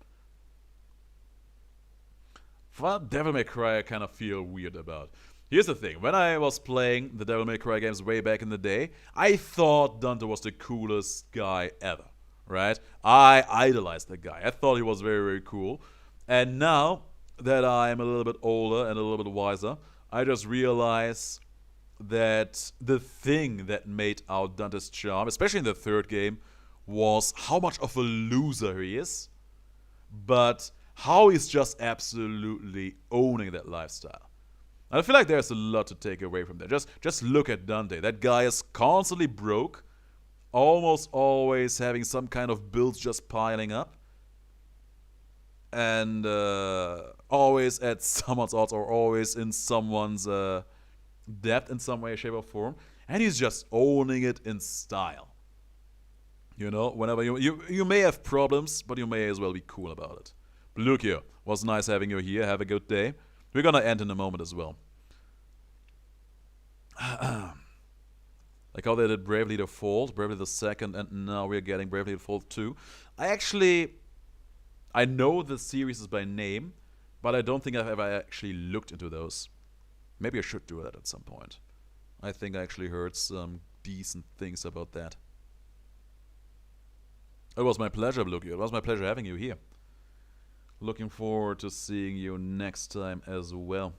For Devil May Cry, I kind of feel weird about. Here's the thing. When I was playing the Devil May Cry games way back in the day, I thought Dante was the coolest guy ever, right? I idolized the guy. I thought he was very cool. And now that I'm a little bit older and a little bit wiser, I just realize that the thing that made out Dante's charm, especially in the third game, was how much of a loser he is, but how he's just absolutely owning that lifestyle. And I feel like there's a lot to take away from that. Just look at Dante. That guy is constantly broke, almost always having some kind of bills just piling up, and always at someone's odds or always in someone's debt in some way, shape, or form. And he's just owning it in style. You know, whenever you may have problems, but you may as well be cool about it. But look here, was nice having you here. Have a good day. We're gonna end in a moment as well. Like how they did Bravely Default, Bravely the Second, and now we're getting Bravely Default 2. I know the series is by name, but I don't think I've ever actually looked into those. Maybe I should do that at some point. I think I actually heard some decent things about that. It was my pleasure, Luke. It was my pleasure having you here. Looking forward to seeing you next time as well.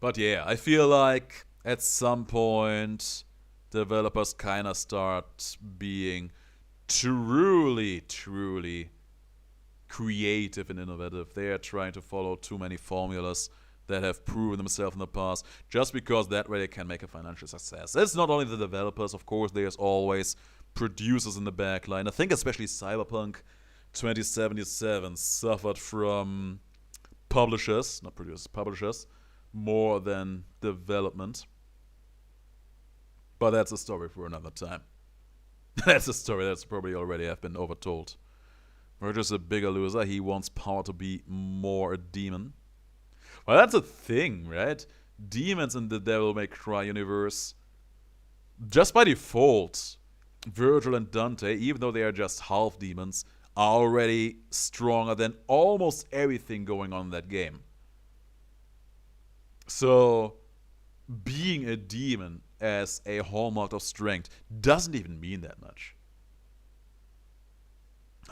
But yeah, I feel like at some point developers kind of start being truly creative and innovative. They are trying to follow too many formulas that have proven themselves in the past just because that way they can make a financial success. It's not only the developers, of course, there's always producers in the backline. I think especially Cyberpunk 2077 suffered from publishers, not producers, publishers, more than development. But that's a story for another time. That's a story that's probably already have been overtold. Roger's a bigger loser. He wants power to be more a demon. Well, that's a thing, right? Demons in the Devil May Cry universe, just by default, Virgil and Dante, even though they are just half demons, are already stronger than almost everything going on in that game. So, being a demon as a hallmark of strength doesn't even mean that much.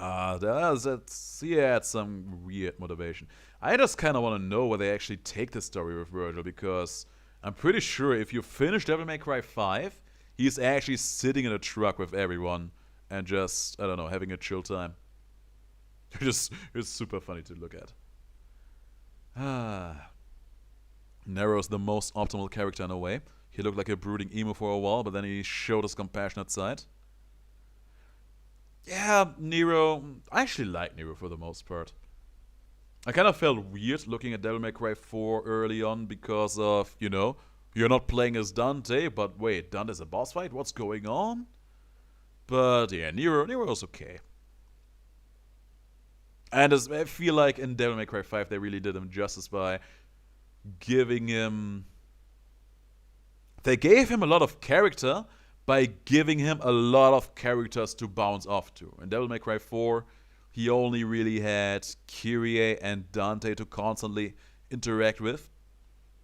It's some weird motivation. I just kind of want to know where they actually take the story with Virgil, because I'm pretty sure if you finish Devil May Cry 5, he's actually sitting in a truck with everyone and just, I don't know, having a chill time. It's super funny to look at. Nero's the most optimal character in a way. He looked like a brooding emo for a while, but then he showed his compassionate side. Yeah, Nero. I actually like Nero for the most part. I kind of felt weird looking at Devil May Cry 4 early on because of, you know, you're not playing as Dante, but wait, Dante's a boss fight? What's going on? But yeah, Nero's okay. And I feel like in Devil May Cry 5 they really did him justice by giving him... They gave him a lot of character by giving him a lot of characters to bounce off to. In Devil May Cry 4, he only really had Kyrie and Dante to constantly interact with.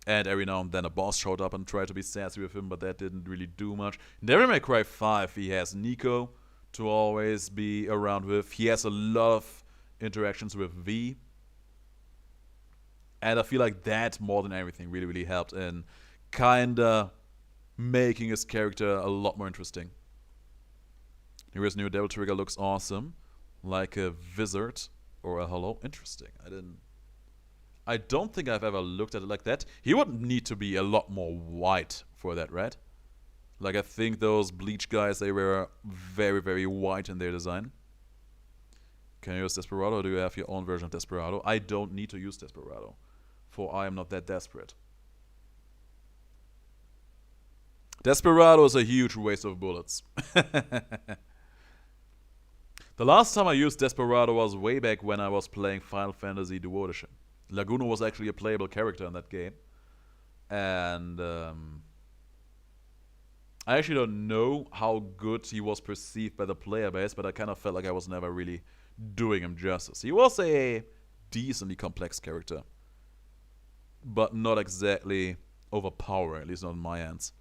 And every now and then a boss showed up and tried to be sassy with him, but that didn't really do much. In Devil May Cry 5, he has Nico to always be around with. He has a lot of interactions with V. And I feel like that, more than everything, really, really helped in kinda making his character a lot more interesting. Here's new Devil Trigger, looks awesome. Like a wizard or a hello. Interesting. I don't think I've ever looked at it like that. He would need to be a lot more white for that, right? Like, I think those Bleach guys, they were very, very white in their design. Can you use Desperado, or do you have your own version of Desperado? I don't need to use Desperado, for I am not that desperate. Desperado is a huge waste of bullets. The last time I used Desperado was way back when I was playing Final Fantasy Duo Edition. Laguna was actually a playable character in that game. And I actually don't know how good he was perceived by the player base, but I kind of felt like I was never really doing him justice. He was a decently complex character, but not exactly overpowering, at least not in my hands.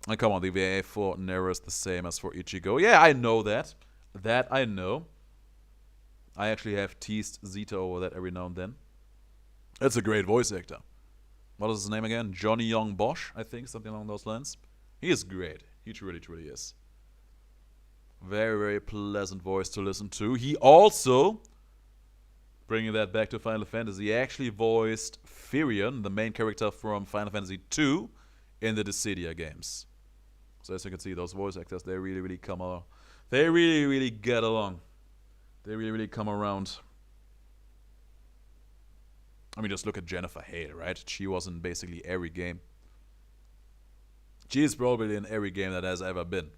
And come on, the VA for Nero is the same as for Ichigo. Yeah, I know that. That I know. I actually have teased Zeta over that every now and then. It's a great voice actor. What is his name again? Johnny Young Bosch, I think, something along those lines. He is great. He truly, truly is. Very, very pleasant voice to listen to. He also, bringing that back to Final Fantasy, actually voiced Firion, the main character from Final Fantasy II, in the Dissidia games. So as you can see, those voice actors, they really, really come along. They really, really get along. They really, really come around. I mean, just look at Jennifer Hale, right? She was in basically every game. She is probably in every game that has ever been.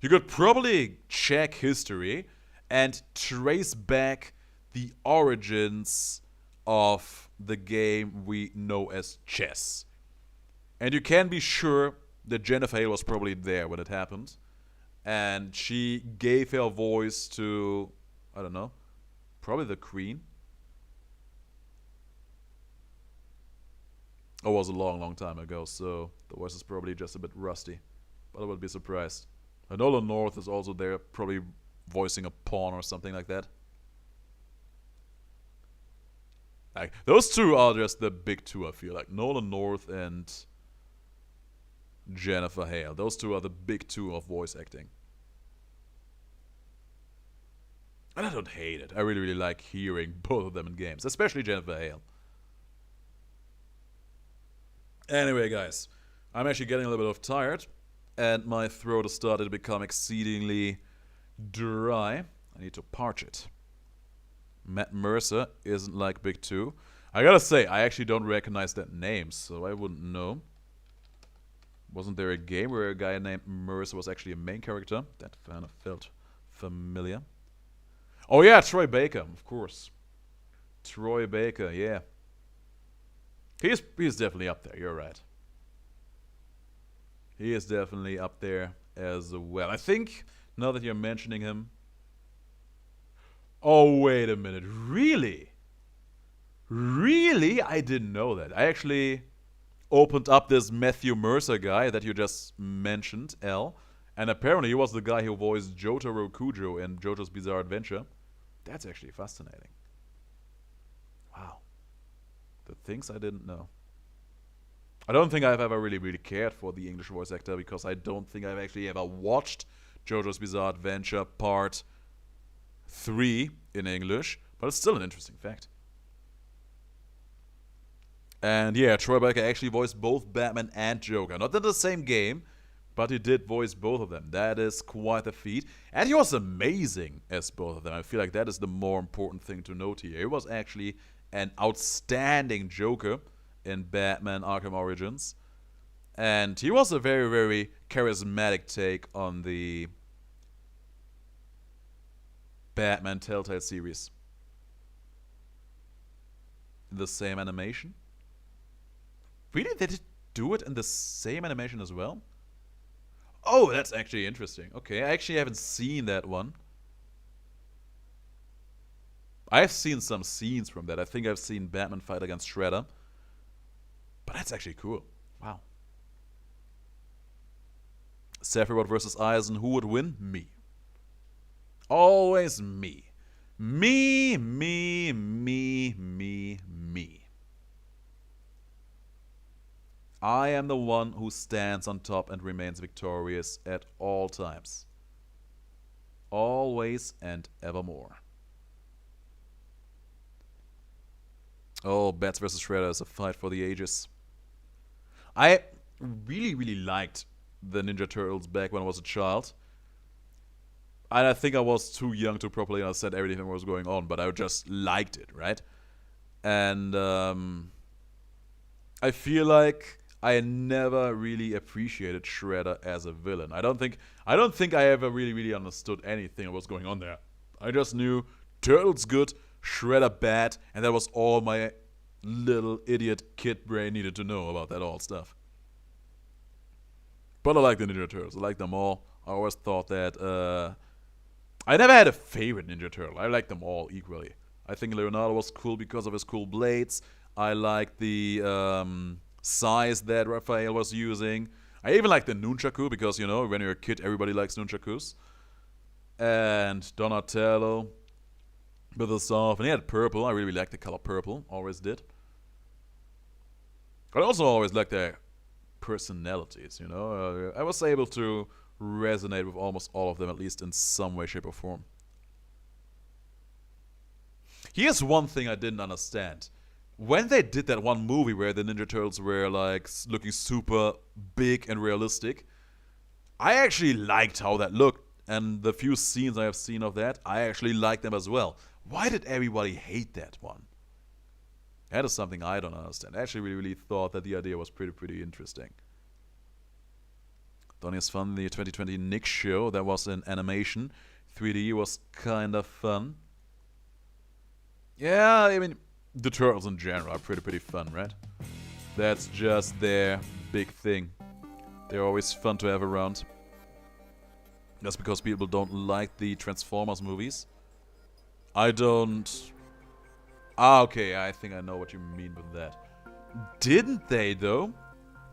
You could probably check history and trace back the origins of the game we know as chess. And you can be sure that Jennifer Hale was probably there when it happened. And she gave her voice to, I don't know, probably the Queen. It was a long, long time ago, so the voice is probably just a bit rusty. But I would be surprised. And Nolan North is also there, probably voicing a pawn or something like that. Like, those two are just the big two, I feel like. Nolan North and Jennifer Hale. Those two are the big two of voice acting. And I don't hate it. I really, really like hearing both of them in games. Especially Jennifer Hale. Anyway, guys. I'm actually getting a little bit tired. And my throat has started to become exceedingly dry. I need to parch it. Matt Mercer isn't like Big 2. I gotta say, I actually don't recognize that name, so I wouldn't know. Wasn't there a game where a guy named Mercer was actually a main character? That kind of felt familiar. Oh yeah, Troy Baker, of course. Troy Baker, yeah. He's definitely up there, you're right. He is definitely up there as well. I think, now that you're mentioning him... Oh, wait a minute. Really? Really? I didn't know that. I actually opened up this Matthew Mercer guy that you just mentioned, L. And apparently he was the guy who voiced Jotaro Kujo in JoJo's Bizarre Adventure. That's actually fascinating. Wow. The things I didn't know. I don't think I've ever really, really cared for the English voice actor because I don't think I've actually ever watched JoJo's Bizarre Adventure Part 3 in English, but it's still an interesting fact. And yeah, Troy Baker actually voiced both Batman and Joker. Not in the same game, but he did voice both of them. That is quite a feat. And he was amazing as both of them. I feel like that is the more important thing to note here. He was actually an outstanding Joker in Batman Arkham Origins. And he was a very, very charismatic take on the Batman Telltale series. In the same animation? Really? They did do it in the same animation as well? Oh, that's actually interesting. Okay, I actually haven't seen that one. I've seen some scenes from that. I think I've seen Batman fight against Shredder. But that's actually cool. Wow. Sephiroth versus Aizen, who would win? Me. Always me. Me, me, me, me, me. I am the one who stands on top and remains victorious at all times. Always and evermore. Oh, Bats vs. Shredder is a fight for the ages. I really, really liked the Ninja Turtles back when I was a child. And I think I was too young to properly understand everything that was going on, but I just liked it, right? And I feel like I never really appreciated Shredder as a villain. I don't think I ever really understood anything that was going on there. I just knew Turtles good, Shredder bad, and that was all my little idiot kid brain needed to know about that all stuff. But I like the Ninja Turtles. I like them all. I always thought that I never had a favorite Ninja Turtle. I liked them all equally. I think Leonardo was cool because of his cool blades. I liked the size that Raphael was using. I even liked the Nunchaku because, you know, when you're a kid, everybody likes Nunchakus. And Donatello with the stuff. And he had purple. I really liked the color purple. Always did. I also always liked their personalities, you know. I was able to resonate with almost all of them, at least in some way, shape, or form. Here's one thing I didn't understand. When they did that one movie where the Ninja Turtles were like looking super big and realistic, I actually liked how that looked. And the few scenes I have seen of that, I actually liked them as well. Why did everybody hate that one? That is something I don't understand. I actually really thought that the idea was pretty interesting. Donnie is fun. The 2020 Nick show, that was in animation. 3D was kind of fun. Yeah, I mean, the Turtles in general are pretty fun, right? That's just their big thing. They're always fun to have around. That's because people don't like the Transformers movies. I don't... Ah, okay, I think I know what you mean with that. Didn't they, though?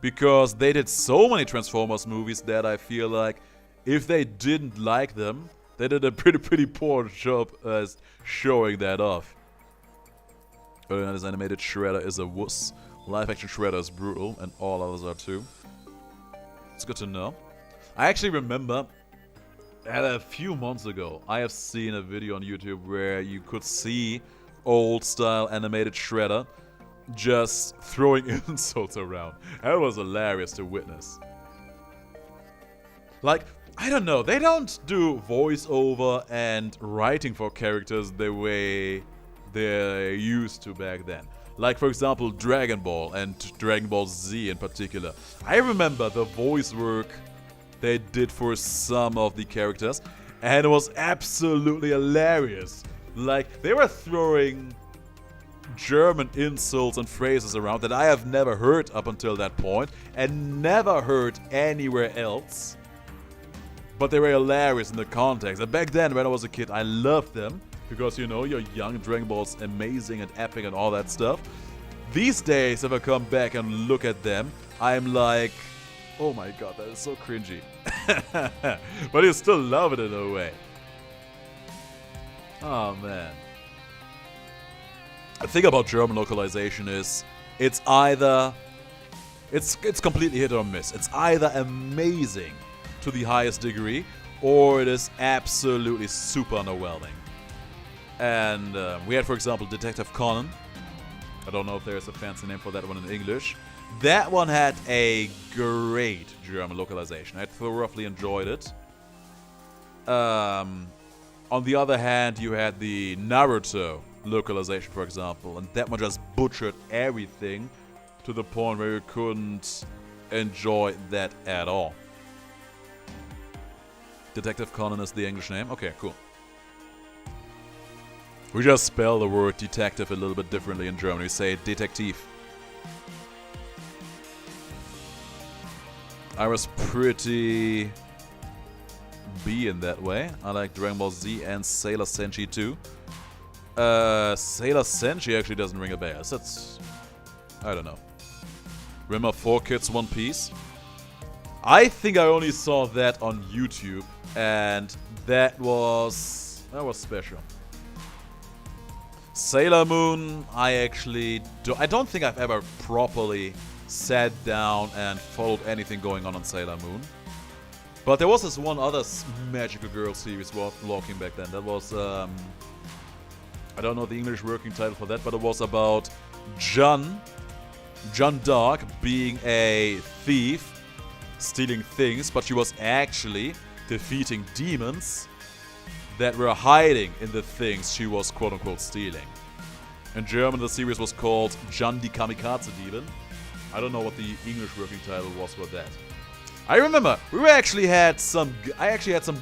Because they did so many Transformers movies that I feel like if they didn't like them, they did a pretty poor job as showing that off. Earlier this animated Shredder is a wuss. Live-action Shredder is brutal, and all others are too. It's good to know. I actually remember that a few months ago, I have seen a video on YouTube where you could see old-style animated Shredder just throwing insults around. That was hilarious to witness. Like, I don't know, they don't do voiceover and writing for characters the way they used to back then. Like, for example, Dragon Ball and Dragon Ball Z in particular. I remember the voice work they did for some of the characters, and it was absolutely hilarious. Like, they were throwing German insults and phrases around that I have never heard up until that point, and never heard anywhere else. But they were hilarious in the context. And back then, when I was a kid, I loved them. Because, you know, you're young, Dragon Ball's amazing and epic and all that stuff. These days, if I come back and look at them, I'm like, oh my god, that is so cringy. But you still love it in a way. Oh, man. The thing about German localization is, it's either... It's completely hit or miss. It's either amazing to the highest degree, or it is absolutely super underwhelming. And we had, for example, Detective Conan. I don't know if there's a fancy name for that one in English. That one had a great German localization. I thoroughly enjoyed it. On the other hand, you had the Naruto localization, for example, and that one just butchered everything to the point where you couldn't enjoy that at all. Detective Conan is the English name? Okay, cool. We just spell the word detective a little bit differently in German. We say Detektiv. I was pretty B in that way. I like Dragon Ball Z and Sailor Senshi too. Sailor Senshi actually doesn't ring a bell. That's... I don't know. Remember 4 Kids One Piece? I think I only saw that on YouTube, and that was special. Sailor Moon, I don't think I've ever properly sat down and followed anything going on Sailor Moon. But there was this one other magical girl series walking back then. That was, I don't know the English working title for that, but it was about Jeanne d'Arc being a thief, stealing things, but she was actually defeating demons that were hiding in the things she was quote-unquote stealing. In German, the series was called Jeanne die Kamikaze Diebin. I don't know what the English working title was for that. I remember, I actually had some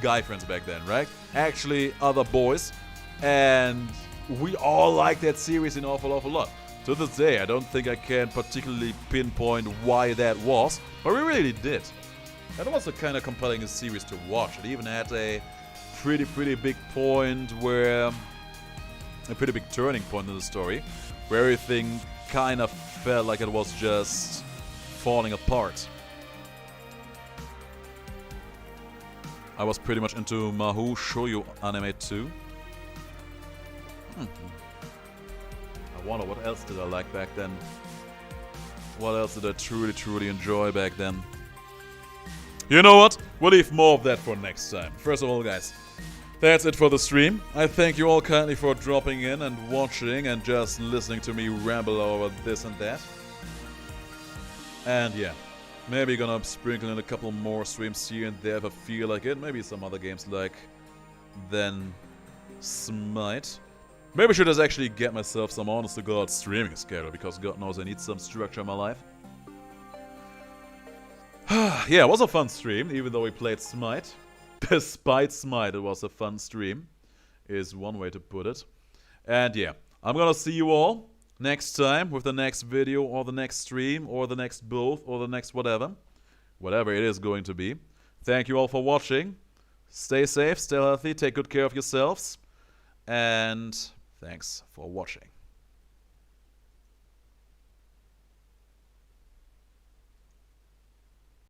guy friends back then, right? Actually, other boys. And we all liked that series an awful lot. To this day, I don't think I can particularly pinpoint why that was, but we really did. And it was a kind of compelling series to watch. It even had a pretty big point where... a pretty big turning point in the story, where everything kind of felt like it was just falling apart. I was pretty much into Mahou Shoujo anime too. I wonder what else did I like back then. What else did I truly enjoy back then? You know what? We'll leave more of that for next time. First of all, guys, that's it for the stream. I thank you all kindly for dropping in and watching and just listening to me ramble over this and that. And yeah, maybe gonna sprinkle in a couple more streams here and there if I feel like it. Maybe some other games like then Smite. Maybe I should just actually get myself some honest to God streaming schedule, because God knows I need some structure in my life. Yeah, it was a fun stream, even though we played Smite. Despite Smite, it was a fun stream, is one way to put it. And yeah, I'm gonna see you all next time with the next video or the next stream or the next both or the next whatever. Whatever it is going to be. Thank you all for watching. Stay safe, stay healthy, take good care of yourselves. And thanks for watching.